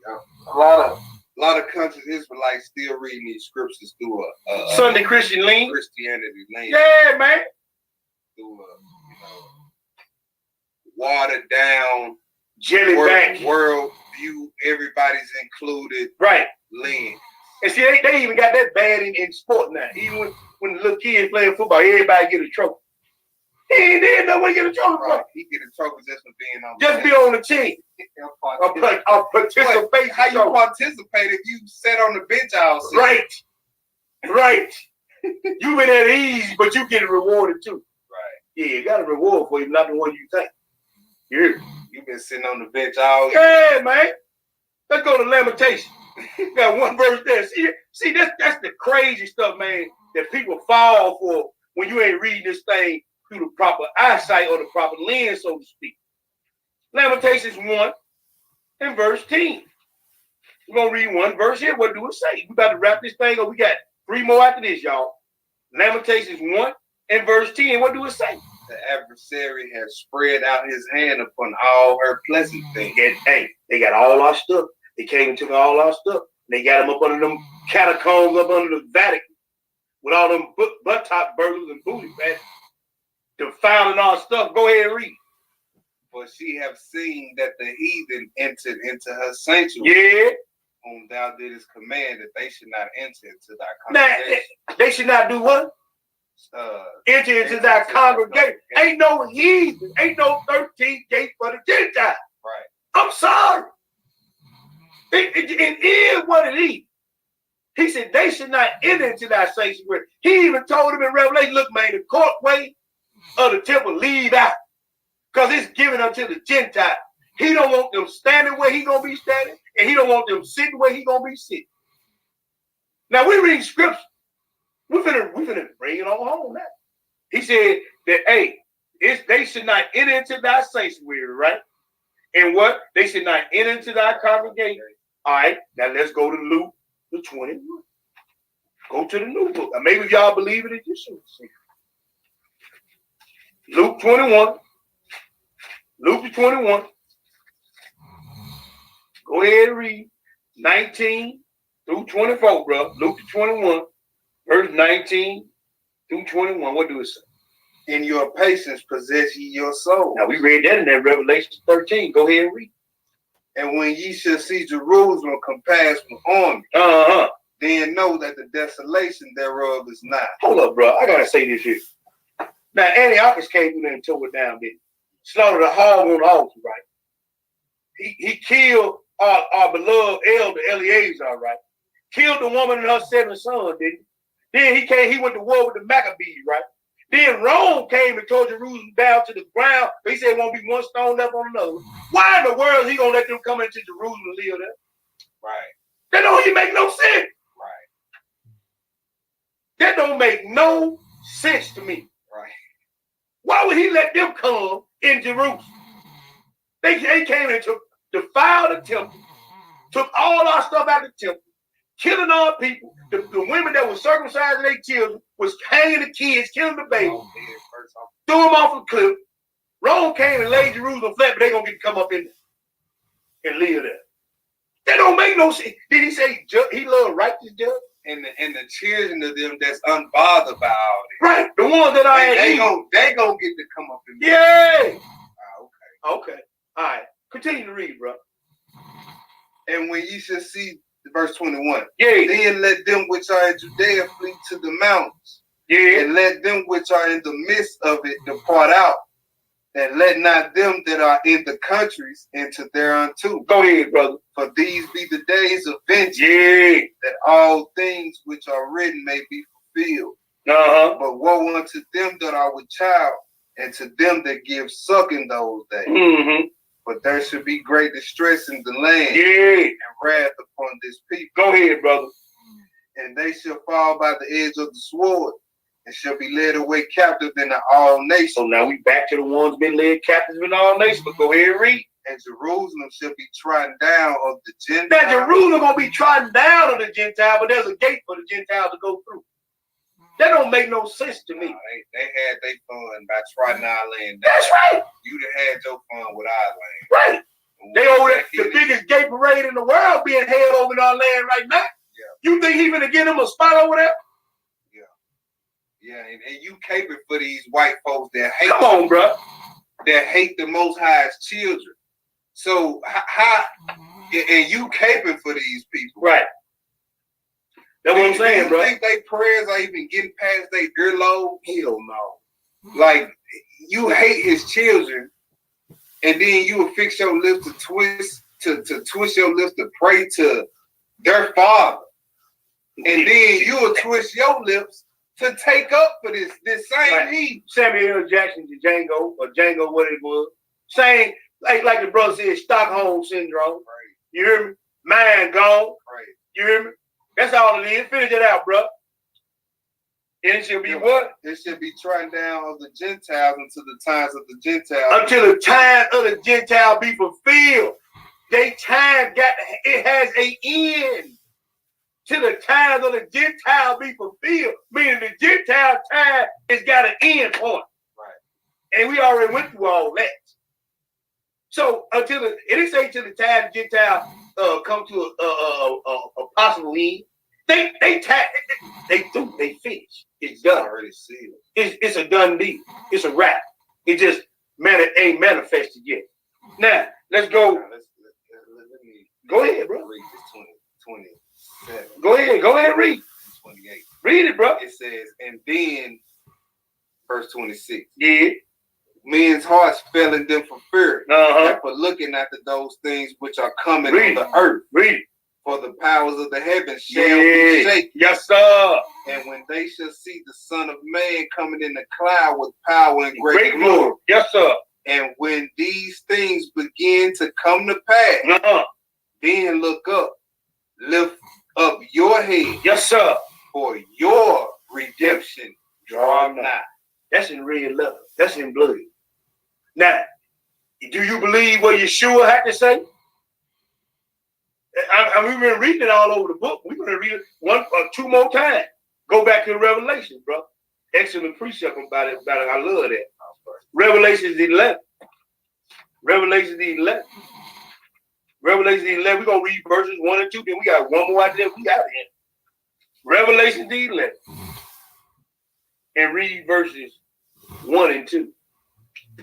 Yeah. A lot of countries, Israelites still reading these scriptures through a Sunday Christian lean. Christianity lens. Yeah, man. Through a watered down Jelly-back. world view, everybody's included Right. lens. And see, they even got that bad in sport now. Even when the little kids playing football, everybody get a trophy. He ain't did no way to get a trophy. Right. He get a trophy just for being on Just be on the team. A participation. How you participate if you sat on the bench all season? Right. You been at ease, but you get rewarded too. Right. Yeah, you got a reward for you, not the one you think. Yeah. You've been sitting on the bench all year. Yeah, man. Let's go to Lamentation. Got one verse there. See, that's the crazy stuff, man, that people fall for when you ain't reading this thing through the proper eyesight or the proper lens, so to speak. Lamentations 1 and verse 10. We're going to read one verse here. What do it say? We about to wrap this thing up. We got 3 more after this, y'all. Lamentations 1 and verse 10. What do it say? The adversary has spread out his hand upon all her pleasant things. And, hey, they got all our stuff. They came and took all our stuff. They got them up under them catacombs, up under the Vatican, with all them butt top burglars and booty bats, defiling our stuff. Go ahead and read. For she have seen that the heathen entered into her sanctuary, Yeah. whom thou didst command that they should not enter into thy Now, congregation. they should not do what? Enter into thy congregation. Ain't no heathen. Ain't no 13th gate for the Gentile. Right. I'm sorry. It is what it is. He said they should not enter into thy sanctuary. He even told him in Revelation, look, man, the courtway of the temple leave out. Because it's given unto the Gentile. He don't want them standing where he gonna be standing, and he don't want them sitting where he gonna be sitting. Now we read scripture. We finna bring it on home now. He said that, hey, they should not enter into thy sanctuary, right? And what? They should not enter into thy congregation. All right, now let's go to Luke the 21. Go to the new book. Now maybe y'all believe it, if you should see. Luke 21. Luke the 21. Go ahead and read 19 through 24, bro. Luke the 21, verse 19 through 21. What do it say? In your patience possess ye your soul. Now we read that in that Revelation 13. Go ahead and read. And when ye shall see Jerusalem compassed with armies, then know that the desolation thereof is nigh. Hold up, bro. I gotta say this here. Now Antiochus came through there and tore it down, didn't he? Slaughtered a hog on the altar, right? He killed our beloved elder Eleazar, right? Killed the woman and her 7 sons, didn't he? Then he went to war with the Maccabees, right? Then Rome came and tore Jerusalem down to the ground. He said won't be one stone left on another. Why in the world is he gonna let them come into Jerusalem and live there? Right. That don't even make no sense. Right. That don't make no sense to me. Right. Why would he let them come in Jerusalem? They came and defiled the temple, took all our stuff out of the temple, killing our people. The women that were circumcising their children was hanging the kids, killing the babies, threw them off a cliff. Rome came and laid Jerusalem flat, but they gonna get to come up in there and live there. That don't make no sense. Did he say he loved righteous judge? And the children of them that's unbothered by all this. Right, the ones that they gonna get to come up in there. Yeah. Okay. All right. Continue to read, bro. And when ye shall see verse 21, Yeah. then let them which are in Judea flee to the mountains. Yeah. And let them which are in the midst of it depart out. And let not them that are in the countries enter thereunto. Go ahead, brother. For these be the days of vengeance, Yeah. that all things which are written may be fulfilled. But woe unto them that are with child, and to them that give suck in those days. Mm-hmm. But there should be great distress in the land, Yeah. and wrath upon this people. Go ahead, brother. And they shall fall by the edge of the sword, and shall be led away captive into all nations. So now we back to the ones been led captives in all nations. But go ahead and read. And Jerusalem shall be trodden down of the Gentiles. Now Jerusalem gonna be trodden down on the Gentile, but there's a gate for the Gentile to go through. That don't make no sense to me. They had their fun by trodden our land down. That's right. You done had your fun with our land. Right. They over there, the biggest gay parade in the world being held over in our land right now. Yeah. You think he gonna get him a spot over there? Yeah, and you caping for these white folks that hate. Come on, bro. That hate the Most High's children. So how and you caping for these people? Right. That's what I'm saying, bro. Do you think their prayers are even getting past their earlobe? Hell no. Like, you hate his children, and then you will fix your lips to twist your lips to pray to their father, and then you will twist your lips to take up for this same heat. Samuel L. Jackson to Django, or Django, what it was. Same, like the brother said, Stockholm syndrome. Right. You hear me? Mind gone. Right. You hear me? That's all it is. Finish it out, bro. It shall be what? It should be trodden down of the Gentiles until the times of the Gentiles. Until the time of the Gentile be fulfilled. They time it has an end. Till the time of the Gentile be fulfilled. Meaning the Gentile time has got an end point. Right. And we already went through all that. So until it didn't say till the time the Gentile come to a possible end. They finish. It's done. Already sealed. It's a done deal. It's a wrap. It just ain't manifested yet. Now let's go. Let me Go ahead, bro. Read this 27. Go ahead and read. 28. Read it, bro. It says, and then verse 26. Yeah. Men's hearts fell in them for fear, Uh-huh. and for looking after those things which are coming Read on the earth. Read it. For the powers of the heavens shall be shaken. Yes, sir. And when they shall see the Son of Man coming in the cloud with power and great Great glory. glory. Yes, sir. And when these things begin to come to pass, Uh-huh. then look up, lift up your head, Yes, sir. for your redemption draw nigh. That's in red letter. That's in blood. Now, do you believe what Yeshua had to say? We've been reading it all over the book. We're going to read it one or two more times. Go back to Revelation, bro. Excellent precept about it. I love that. Revelation 11. Revelation 11. Revelation 11. We're going to read verses 1 and 2. Then we got one more out there. We out of here. Revelation 11. And read verses 1 and 2.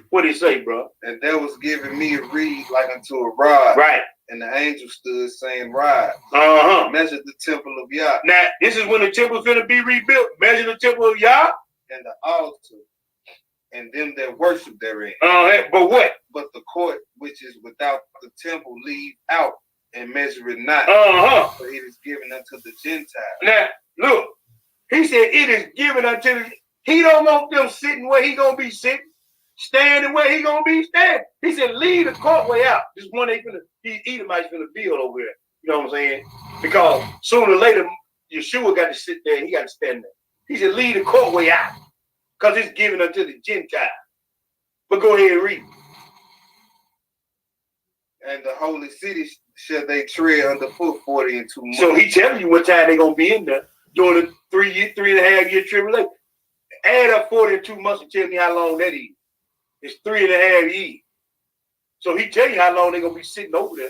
What did it say, bro? And there was given me a reed like unto a rod. Right. And the angel stood saying, Rise, Uh-huh. measure the temple of Yah Now, this is when the temple's going to be rebuilt. Measure the temple of Yah. and the altar, and them that worship therein. But what? But the court which is without the temple leave out, and measure it not. Uh-huh. For it is given unto the Gentiles. Now, look. He said it is given unto the... He don't want them sitting where he going to be sitting. Standing where he going to be standing. He said leave the courtway out. This one Edomites going to build over there. You know what I'm saying? Because sooner or later, Yeshua got to sit there and he got to stand there. He said leave the courtway out. Because it's given unto the Gentiles. But go ahead and read. And the holy city shall they tread underfoot 40 and 2 months. So he telling you what time they're going to be in there during the 3.5 year tribulation. Add up 40 and 2 months and tell me how long that is. It's 3.5 years. So he tell you how long they're going to be sitting over there.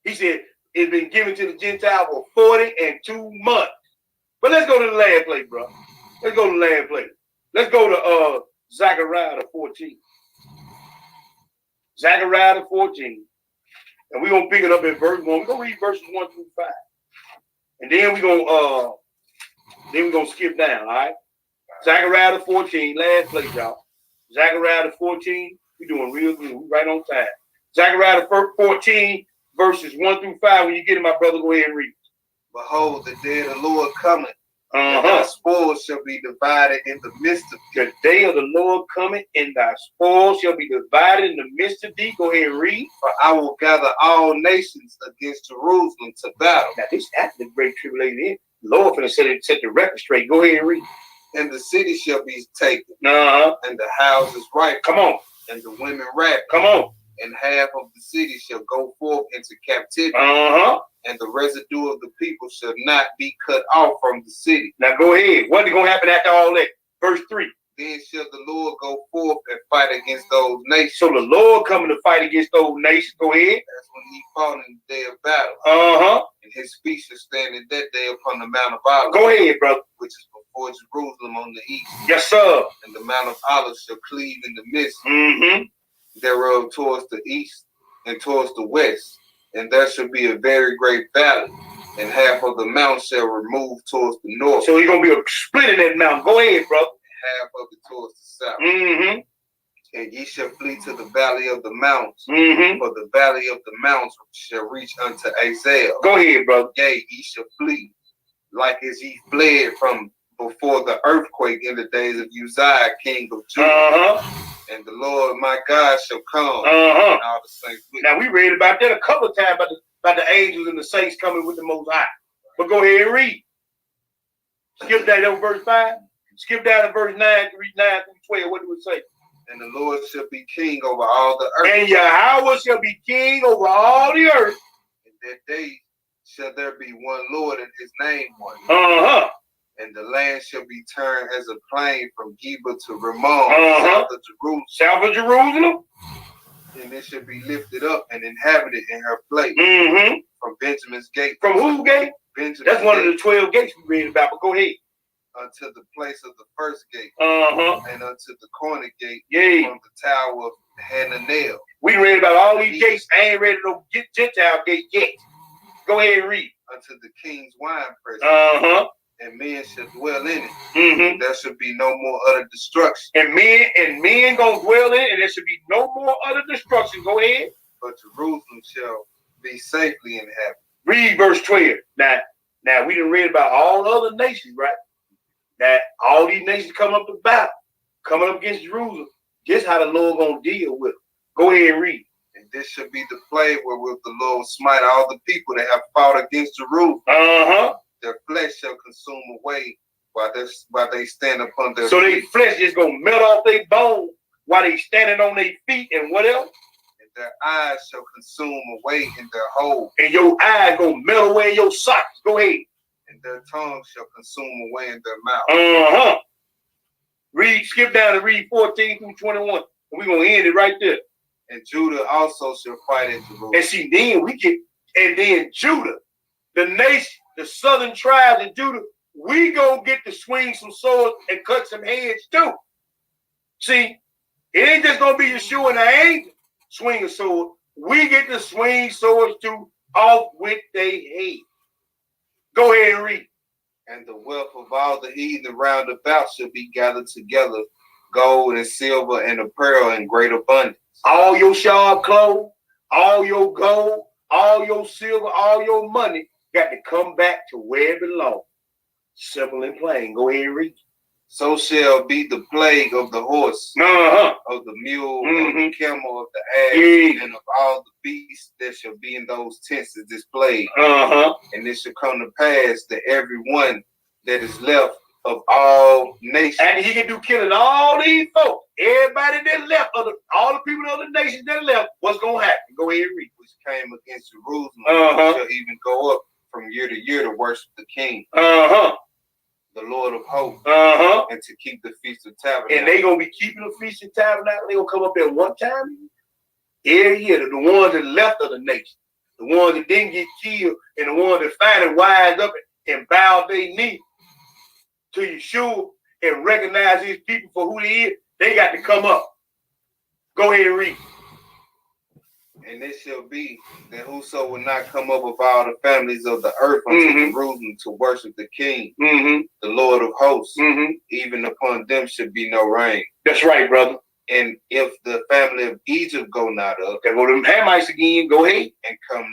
He said it's been given to the Gentiles for 40 and 2 months. But let's go to the last place, bro. Let's go to the last place. Let's go to Zechariah 14. Zechariah 14. And we're going to pick it up in verse 1. We're going to read verses 1 through 5. And then we're going to skip down, all right? Zechariah 14, last place, y'all. Zechariah 14, we're doing real good. We're right on time. Zechariah 14, verses 1 through 5. When you get it, my brother, go ahead and read. Behold, the day of the Lord cometh, and Uh-huh. thy spoils shall be divided in the midst of thee. The day of the Lord coming, and thy spoil shall be divided in the midst of thee. Go ahead and read. For I will gather all nations against Jerusalem to battle. Now, this after the great tribulation. Lord finna set the record straight. Go ahead and read. And the city shall be taken, Uh-huh. and the houses rifled, Come on. and the women ravished, Come on. and half of the city shall go forth into captivity, Uh-huh. and the residue of the people shall not be cut off from the city. Now go ahead. What's going to happen after all that? Verse 3. Then shall the Lord go forth and fight against those nations. So the Lord coming to fight against those nations. Go ahead. That's when he fought in the day of battle. Uh-huh. And his feet shall stand in that day upon the Mount of Olives, Go ahead, brother. which is before Jerusalem on the east. Yes, sir. And the Mount of Olives shall cleave in the midst Mm-hmm. thereof towards the east and towards the west. And there shall be a very great valley, and half of the mount shall remove towards the north, So you're going to be a split in that mountain. Go ahead, brother. half of it towards the south. Mm-hmm. And ye shall flee to the valley of the mounts, Mm-hmm. for the valley of the mounts shall reach unto Azel. Go ahead, brother. Yea, ye shall flee, like as ye fled from before the earthquake in the days of Uzziah, king of Judah. Uh-huh. And the Lord my God shall come, Uh-huh. and all the saints with Now, we read about that a couple of times about the angels and the saints coming with the Most High. But go ahead and read. Skip that over verse 5. Skip down to verse 9, read 9 through 12. What do it say? And the Lord shall be king over all the earth. And Yahweh shall be king over all the earth. In that day shall there be one Lord, and his name one. Uh-huh. And the land shall be turned as a plain from Geba to Ramon, Uh-huh. south of Jerusalem. South of Jerusalem. And it shall be lifted up and inhabited in her place. Mm-hmm. From Benjamin's gate. From whose gate? Benjamin's That's one of gate the 12 gates we read about, but go ahead. unto the place of the first gate. Uh-huh. And unto the corner gate Yeah. from the tower of Hananel. We read about all these gates. I ain't ready to get Gentile gate yet. Go ahead and read. Unto the king's wine press. Uh-huh. And men shall dwell in it. Mm-hmm. There shall be no more utter destruction. And men gonna dwell in it, and there should be no more other destruction. Go ahead. But Jerusalem shall be safely inhabited. Read verse 12. Now we done read about all other nations, right? That all these nations come up to battle, coming up against Jerusalem. This how the Lord gonna deal with them. Go ahead and read. And this shall be the plague wherewith the Lord will smite all the people that have fought against Jerusalem. Uh-huh. Their flesh shall consume away while they stand upon their So feet. their flesh just gonna melt off their bones while they standing on their feet, and what else? And their eyes shall consume away in their hole. And your eyes gonna melt away in your socks. Go ahead. And their tongue shall consume away in their mouth. Uh-huh. Skip down and read 14 through 21. We're gonna end it right there. And Judah also shall fight at Jerusalem. And see, then Judah, the nation, the southern tribes of Judah, we gonna get to swing some swords and cut some heads too. See, it ain't just gonna be Yeshua and the angel swing a sword. We get to swing swords too, off with their head. Go ahead and read. And the wealth of all the heathen round about shall be gathered together, gold and silver and apparel in great abundance. All your sharp clothes, all your gold, all your silver, all your money got to come back to where it belongs. Simple and plain. Go ahead and read. So shall be the plague of the horse, Uh-huh. of the mule, of Mhm. the camel, of the ass, Yeah. and of all the beasts that shall be in those tents is this plague. Uh-huh. And it shall come to pass that every one that is left of all nations And he can do killing all these folks. Everybody that left, all the people of the nations that left, what's gonna happen? Go ahead and read. which came against Jerusalem Uh-huh. shall even go up from year to year to worship the King, Uh-huh. the Lord of hosts, Uh-huh. and to keep the Feast of Tabernacles. And they gonna be keeping the Feast of Tabernacle. They gonna come up there one time every year. The ones that left of the nation, the ones that didn't get killed, and the ones that finally wised up and bowed their knee to Yeshua and recognize these people for who they is, they got to come up. Go ahead and read. And it shall be that whoso will not come up of all the families of the earth unto Mhm. Jerusalem to worship the King, Mm-hmm. the Lord of hosts, Mm-hmm. even upon them should be no rain. That's right, brother. And if the family of Egypt go not up, Okay, go to them Hamites again. Go ahead. and come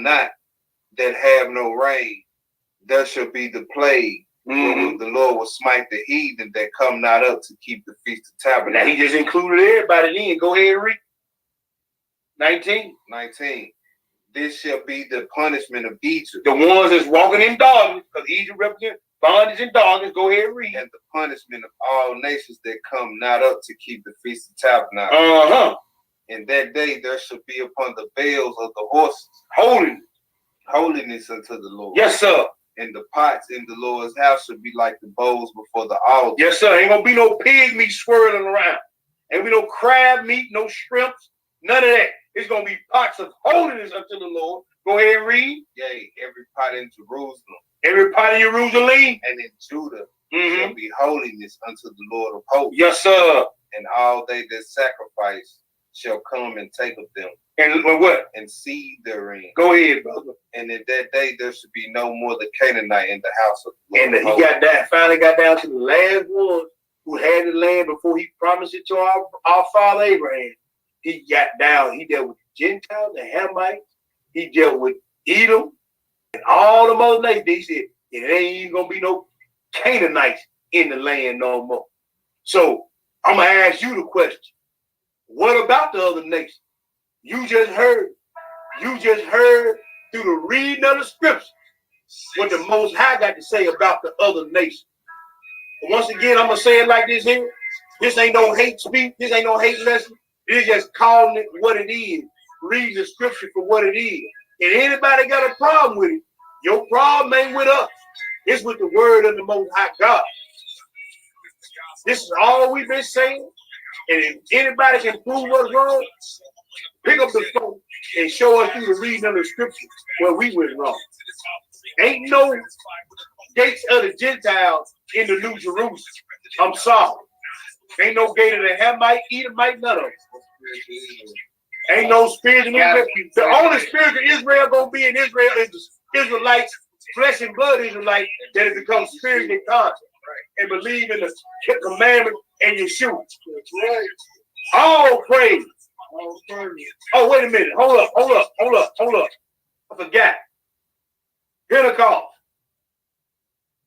not that have no rain, there shall be the plague. Mm-hmm. wherewith the Lord will smite the heathen that come not up to keep the Feast of Now Tabernacles. he just included everybody in. Go ahead and read. 19. 19. This shall be the punishment of Egypt, The ones that's walking in darkness, because Egypt represents bondage and darkness. Go ahead and read. and the punishment of all nations that come not up to keep the Feast of Tabernacles. Uh-huh. In that day there shall be upon the bales of the horses Holiness. unto the Lord. Yes, sir. And the pots in the Lord's house shall be like the bowls before the altar. Yes, sir. Ain't gonna be no pig meat swirling around. Ain't be no crab meat, no shrimps, none of that. It's gonna be pots of holiness unto the Lord. Go ahead and read. Yea, every pot in Jerusalem Every pot in Jerusalem. and in Judah Mm-hmm. shall be holiness unto the Lord of hosts. Yes, sir. And all they that sacrifice shall come and take of them And what? and seed therein. Go ahead, brother. And in that day there should be no more the Canaanite in the house of the Lord And of he hosts. got that. Finally got down to the last one who had the land before he promised it to our father Abraham. He got down. He dealt with the Gentiles, the Hamites. He dealt with Edom and all the other nations. He said it ain't even gonna be no Canaanites in the land no more. So I'm gonna ask you the question: what about the other nations? You just heard through the reading of the scripture what the Most High got to say about the other nations. But once again, I'm going to say it like this here. This ain't no hate speech. This ain't no hate lesson. It's just calling it what it is. Read the scripture for what it is. And anybody got a problem with it, your problem ain't with us. It's with the word of the Most High God. This is all we've been saying. And if anybody can prove us wrong, pick up the phone and show us through the reading of the scripture where we went wrong. Ain't no gates of the Gentiles in the New Jerusalem. I'm sorry. Ain't no gate of the Hamite, Edomite, none of them. Ain't no spirit in Israel. The only spirit of Israel gonna be in Israel is the Israelites, flesh and blood Israelites, that have become spiritually conscious and believe in the commandment and Yeshua. All praise. Oh, wait a minute. Hold up. I forgot. Pentecost.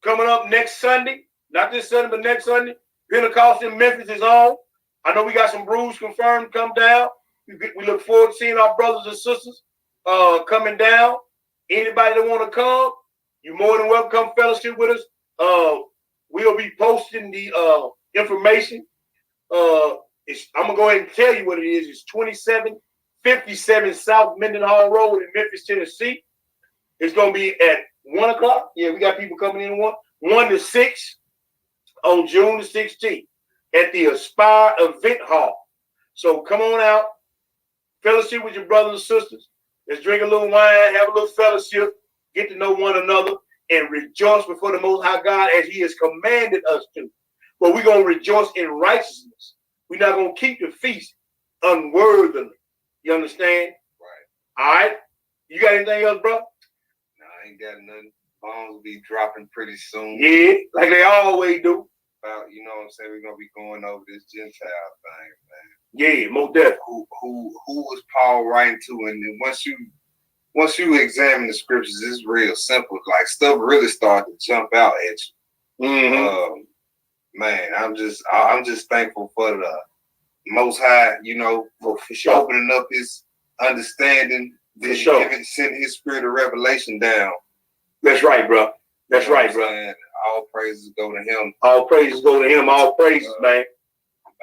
Coming up next Sunday. Not this Sunday, but next Sunday. Pentecost in Memphis is on. I know we got some brews confirmed to come down. We look forward to seeing our brothers and sisters coming down. Anybody that want to come, you're more than welcome to come fellowship with us. We'll be posting the information. I'm going to go ahead and tell you what it is. It's 2757 South Mendenhall Road in Memphis, Tennessee. It's going to be at 1 o'clock. Yeah, we got people coming in 1 to 6 on June the 16th at the Aspire Event Hall. So come on out, fellowship with your brothers and sisters. Let's drink a little wine, have a little fellowship, get to know one another, and rejoice before the Most High God as He has commanded us to. But we're going to rejoice in righteousness. We're not going to keep the feast unworthily. You understand? Right. All right. You got anything else, bro? No, I ain't got nothing. Bombs will be dropping pretty soon. Yeah, like they always do. You know what I'm saying? We're gonna be going over this Gentile thing, man. Yeah, most definitely. Who was Paul writing to? And then once you examine the scriptures, it's real simple. Like stuff really started to jump out at you. Mm-hmm. Man, I'm just thankful for the Most High, you know, for sure. opening up His understanding, for sure. Sending His spirit of revelation down. That's right, bro. That's right, bro. And all praises go to Him. All praises go to Him. All praises, man.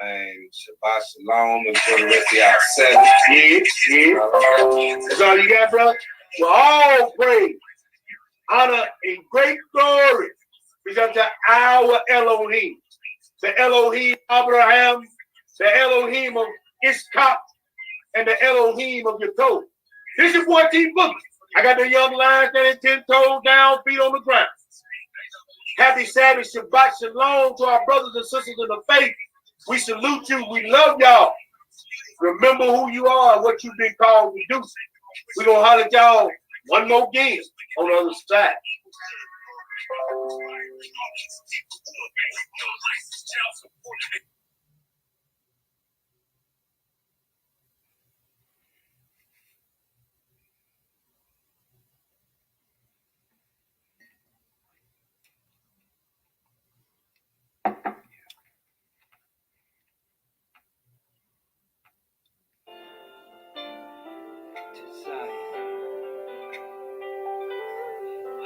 Man, Shabbat Shalom and for the rest of y'all 7. Yeah. That's all you got, bro? Well, all praise, honor, and great glory is unto our Elohim. The Elohim of Abraham, the Elohim of Ishkak, and the Elohim of Yaakov. This is 14 books. I got the young lion standing 10 toes down, feet on the ground. Happy Sabbath, Shabbat Shalom to our brothers and sisters in the faith. We salute you. We love y'all. Remember who you are and what you've been called to do. We're going to holler at y'all one more again on the other side.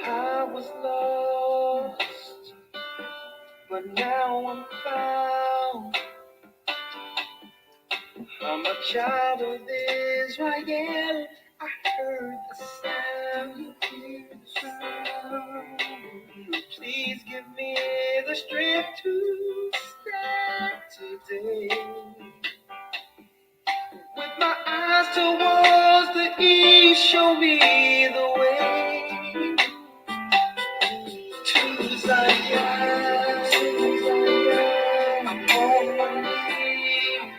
I was lost, but now I'm found. I'm a child of Israel. I heard the sound. You hear the sound. Please give me the strength to stand today. With my eyes towards the east, show me the way to Zion. I'm on my knees,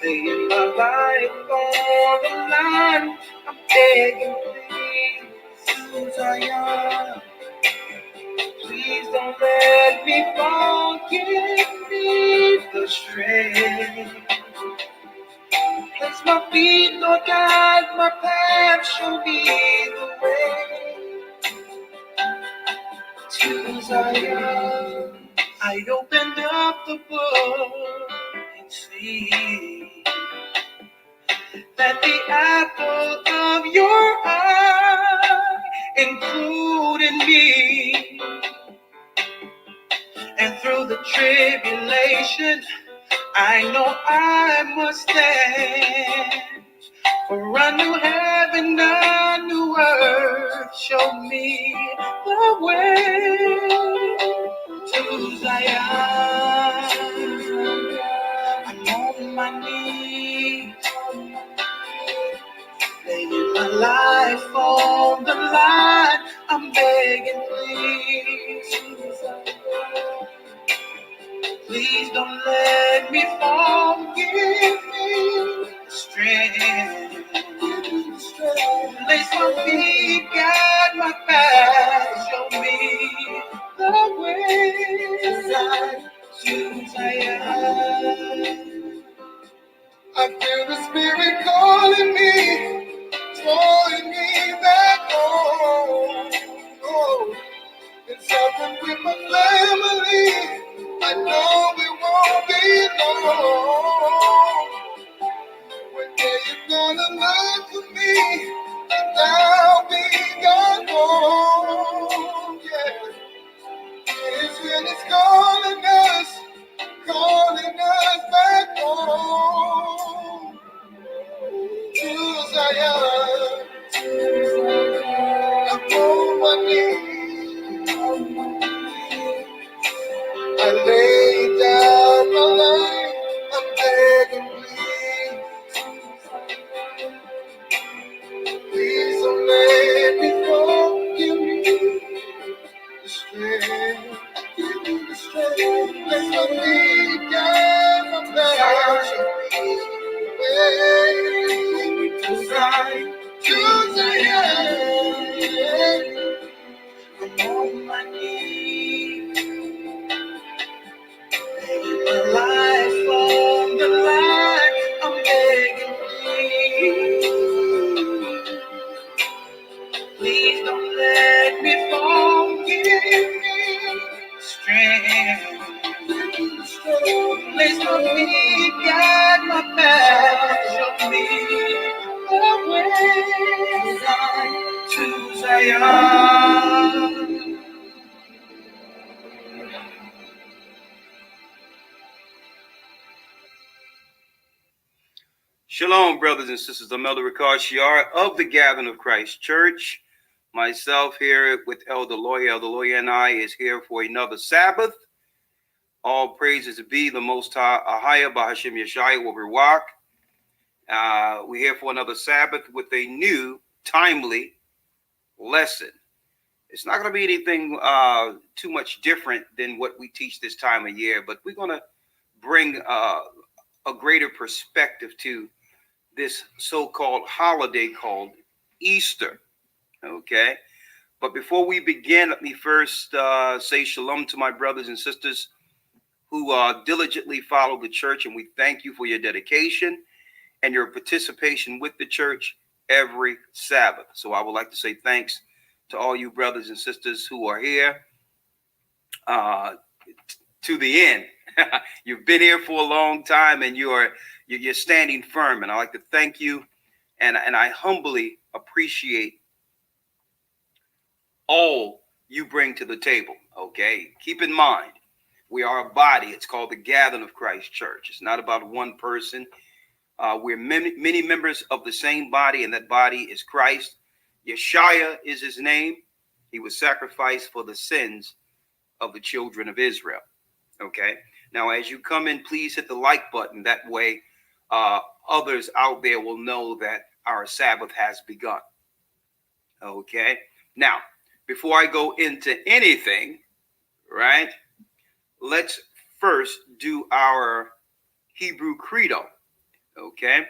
laying my life on the line. I'm begging, please, to Zion. Please don't let me fall. Give me the strength. Place my feet, Lord, guide my path. Show me the way to Zion. I opened up the book and see that the apple of your eye including me. And through the tribulation, I know I must stand. For a new heaven, a new earth, show me the way to Zion. I'm on my knees, laying my life on the line. I'm begging, please, please don't let me fall. Give me strength. Place my feet, guide my path. Show me the way to Zion. I feel the Spirit calling me, drawing me back home. Oh, it's something with my family. I know we won't be long. One day you're gonna look for me, and I'll be gone home. Yeah, it's when it's calling us back home to Zion. I'm on my knees. I lay down my life. I'm begging, please don't let me go. Give me the strength. Give me the strength. Let my feet guide my path. Way to Zion. I'm on my knees, laying my life on the line. I'm begging, please don't let me fall. Give me strength. Place my feet, guide my path. Show me the way to Zion. Shalom, brothers and sisters. I'm Elder Ricard Shiar of the Gathering of Christ Church. Myself here with Elder Lawyer. Elder Lawyer and I is here for another Sabbath. All praises be the Most High, Ahaya Bahashim Yeshaya Wabiwak. We're here for another Sabbath with a new, timely lesson. It's not going to be anything too much different than what we teach this time of year, but we're going to bring a greater perspective to this so-called holiday called Easter. Okay, but before we begin, let me first say shalom to my brothers and sisters who diligently follow the church, and we thank you for your dedication and your participation with the church every Sabbath. So I would like to say thanks to all you brothers and sisters who are here to the end. You've been here for a long time, and you're standing firm, and I'd like to thank you, and I humbly appreciate all you bring to the table. Okay, keep in mind, we are a body. It's called the Gathering of Christ Church. It's not about one person. We're many members of the same body, and that body is Christ. Yeshua is his name. He was sacrificed for the sins of the children of Israel. Okay. Now, as you come in, please hit the like button. That way, others out there will know that our Sabbath has begun. Okay. Now, before I go into anything, right, let's first do our Hebrew credo. Okay.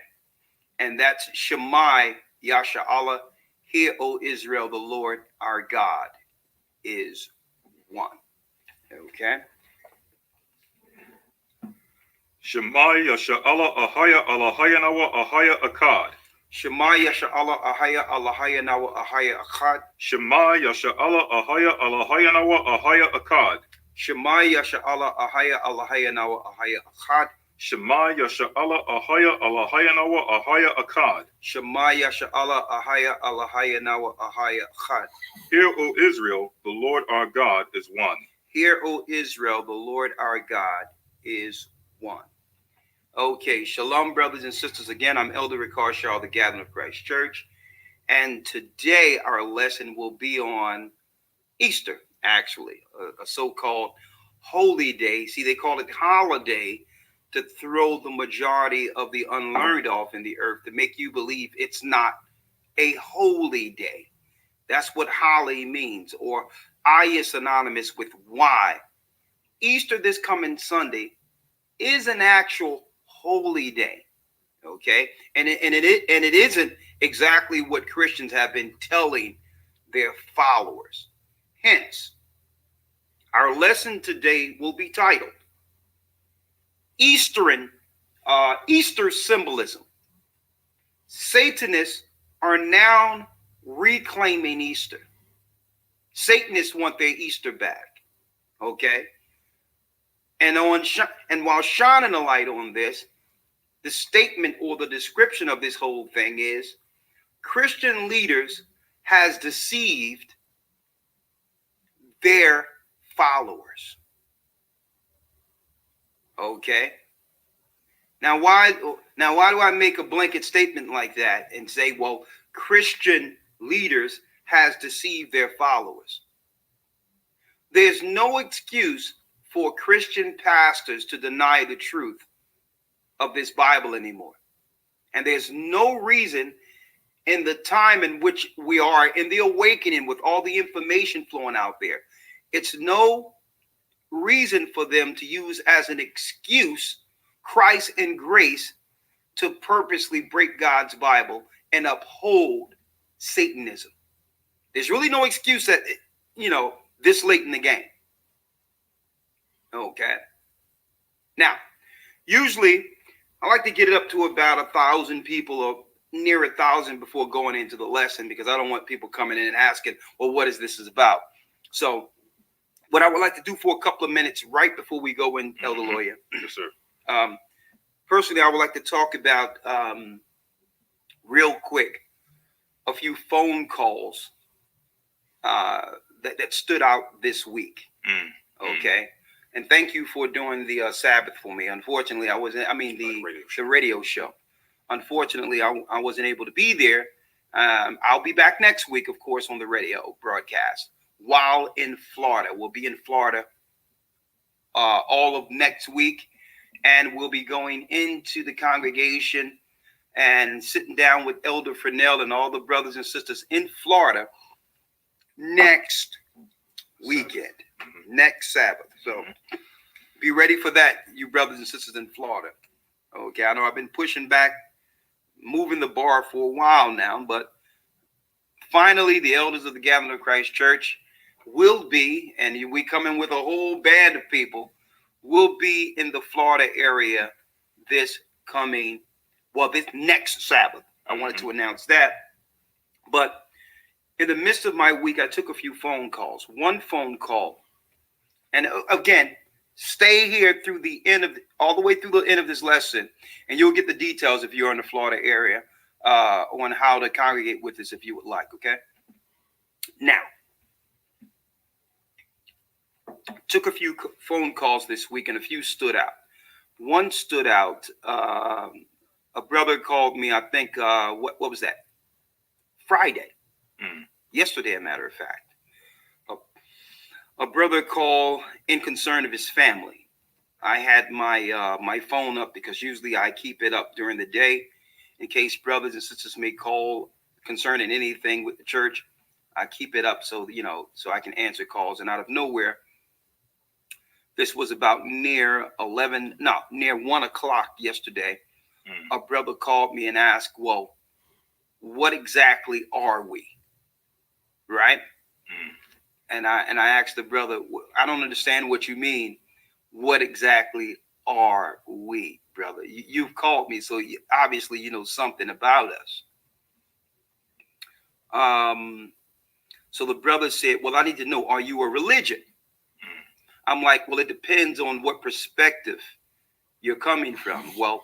And that's Shema Yasha Allah. Hear, O Israel, the Lord our God is one. Okay. Shema Yasha Allah Ahaya Alahaya Nawa Ahaya Akkad. Shema Yasha Allah Ahaya Alahaya Nawa Ahaya Akkad. Shema Yasha Allah Ahaya Alahaya Nawa Ahaya Akkad. Shema Yasha Allah Ahaya Alahaya Nawa Ahaya Akkad. Shema Yasha'Allah Ahaya Alahaya Nawa Ahaya Akkad. Shema Yasha'Allah Ahaya Alahaya Nawa Ahaya Chad. Hear, O Israel, the Lord our God is one. Hear, O Israel, the Lord our God is one. Okay, shalom, brothers and sisters. Again, I'm Elder Ricard Shaw of the Gathering of Christ Church. And today our lesson will be on Easter, actually, a so-called holy day. See, they call it holiday to throw the majority of the unlearned off in the earth, to make you believe it's not a holy day. That's what holy means, or I is synonymous with why. Easter this coming Sunday is an actual holy day, okay? And it isn't exactly what Christians have been telling their followers. Hence, our lesson today will be titled Easter symbolism. Satanists are now reclaiming Easter. Satanists want their Easter back, okay? And while shining a light on this, the statement or the description of this whole thing is Christian leaders has deceived their followers. Okay. Now why do I make a blanket statement like that and say, well, Christian leaders has deceived their followers? There's no excuse for Christian pastors to deny the truth of this Bible anymore. And there's no reason in the time in which we are in the awakening with all the information flowing out there, it's no reason for them to use as an excuse Christ and grace to purposely break God's Bible and uphold Satanism. There's really no excuse that, this late in the game. Okay. Now, usually I like to get it up to about 1,000 people or near 1,000 before going into the lesson, because I don't want people coming in and asking, well, what is this about? So what I would like to do for a couple of minutes right before we go in, Elder Lawyer. Yes, sir. Personally, I would like to talk about, real quick, a few phone calls that stood out this week. Okay. And thank you for doing the Sabbath for me. Unfortunately, the radio show. Unfortunately, I wasn't able to be there. I'll be back next week, of course, on the radio broadcast while in Florida. We'll be in Florida all of next week, and we'll be going into the congregation and sitting down with Elder Fresnel and all the brothers and sisters in Florida next weekend, next Sabbath. So be ready for that, you brothers and sisters in Florida. Okay, I know I've been pushing back, moving the bar for a while now, but finally the elders of the Gathering of Christ Church will be, and we come in with a whole band of people, will be in the Florida area this next Sabbath. I wanted to announce that. But in the midst of my week, I took a few phone calls. One phone call, and again, stay here through the end all the way through the end of this lesson, and you'll get the details if you're in the Florida area on how to congregate with us if you would like. Okay. Now, took a few phone calls this week, and a few stood out. One stood out. A brother called me. I think what was that? Friday. Yesterday, a matter of fact. A brother called in concern of his family. I had my phone up because usually I keep it up during the day in case brothers and sisters may call concerning anything with the church. I keep it up so I can answer calls. And out of nowhere, this was about near 1 o'clock yesterday. A brother called me and asked, well, what exactly are we? Right? And I asked the brother, I don't understand what you mean. What exactly are we, brother? You've called me, so obviously you know something about us. So the brother said, well, I need to know, are you a religion? I'm like, well, it depends on what perspective you're coming from. Well,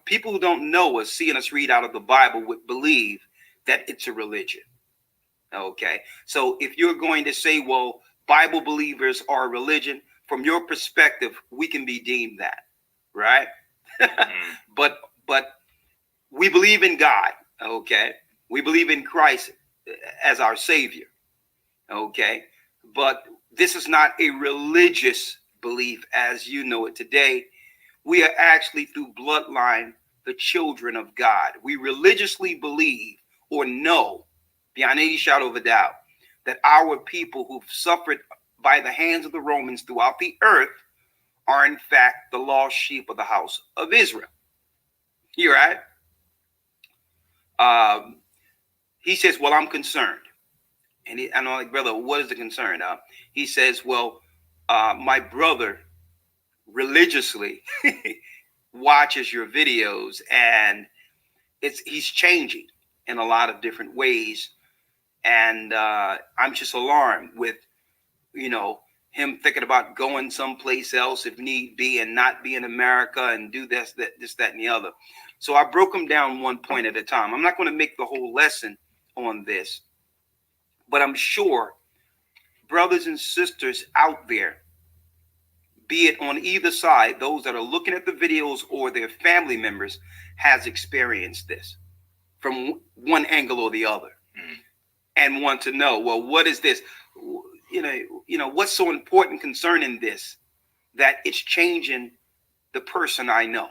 people who don't know us, seeing us read out of the Bible, would believe that it's a religion. Okay, so if you're going to say, well, Bible believers are a religion, from your perspective, we can be deemed that, right? but we believe in God. Okay, we believe in Christ as our Savior. Okay, but this is not a religious belief as you know it today. We are actually, through bloodline, the children of God. We religiously believe or know beyond any shadow of a doubt that our people who've suffered by the hands of the Romans throughout the earth are in fact the lost sheep of the house of Israel. You right? He says, well, I'm concerned. And I'm like, brother, what is the concern? He says, well, my brother religiously watches your videos, and he's changing in a lot of different ways. And I'm just alarmed with, him thinking about going someplace else if need be and not be in America and do this, that, and the other. So I broke him down one point at a time. I'm not going to make the whole lesson on this, but I'm sure brothers and sisters out there, be it on either side, those that are looking at the videos or their family members, has experienced this from one angle or the other, and want to know, well, what is this? What's so important concerning this that it's changing the person I know,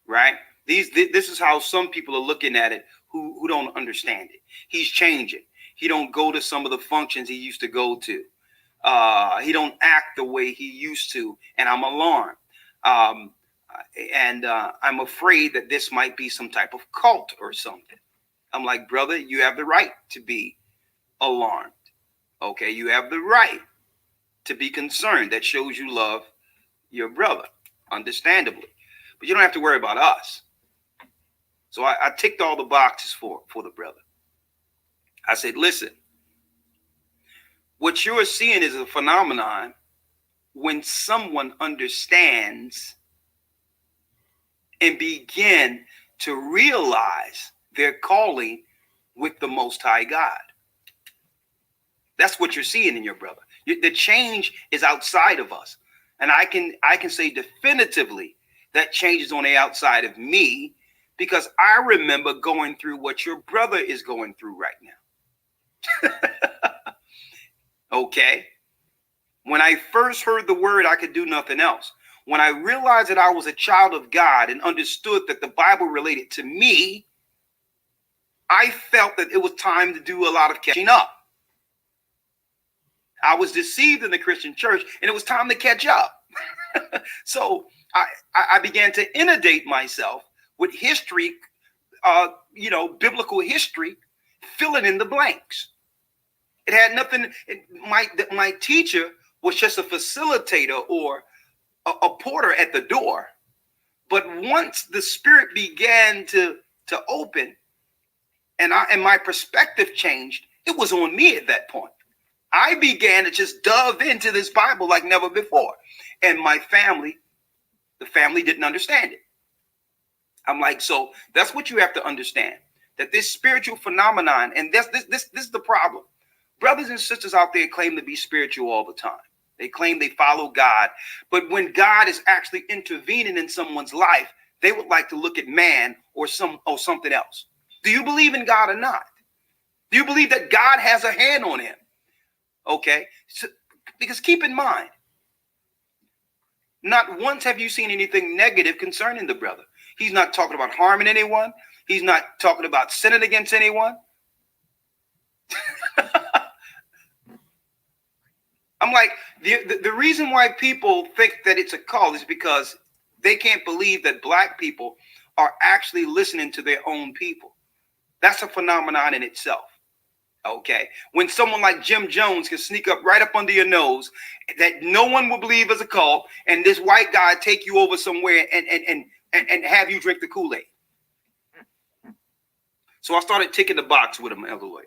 right? This is how some people are looking at it who don't understand it. He's changing. He don't go to some of the functions he used to go to. He don't act the way he used to, and I'm alarmed. And I'm afraid that this might be some type of cult or something. I'm like, brother, you have the right to be alarmed. Okay, you have the right to be concerned. That shows you love your brother, understandably. But you don't have to worry about us. So I ticked all the boxes for the brother. I said, listen, what you're seeing is a phenomenon when someone understands and begin to realize their calling with the Most High God. That's what you're seeing in your brother. The change is outside of us. And I can say definitively that change is on the outside of me, because I remember going through what your brother is going through right now. Okay. When I first heard the word, I could do nothing else. When I realized that I was a child of God and understood that the Bible related to me, I felt that it was time to do a lot of catching up. I was deceived in the Christian church, and it was time to catch up. So I began to inundate myself with history, biblical history, filling in the blanks. It had nothing. My teacher was just a facilitator or a porter at the door. But once the Spirit began to open, and my perspective changed, it was on me at that point. I began to just delve into this Bible like never before. And my family, the family didn't understand it. I'm like, so that's what you have to understand, that this spiritual phenomenon, and this is the problem. Brothers and sisters out there claim to be spiritual all the time. They claim they follow God. But when God is actually intervening in someone's life, they would like to look at man or something else. Do you believe in God or not? Do you believe that God has a hand on him? Okay, so, because keep in mind, not once have you seen anything negative concerning the brother. He's not talking about harming anyone. He's not talking about sinning against anyone. I'm like, the reason why people think that it's a cult is because they can't believe that black people are actually listening to their own people. That's a phenomenon in itself. Okay, when someone like Jim Jones can sneak up right up under your nose that no one will believe is a cult, and this white guy take you over somewhere and have you drink the Kool-Aid. So I started ticking the box with him, Elder Lawyer.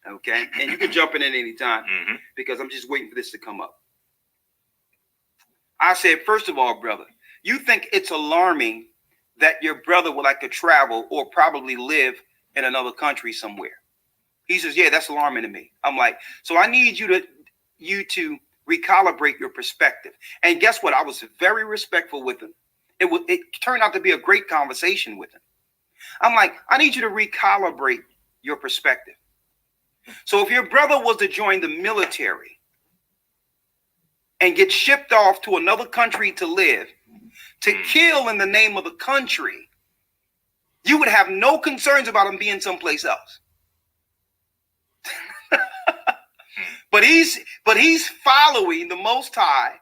Okay, and you can jump in at any time because I'm just waiting for this to come up. I said, first of all, brother, you think it's alarming that your brother would like to travel or probably live in another country somewhere? He says, yeah, that's alarming to me. I'm like, so I need you to recalibrate your perspective. And guess what? I was very respectful with him. It turned out to be a great conversation with him. I'm like, I need you to recalibrate your perspective. So if your brother was to join the military and get shipped off to another country to live, to kill in the name of the country, you would have no concerns about him being someplace else. But he's following the Most High,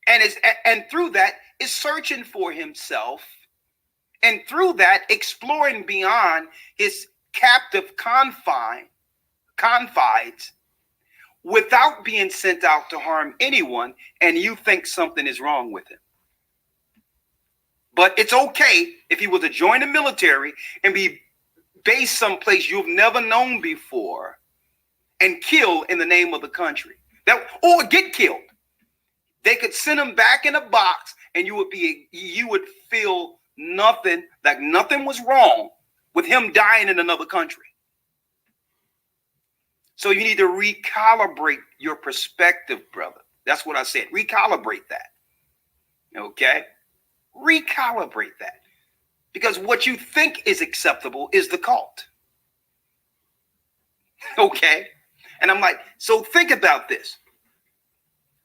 and through that is searching for himself, and through that exploring beyond his captive confines without being sent out to harm anyone, and you think something is wrong with him. But it's okay if he was to join the military and be based someplace you've never known before and kill in the name of the country, or get killed. They could send him back in a box, and you would feel nothing, like nothing was wrong with him dying in another country. So you need to recalibrate your perspective, brother. That's what I said. Recalibrate that. Okay? Recalibrate that. Because what you think is acceptable is the cult. Okay? And I'm like, so think about this.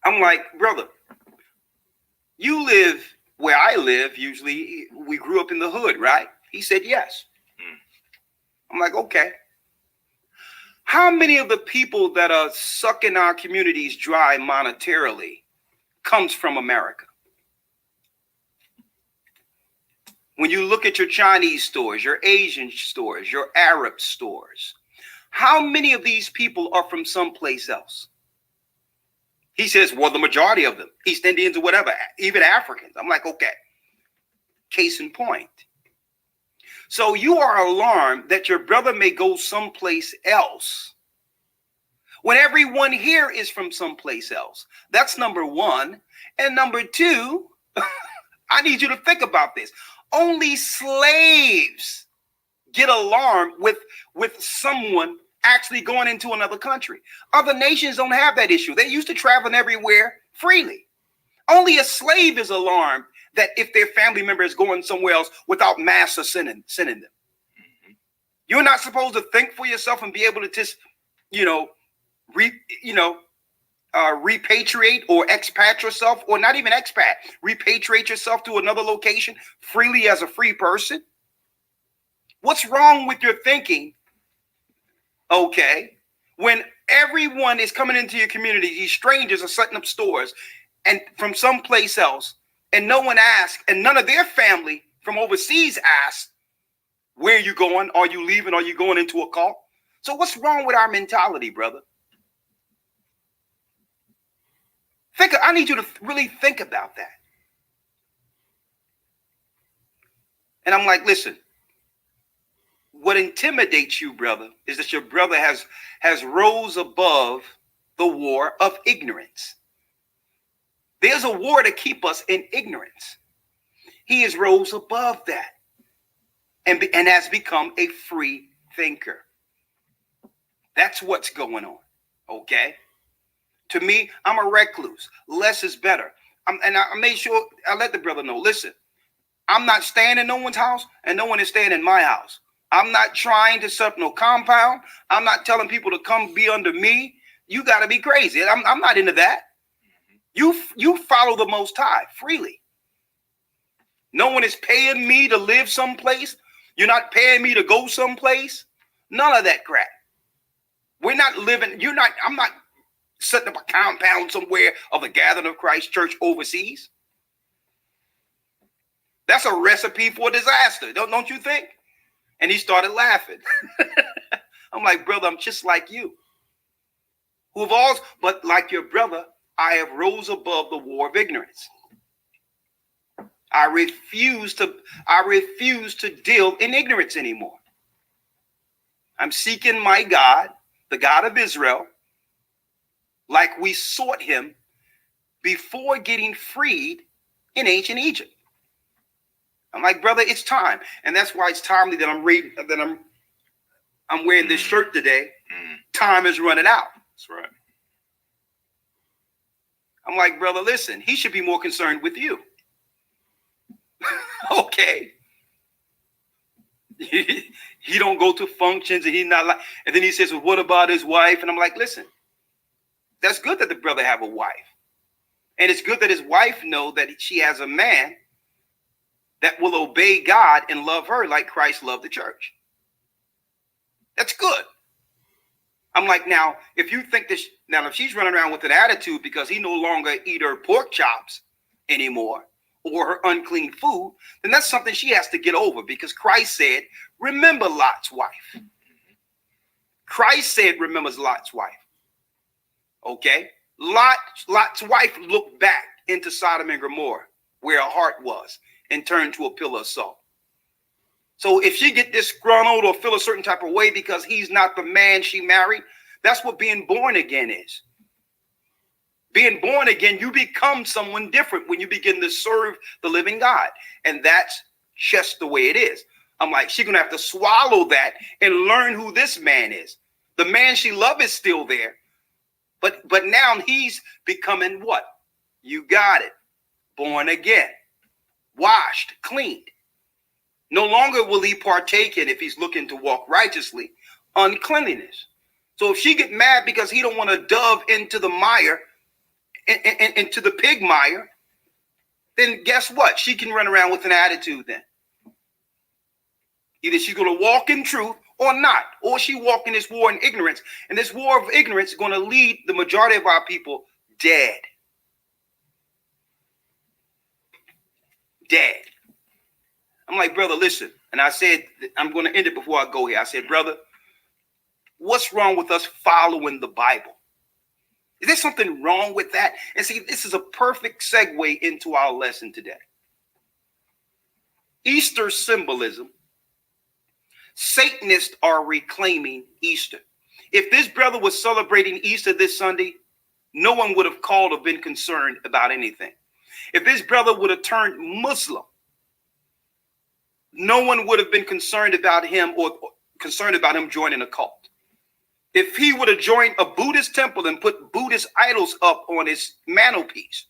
I'm like, brother, you live where I live. Usually we grew up in the hood, right? He said, yes. I'm like, okay. How many of the people that are sucking our communities dry monetarily comes from America? When you look at your Chinese stores, your Asian stores, your Arab stores, how many of these people are from someplace else? He says, well, the majority of them, East Indians or whatever, even Africans. I'm like, okay, case in point. So you are alarmed that your brother may go someplace else when everyone here is from someplace else. That's number one. And number two, I need you to think about this. Only slaves get alarmed with someone actually going into another country. Other nations don't have that issue. They're used to traveling everywhere freely. Only a slave is alarmed that if their family member is going somewhere else without master sending them. Mm-hmm. You're not supposed to think for yourself and be able to just, repatriate or expat yourself, or not even expat, repatriate yourself to another location freely as a free person. What's wrong with your thinking? Okay, when everyone is coming into your community, these strangers are setting up stores and from someplace else, and no one asked, and none of their family from overseas asked, where are you going? Are you leaving? Are you going into a cult? So what's wrong with our mentality, brother? I need you to really think about that. And I'm like, listen, what intimidates you, brother, is that your brother has rose above the war of ignorance. There's a war to keep us in ignorance. He has rose above that and has become a free thinker. That's what's going on, okay? To me, I'm a recluse. Less is better. And I made sure I let the brother know, listen, I'm not staying in no one's house, and no one is staying in my house. I'm not trying to set up no compound. I'm not telling people to come be under me. You got to be crazy. I'm not into that. You follow the Most High freely. No one is paying me to live someplace. You're not paying me to go someplace. None of that crap. We're not living. I'm not setting up a compound somewhere of the Gathering of Christ Church overseas. That's a recipe for disaster, don't you think? And he started laughing. I'm like, brother, I'm just like you. But like your brother, I have rose above the war of ignorance. I refuse to deal in ignorance anymore. I'm seeking my God, the God of Israel, like we sought him before getting freed in ancient Egypt. I'm like, brother, it's time. And that's why it's timely that I'm wearing this shirt today. Time is running out. That's right. I'm like, brother, listen, he should be more concerned with you. Okay. He don't go to functions and he's not like, and then he says, well, what about his wife? And I'm like, listen, that's good that the brother have a wife. And it's good that his wife know that she has a man that will obey God and love her like Christ loved the church. That's good. I'm like, now, if you think this, now if she's running around with an attitude because he no longer eat her pork chops anymore or her unclean food, then that's something she has to get over, because Christ said, remember Lot's wife. Christ said, remembers Lot's wife. Okay? Lot's wife looked back into Sodom and Gomorrah where her heart was and turned to a pillar of salt. So if she get disgruntled or feel a certain type of way because he's not the man she married, that's what being born again is. Being born again, you become someone different when you begin to serve the living God. And that's just the way it is. I'm like, she's going to have to swallow that and learn who this man is. The man she loves is still there. But now he's becoming what? You got it. Born again. Washed, cleaned. No longer will he partake in, if he's looking to walk righteously, uncleanliness. So if she get mad because he don't want to dove into the mire, into the pig mire, then guess what? She can run around with an attitude then. Either she's going to walk in truth or not, or she walk in this war in ignorance. And this war of ignorance is going to lead the majority of our people dead. Dead. I'm like, brother, listen. And I said, I'm going to end it before I go here. I said, brother, what's wrong with us following the Bible? Is there something wrong with that? And see, this is a perfect segue into our lesson today. Easter symbolism. Satanists are reclaiming Easter. If this brother was celebrating Easter this Sunday, no one would have called or been concerned about anything. If this brother would have turned Muslim, no one would have been concerned about him or concerned about him joining a cult. If he would have joined a Buddhist temple and put Buddhist idols up on his mantelpiece,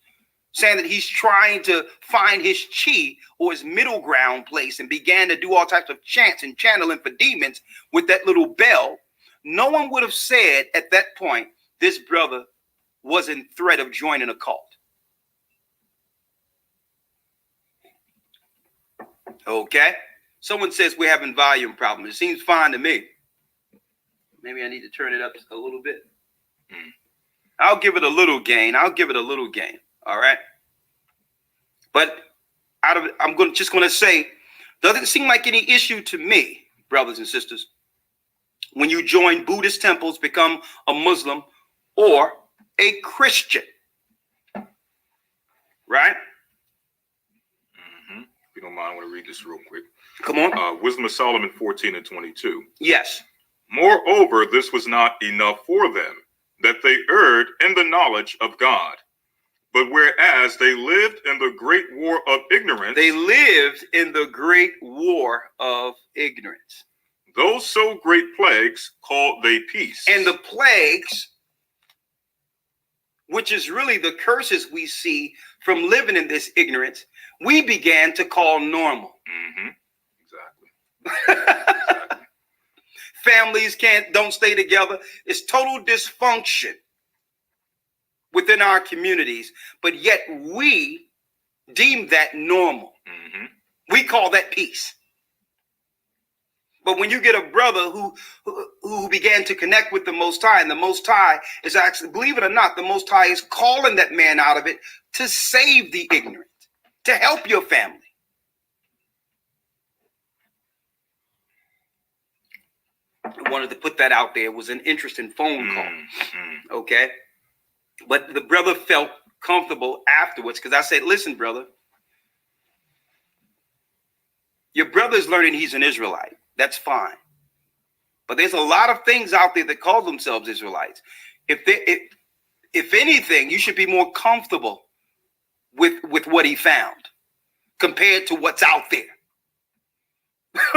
saying that he's trying to find his chi or his middle ground place, and began to do all types of chants and channeling for demons with that little bell, no one would have said at that point, this brother was in threat of joining a cult. Okay. Someone says we're having volume problems. It seems fine to me. Maybe I need to turn it up just a little bit. I'll give it a little gain. All right. But just going to say, doesn't seem like any issue to me, brothers and sisters, when you join Buddhist temples, become a Muslim or a Christian. Right? If you don't mind, I want to read this real quick. Come on. Wisdom of Solomon 14:22. Yes. Moreover, this was not enough for them, that they erred in the knowledge of God. But whereas they lived in the great war of ignorance, those so great plagues called they peace. And the plagues, which is really the curses we see from living in this ignorance, we began to call normal. Exactly. Families don't stay together. It's total dysfunction within our communities, but yet we deem that normal. We call that peace. But when you get a brother who began to connect with the Most High, and the Most High is actually, believe it or not, the Most High is calling that man out of it to save the ignorant, to help your family. I wanted to put that out there. It was an interesting phone call. Okay. But the brother felt comfortable afterwards, because I said, listen, brother, your brother's learning he's an Israelite. That's fine. But there's a lot of things out there that call themselves Israelites. If if anything, you should be more comfortable with what he found compared to what's out there.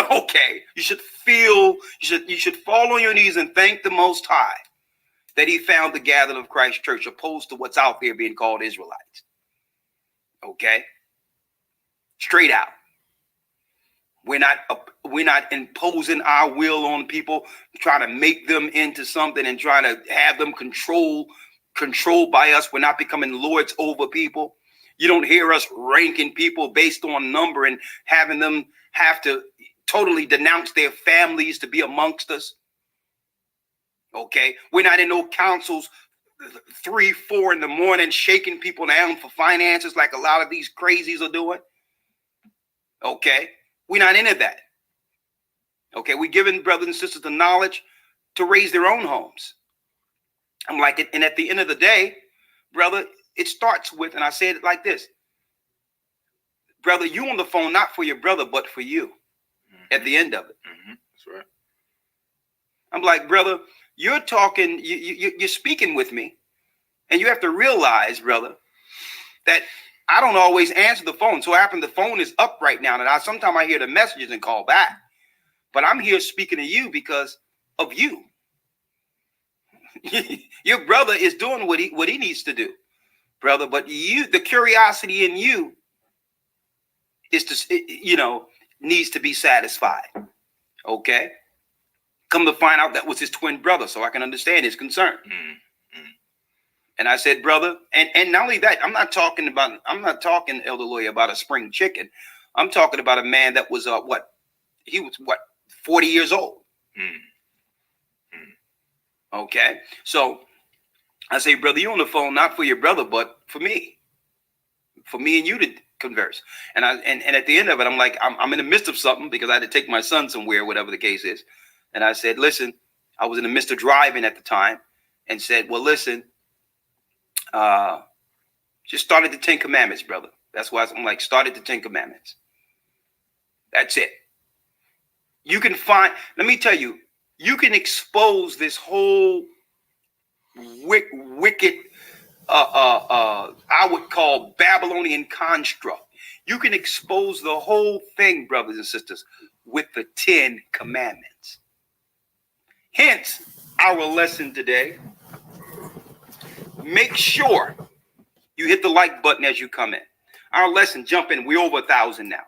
Okay, you should fall on your knees and thank the Most High that he found the gathering of Christ Church, opposed to what's out there being called Israelites. Okay, straight out. We're not imposing our will on people, trying to make them into something and trying to have them controlled by us. We're not becoming lords over people. You don't hear us ranking people based on number and having them have to totally denounce their families to be amongst us. Okay, we're not in no councils 3, 4 in the morning shaking people down for finances like a lot of these crazies are doing. Okay, we're not into that. Okay, we're giving brothers and sisters the knowledge to raise their own homes. I'm like, and at the end of the day, brother, it starts with, and I said it like this, brother, you on the phone not for your brother but for you. At the end of it. That's right. I'm like, brother, you're talking, you're speaking with me, and you have to realize, brother, that I don't always answer the phone. So happen the phone is up right now, and sometimes I hear the messages and call back. But I'm here speaking to you because of you. Your brother is doing what he needs to do, brother. But you, the curiosity in you is to, needs to be satisfied. Okay. Come to find out that was his twin brother, so I can understand his concern. And I said, brother, and not only that, I'm not talking, Elder Lawyer, about a spring chicken. I'm talking about a man that was 40 years old. Okay. So I say, brother, you on the phone not for your brother, but for me and you to converse. And at the end of it, I'm like, I'm in the midst of something because I had to take my son somewhere, whatever the case is. And I said, listen, I was in the midst of driving at the time and said, well, listen, just started the 10 Commandments, brother. That's why I'm like, started the 10 Commandments. That's it. You can find, let me tell you, you can expose this whole wicked, I would call Babylonian construct. You can expose the whole thing, brothers and sisters, with the 10 Commandments. Hence, our lesson today. Make sure you hit the like button as you come in. Our lesson, jump in. We're over 1,000 now.